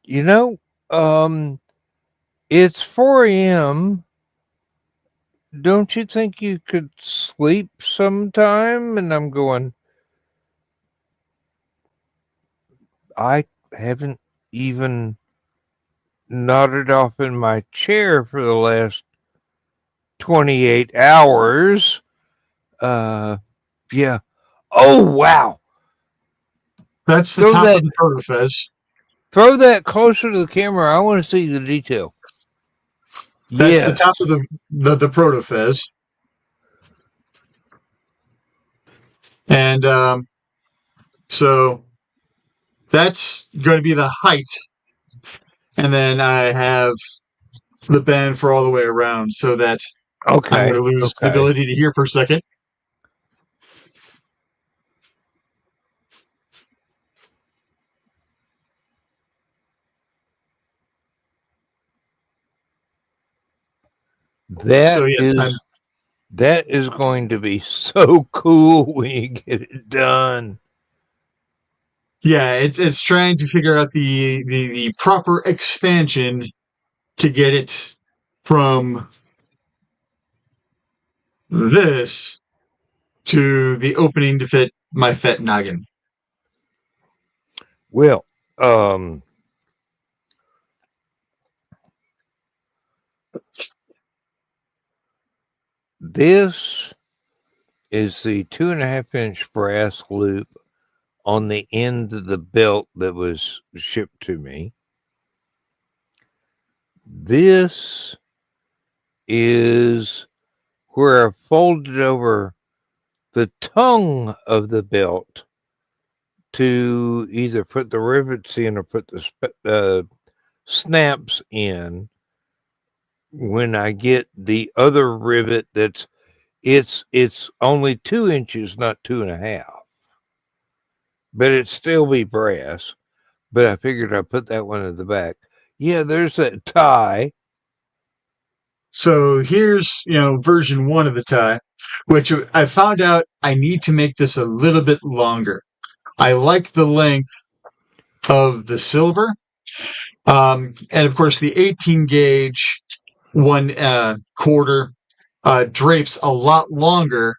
you know, um, it's 4 a.m. Don't you think you could sleep sometime? And I'm going, I haven't even nodded off in my chair for the last 28 hours. Uh, yeah. Oh, wow. That's the Throw top of that, the protofez. throw that closer to the camera. I want to see the detail. That's the Yes. top of the protofez. And so that's going to be the height. And then I have the band for all the way around so that I'm going Okay. to lose the Okay. ability to hear for a second. So That yeah, is that is going to be so cool when you get it done. it's trying to figure out the proper expansion to get it from this to the opening to fit my fat noggin. Well, this is the 2.5 inch brass loop on the end of the belt that was shipped to me. This is where I folded over the tongue of the belt to either put the rivets in or put the snaps in. When I get the other rivet, it's only 2 inches, not 2.5, but it still be brass. But I figured I'd put that one in the back. Yeah, there's that tie. So here's, version 1 of the tie, which I found out I need to make this a little bit longer. I like the length of the silver. And of course, the 18 gauge 1/4 drapes a lot longer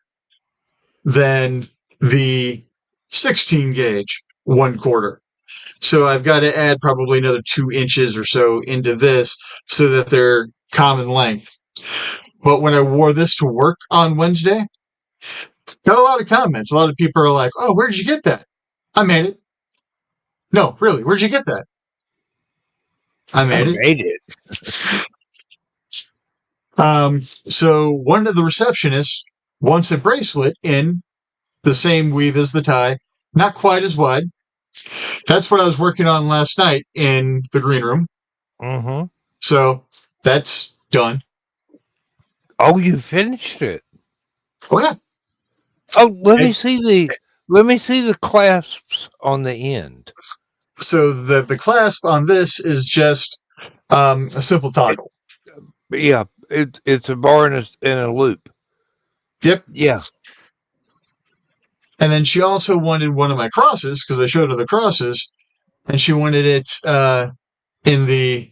than the 16 gauge 1/4. So I've got to add probably another 2 inches or so into this so that they're common length. But when I wore this to work on Wednesday, got a lot of comments. A lot of people are like, "Oh, where did you get that?" I made it. No, really, where'd you get that? I I made made it. it. So one of the receptionists wants a bracelet in the same weave as the tie, not quite as wide. That's what I was working on last night in the green room. Mm-hmm. So that's done. Oh, you finished it. Oh yeah. Oh, And let me see the clasps on the end. so the clasp on this is just a simple It, toggle. yeah, it's a bar and a loop. Yep. Yeah. And then she also wanted one of my crosses because I showed her the crosses, and she wanted it in the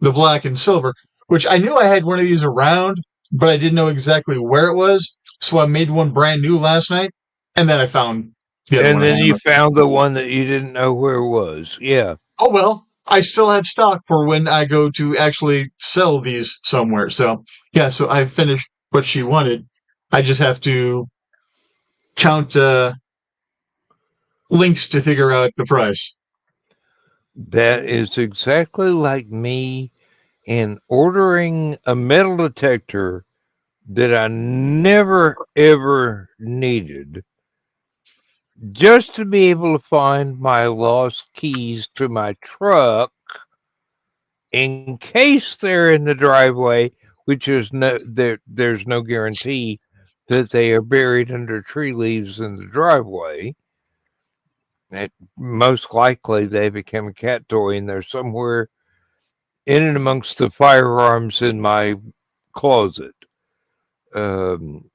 black and silver, which I knew I had one of these around, but I didn't know exactly where it was. So I made one brand new last night, and then I found the other And one I then had. you found the one that you didn't know where it was. Yeah. Oh well, I still have stock for when I go to actually sell these somewhere. So yeah, so I finished what she wanted. I just have to count links to figure out the price. That is exactly like me in ordering a metal detector that I never ever needed just to be able to find my lost keys to my truck in case they're in the driveway, which is there's no guarantee that they are buried under tree leaves in the driveway. And most likely they became a cat toy and they're somewhere in and amongst the firearms in my closet. Um,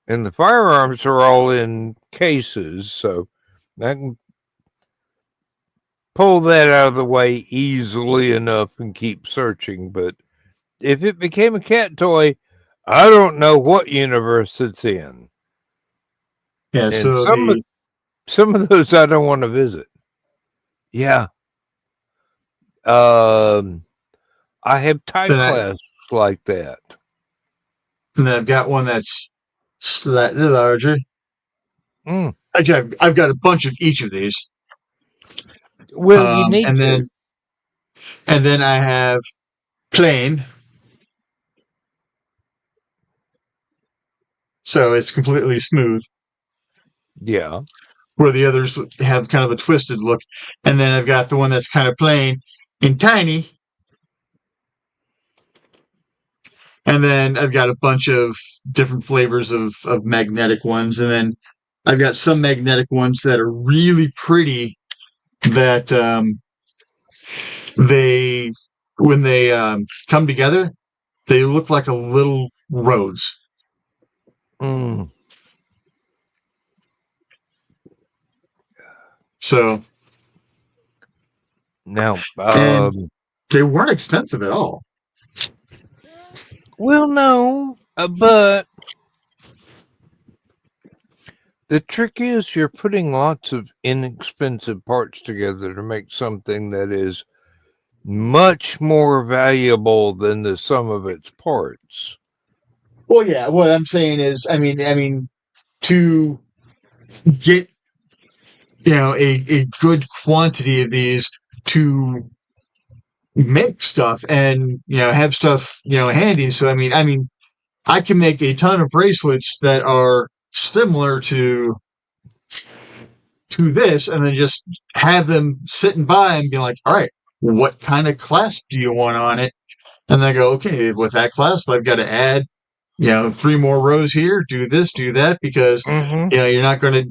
and the firearms are all in cases, so I can pull that out of the way easily enough and keep searching. But if it became a cat toy, I don't know what universe it's in. Yeah, And so some of those I don't want to visit. Yeah. I have tie then I clasps like that. then I've got one that's slightly larger. Mm. Actually, I've got a bunch of each of these. Well, you need And to. then I have plain, so it's completely smooth. Yeah. Where the others have kind of a twisted look. And then I've got the one that's kind of plain and tiny. And then I've got a bunch of different flavors of magnetic ones. And then I've got some magnetic ones that are really pretty that they, when they come together, they look like a little rose. Mm. So, Now, and they weren't expensive at all. well, no, but the trick is you're putting lots of inexpensive parts together to make something that is much more valuable than the sum of its parts. Well, yeah, what I'm saying is, I mean, to get a good quantity of these to make stuff and have stuff handy. So I mean, I can make a ton of bracelets that are similar to this, and then just have them sitting by and be like, all right, what kind of clasp do you want on it? And they go, okay, with that clasp, I've got to add 3 more rows here, do this, do that, because Mm-hmm.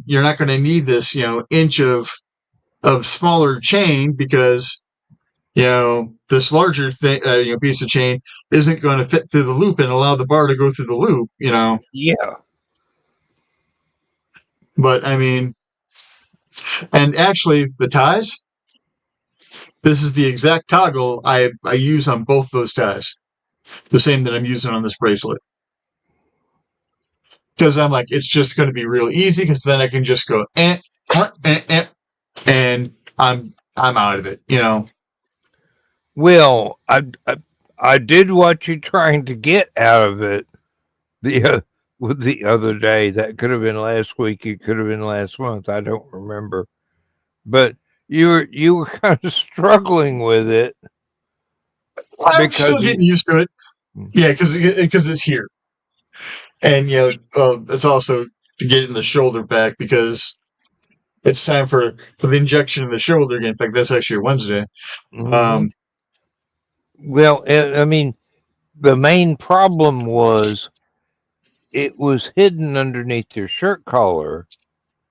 you're not gonna need this inch of smaller chain, because this larger thing piece of chain isn't going to fit through the loop and allow the bar to go through the loop. Yeah. But I mean, and actually the ties, this is the exact toggle I use on both those ties, the same that I'm using on this bracelet, because I'm like, it's just going to be real easy, because then I can just go and I'm out of it. Well, I did what you're trying to get out of it the with the other day. That could have been last week. It could have been last month. I don't remember. But you were kind of struggling with it I'm because still getting used to it. Yeah, because it's here, and it's also to get it in the shoulder back, because it's time for the injection in the shoulder again. In fact, that's actually Wednesday. hmm well, I mean, the main problem was it was hidden underneath your shirt collar,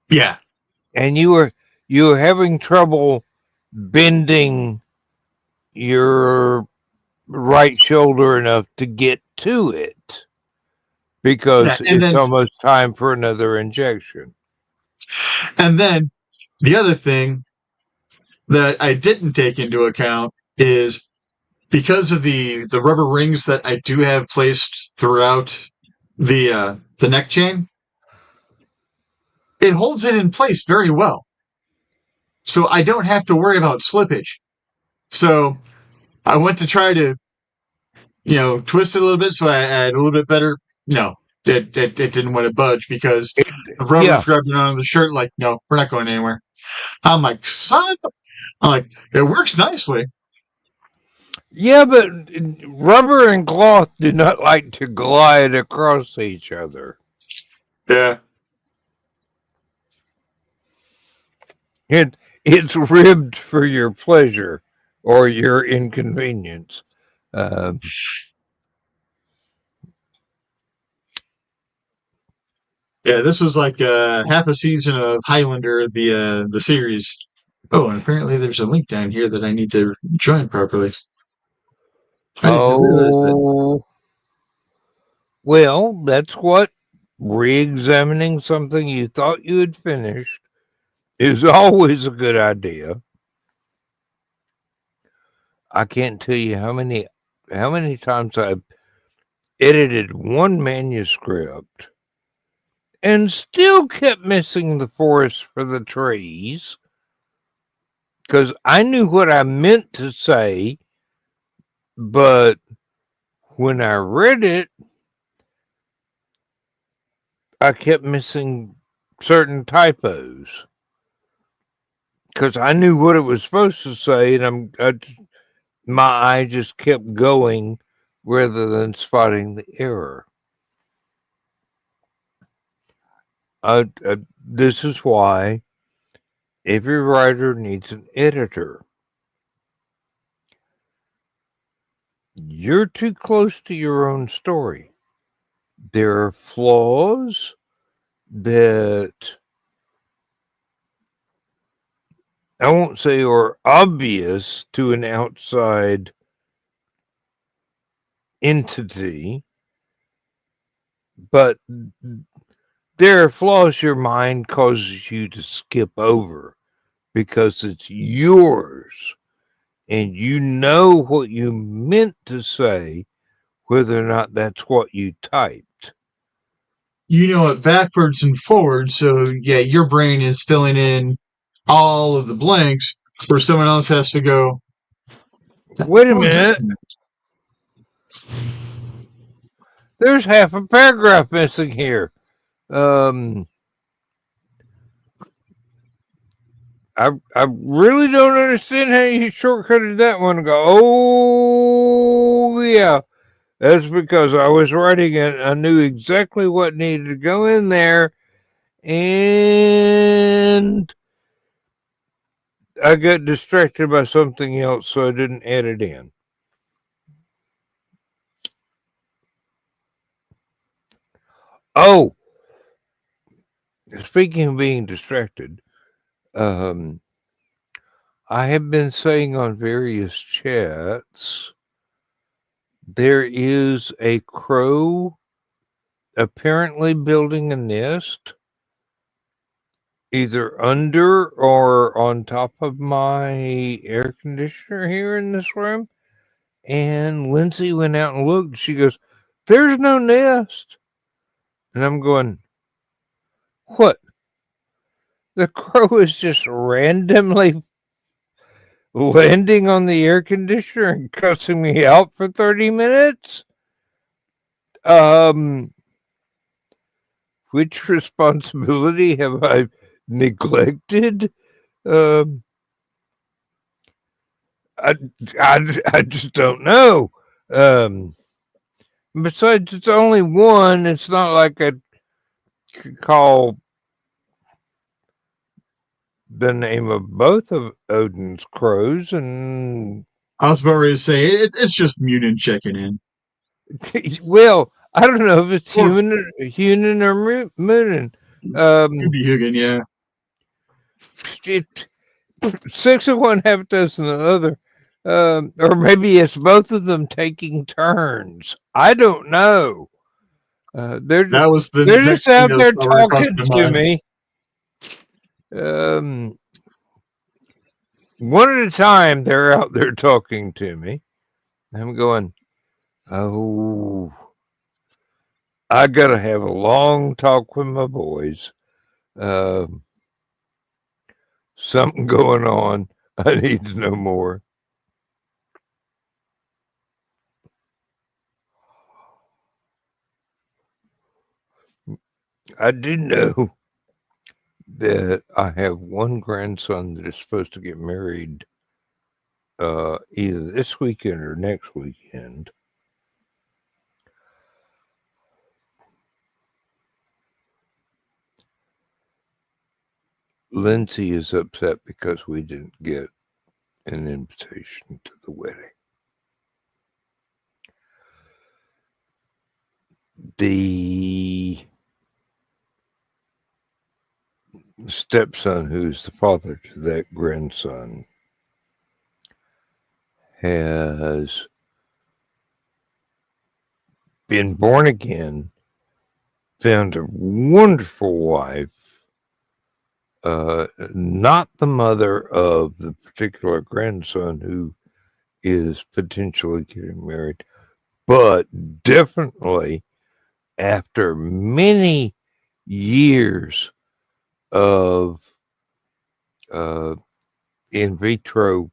Yeah, and you were having trouble bending your right shoulder enough to get to it yeah, because and it's then almost time for another injection. the other thing that I didn't take into account is because of the rubber rings that I do have placed throughout the neck chain, it holds it in place very well. So I don't have to worry about slippage. So I went to try to, twist it a little bit so I had a little bit better. No, it didn't want to budge because the rubber's grabbing onto the shirt like, no, we're not going anywhere. I'm like, son of a... I'm like, it works nicely. Yeah, but rubber and cloth do not like to glide across each other. Yeah. It's ribbed for your pleasure or your inconvenience. Yeah, this was like half a season of Highlander, the series. Oh, and apparently there's a link down here that I need to join properly. I didn't realize that. Oh, well, that's what re-examining something you thought you had finished is always a good idea. I can't tell you how many times I've edited one manuscript and still kept missing the forest for the trees because I knew what I meant to say, but when I read it, I kept missing certain typos because I knew what it was supposed to say, and my eye just kept going rather than spotting the error. This is why every writer needs an editor. You're too close to your own story. There are flaws that I won't say are obvious to an outside entity, but there are flaws your mind causes you to skip over because it's yours and you know what you meant to say, whether or not that's what you typed. You know it backwards and forwards, so yeah, your brain is filling in all of the blanks where someone else has to go, wait a minute. There's half a paragraph missing here. I really don't understand how you shortcutted that one and go, oh, yeah. That's because I was writing it. I knew exactly what needed to go in there. And I got distracted by something else, so I didn't add it in. Oh, speaking of being distracted, I have been saying on various chats, there is a crow apparently building a nest either under or on top of my air conditioner here in this room. And Lindsay went out and looked. She goes, "There's no nest." And I'm going, "What? The crow is just randomly landing on the air conditioner and cussing me out for 30 minutes? Which responsibility have I neglected? I just don't know. Besides, it's only one. It's not like I could call the name of both of Odin's crows. And I was about ready to say it's just mutant checking in. well, I don't know if it's Or human or moonin. could be Hugan, yeah. It, 6 of one, half dozen of the other. Or maybe it's both of them taking turns. I don't know. They're That was the just next out thing there that was right across talking my to mind. me. One at a time, they're out there talking to me. I'm going, oh, I got to have a long talk with my boys. Um, something going on. I need to know more. I do know that I have one grandson that is supposed to get married either this weekend or next weekend. Lindsay is upset because we didn't get an invitation to the wedding. The stepson, who's the father to that grandson, has been born again, found a wonderful wife, not the mother of the particular grandson who is potentially getting married, but definitely after many years of uh, in vitro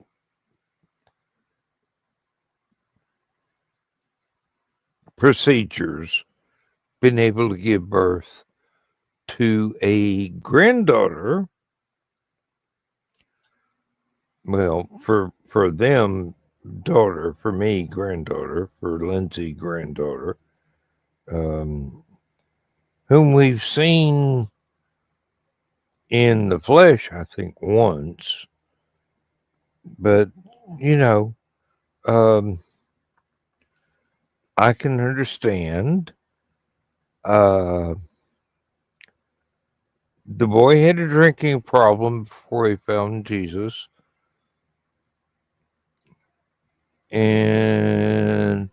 procedures, been able to give birth to a granddaughter. Well, for them, daughter. For me, granddaughter. For Lindsay, granddaughter. Um, whom we've seen in the flesh, I think, once. But you know, um, I can understand. Uh, the boy had a drinking problem before he found Jesus, and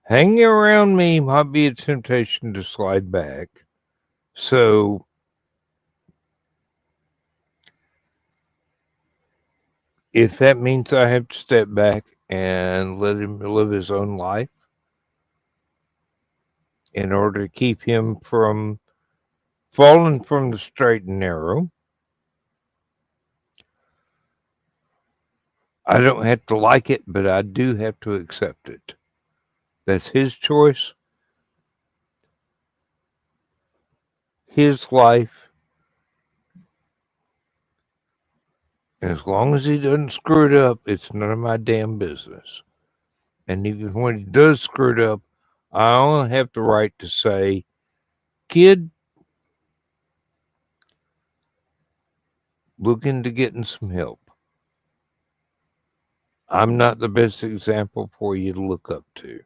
hanging around me might be a temptation to slide back. So if that means I have to step back and let him live his own life in order to keep him from falling from the straight and narrow, I don't have to like it, but I do have to accept it. That's his choice, his life. As long as he doesn't screw it up, it's none of my damn business. And even when he does screw it up, I only have the right to say, kid, look into getting some help. I'm not the best example for you to look up to.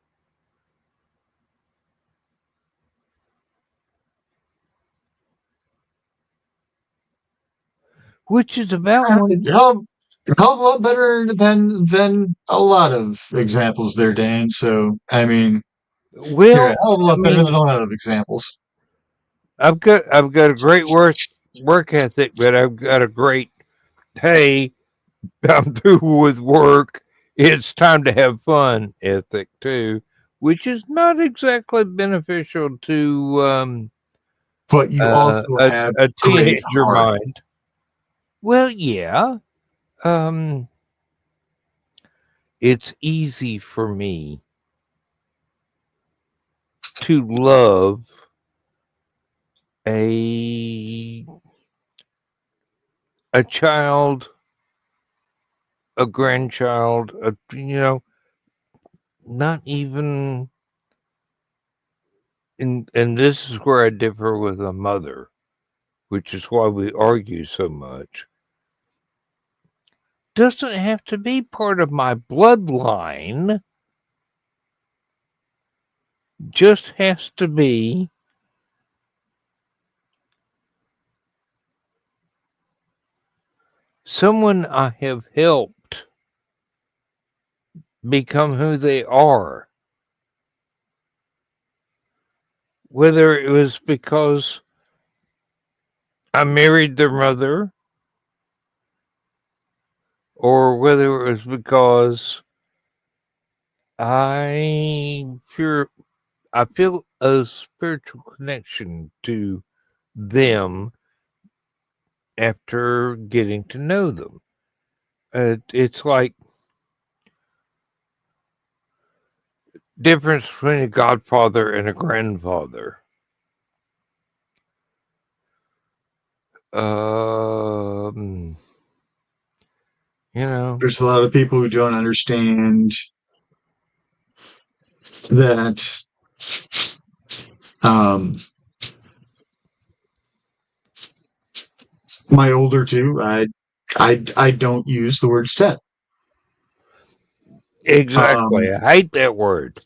Which is about one. Hell of a lot better than a lot of examples there, Dan. So, I mean, you're a Well, hell of a I lot better mean, than a lot of examples. I've got a great work ethic, but I've got a great hey, I'm through with work. It's time to have fun ethic too, which is not exactly beneficial to But you also a, have a great teenager heart. mind. Well, yeah, um, it's easy for me to love a a child, a grandchild, not even. And this is where I differ with a mother, which is why we argue so much. Doesn't have to be part of my bloodline, just has to be someone I have helped become who they are. Whether it was because I married their mother, or whether it was because I feel I feel a spiritual connection to them after getting to know them. It's like difference between a godfather and a grandfather. Um, you know, There's a lot of people who don't understand that um, my older two, I don't use the word step. exactly. Um, I hate that word.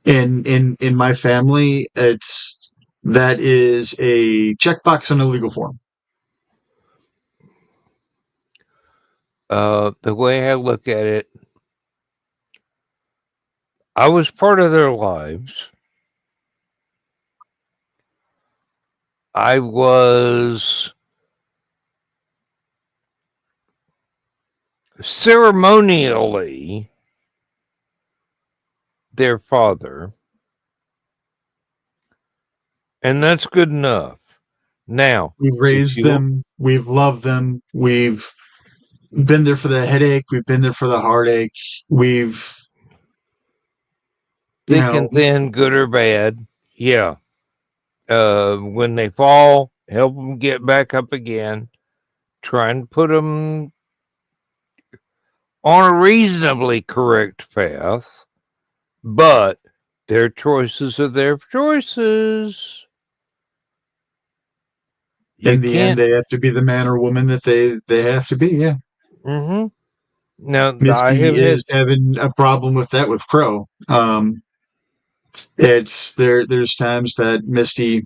in my family, that is a checkbox on a legal form. The way I look at it, I was part of their lives. I was ceremonially their father, and that's good enough. Now, We've if raised you them, we've loved them, we've been there for the headache, we've been there for the heartache, we've, you thick know, and thin, good or bad, yeah. When they fall, help them get back up again. Try and put them on a reasonably correct path, but their choices are their choices. You in the end, can't. they have to be the man or woman that they have to be. Yeah, Hmm. Now, I Misty have had. is having a problem with that with Crow. There's times that Misty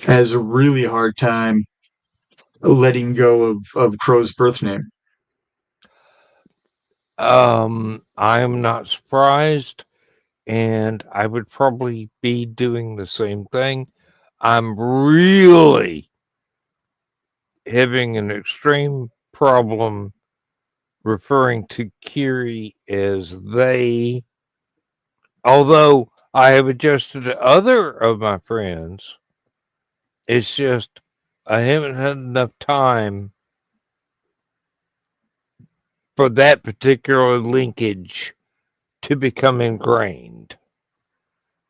has a really hard time letting go of Crow's birth name. I'm not surprised, and I would probably be doing the same thing. I'm really having an extreme problem referring to Kiri as they, although I have adjusted to other of my friends. It's just I haven't had enough time for that particular linkage to become ingrained.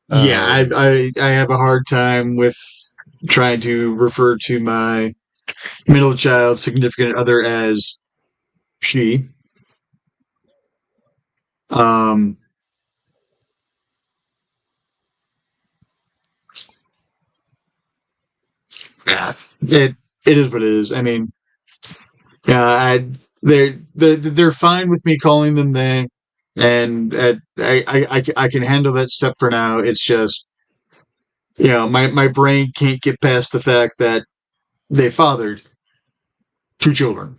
Yeah, Um, I have a hard time with trying to refer to my middle child significant other as she. Um, yeah, it is what it is. I mean, yeah, they're fine with me calling them they, and I can handle that step for now. It's just my brain can't get past the fact that they fathered two children,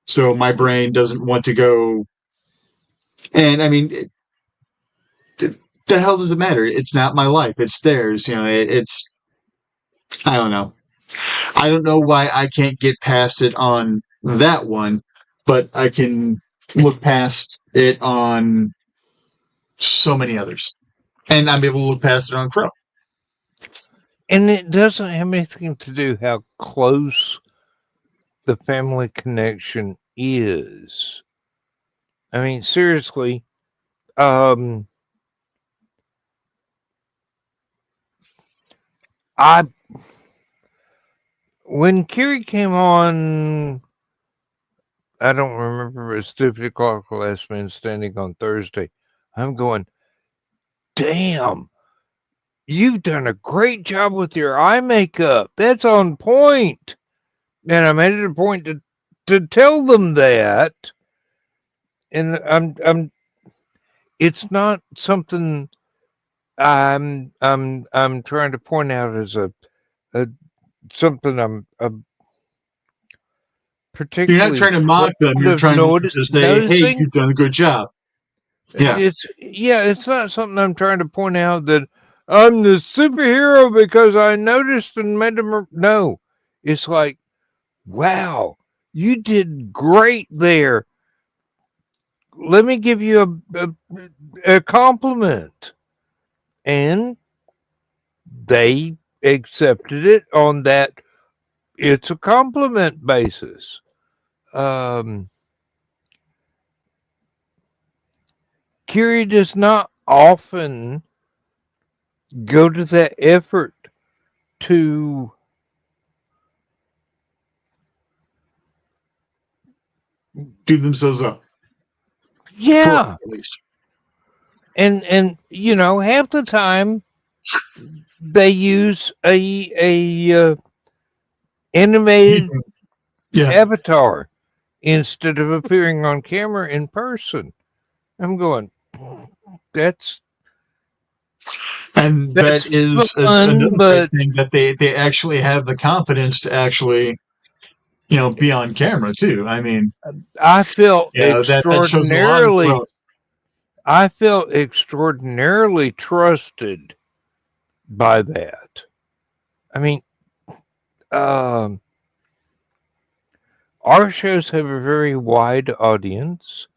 so my brain doesn't want to go. And I mean, the hell does it matter? It's not my life; it's theirs. It's I don't know. I don't know why I can't get past it on that one, but I can look past it on so many others. And I'm able to look past it on Crow. and it doesn't have anything to do how close the family connection is. I mean, seriously, um, I when Kiri came on, I don't remember, it was 2 o'clock Last Man Standing on Thursday. I'm going, damn, you've done a great job with your eye makeup. That's on point. And I made it a point to tell them that. And it's not something I'm trying to point out as a something I'm You're not particularly trying to mock them. proud You're of trying to say, hey, noticing. you've done a good job. Yeah. It's not something I'm trying to point out that I'm the superhero because I noticed and made them. No, it's like, wow, you did great there. let me give you a compliment. And they accepted it on that it's a compliment basis. Um, Curie does not often go to that effort to, Do themselves up for us, yeah, at least. and you know, half the time they use a animated Yeah, avatar instead of appearing on camera in person. I'm going, that's and that that's is fun, another great but thing that they actually have the confidence to actually be on camera too. I mean, I felt that shows a lot of extraordinarily growth. I felt extraordinarily trusted by that. I mean, um, our shows have a very wide audience,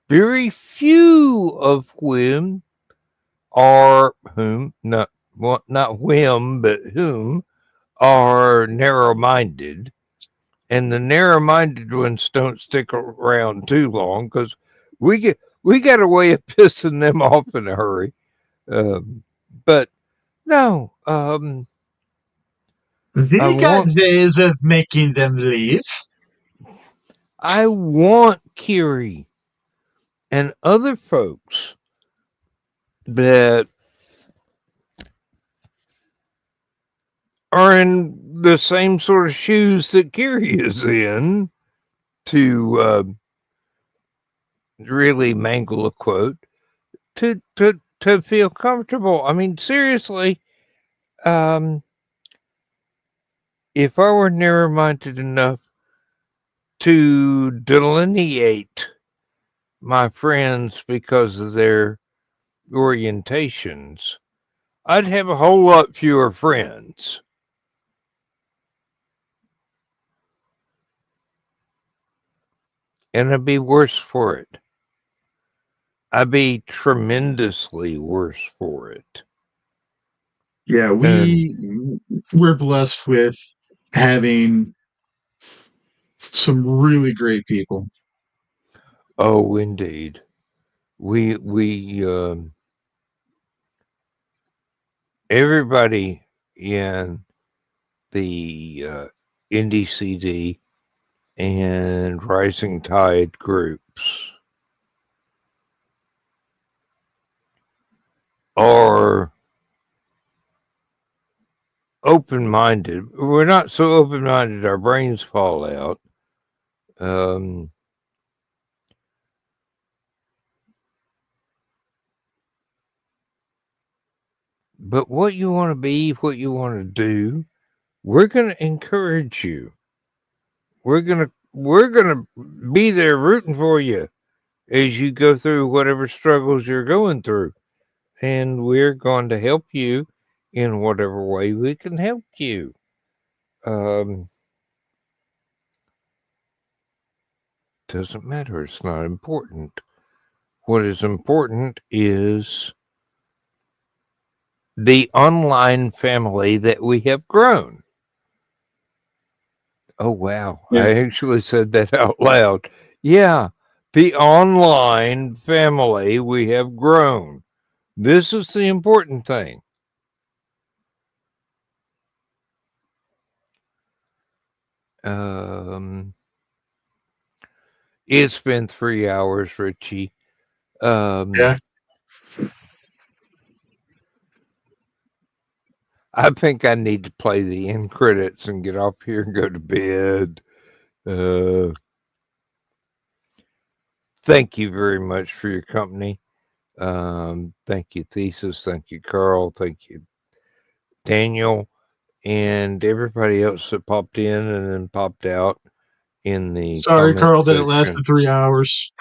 very few of whom are whom not well, not whim, but whom are narrow-minded, and the narrow-minded ones don't stick around too long because we got a way of pissing them off in a hurry. But no, I They got want ways of making them leave. I want Kiri and other folks that are in the same sort of shoes that Kiri is in to really mangle a quote to feel comfortable. I mean, seriously, um, if I were narrow-minded enough to delineate my friends because of their orientations, I'd have a whole lot fewer friends. And I'd be worse for it. I'd be tremendously worse for it. Yeah, And we're blessed with having some really great people. oh, indeed, we everybody in the Indie CD and Rising Tide groups are open minded. We're not so open minded our brains fall out. Um, but what you want to be, what you want to do, we're going to encourage you. We're gonna be there rooting for you as you go through whatever struggles you're going through, and we're going to help you in whatever way we can help you. Um, doesn't matter. It's not important. What is important is the online family that we have grown. Oh, wow. Yeah, I actually said that out loud. Yeah, the online family we have grown. This is the important thing. Um, it's been 3 hours, Richie. Um, yeah. I think I need to play the end credits and get off here and go to bed. Uh, Thank you very much for your company. Thank you, Thesis. Thank you, Carl. Thank you, Daniel, and everybody else that popped in and then popped out in the Sorry, comments Carl, that it lasted section. 3 hours.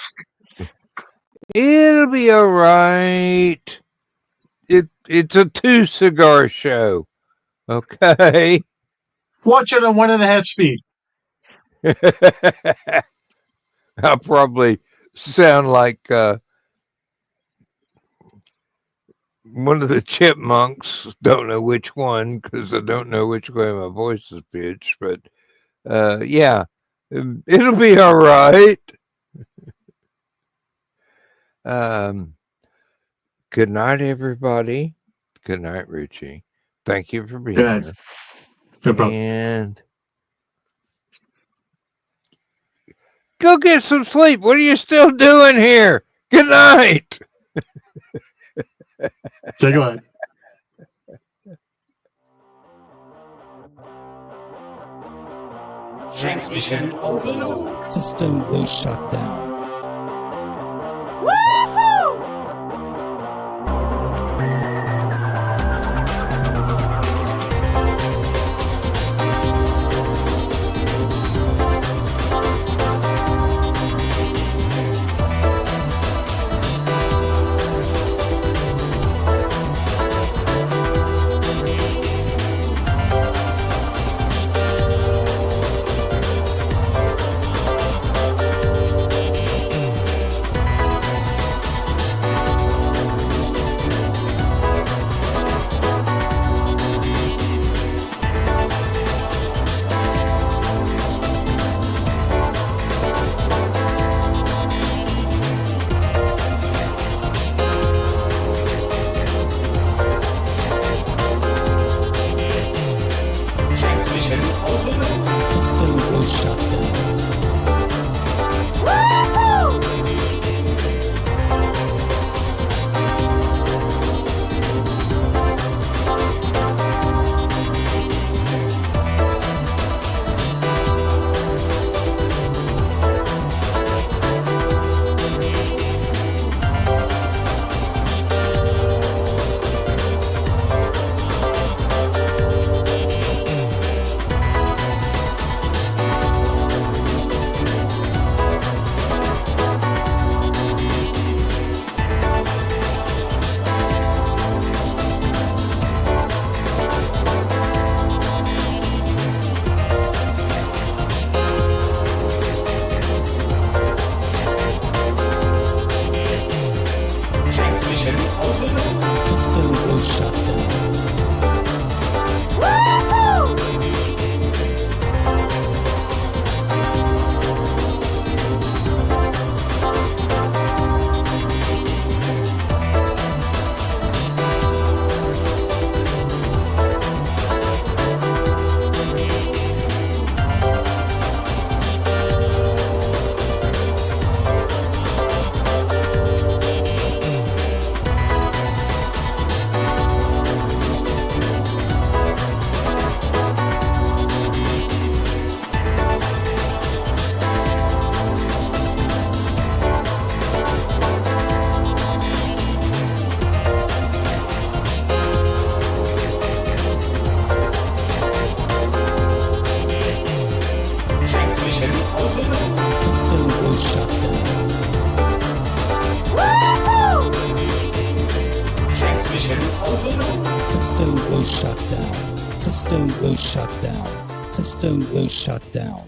It'll be all right. It's a two cigar show. Okay. Watch it on 1.5 speed. I'll probably sound like one of the chipmunks. Don't know which one because I don't know which way my voice is pitched. But yeah, it'll be all right. Good night, everybody. Good night, Richie. Thank you for being Good. here. No problem. And go get some sleep. What are you still doing here? Good night. Take a look. Transmission overload. System will shut down. System will shut down. System will shut down.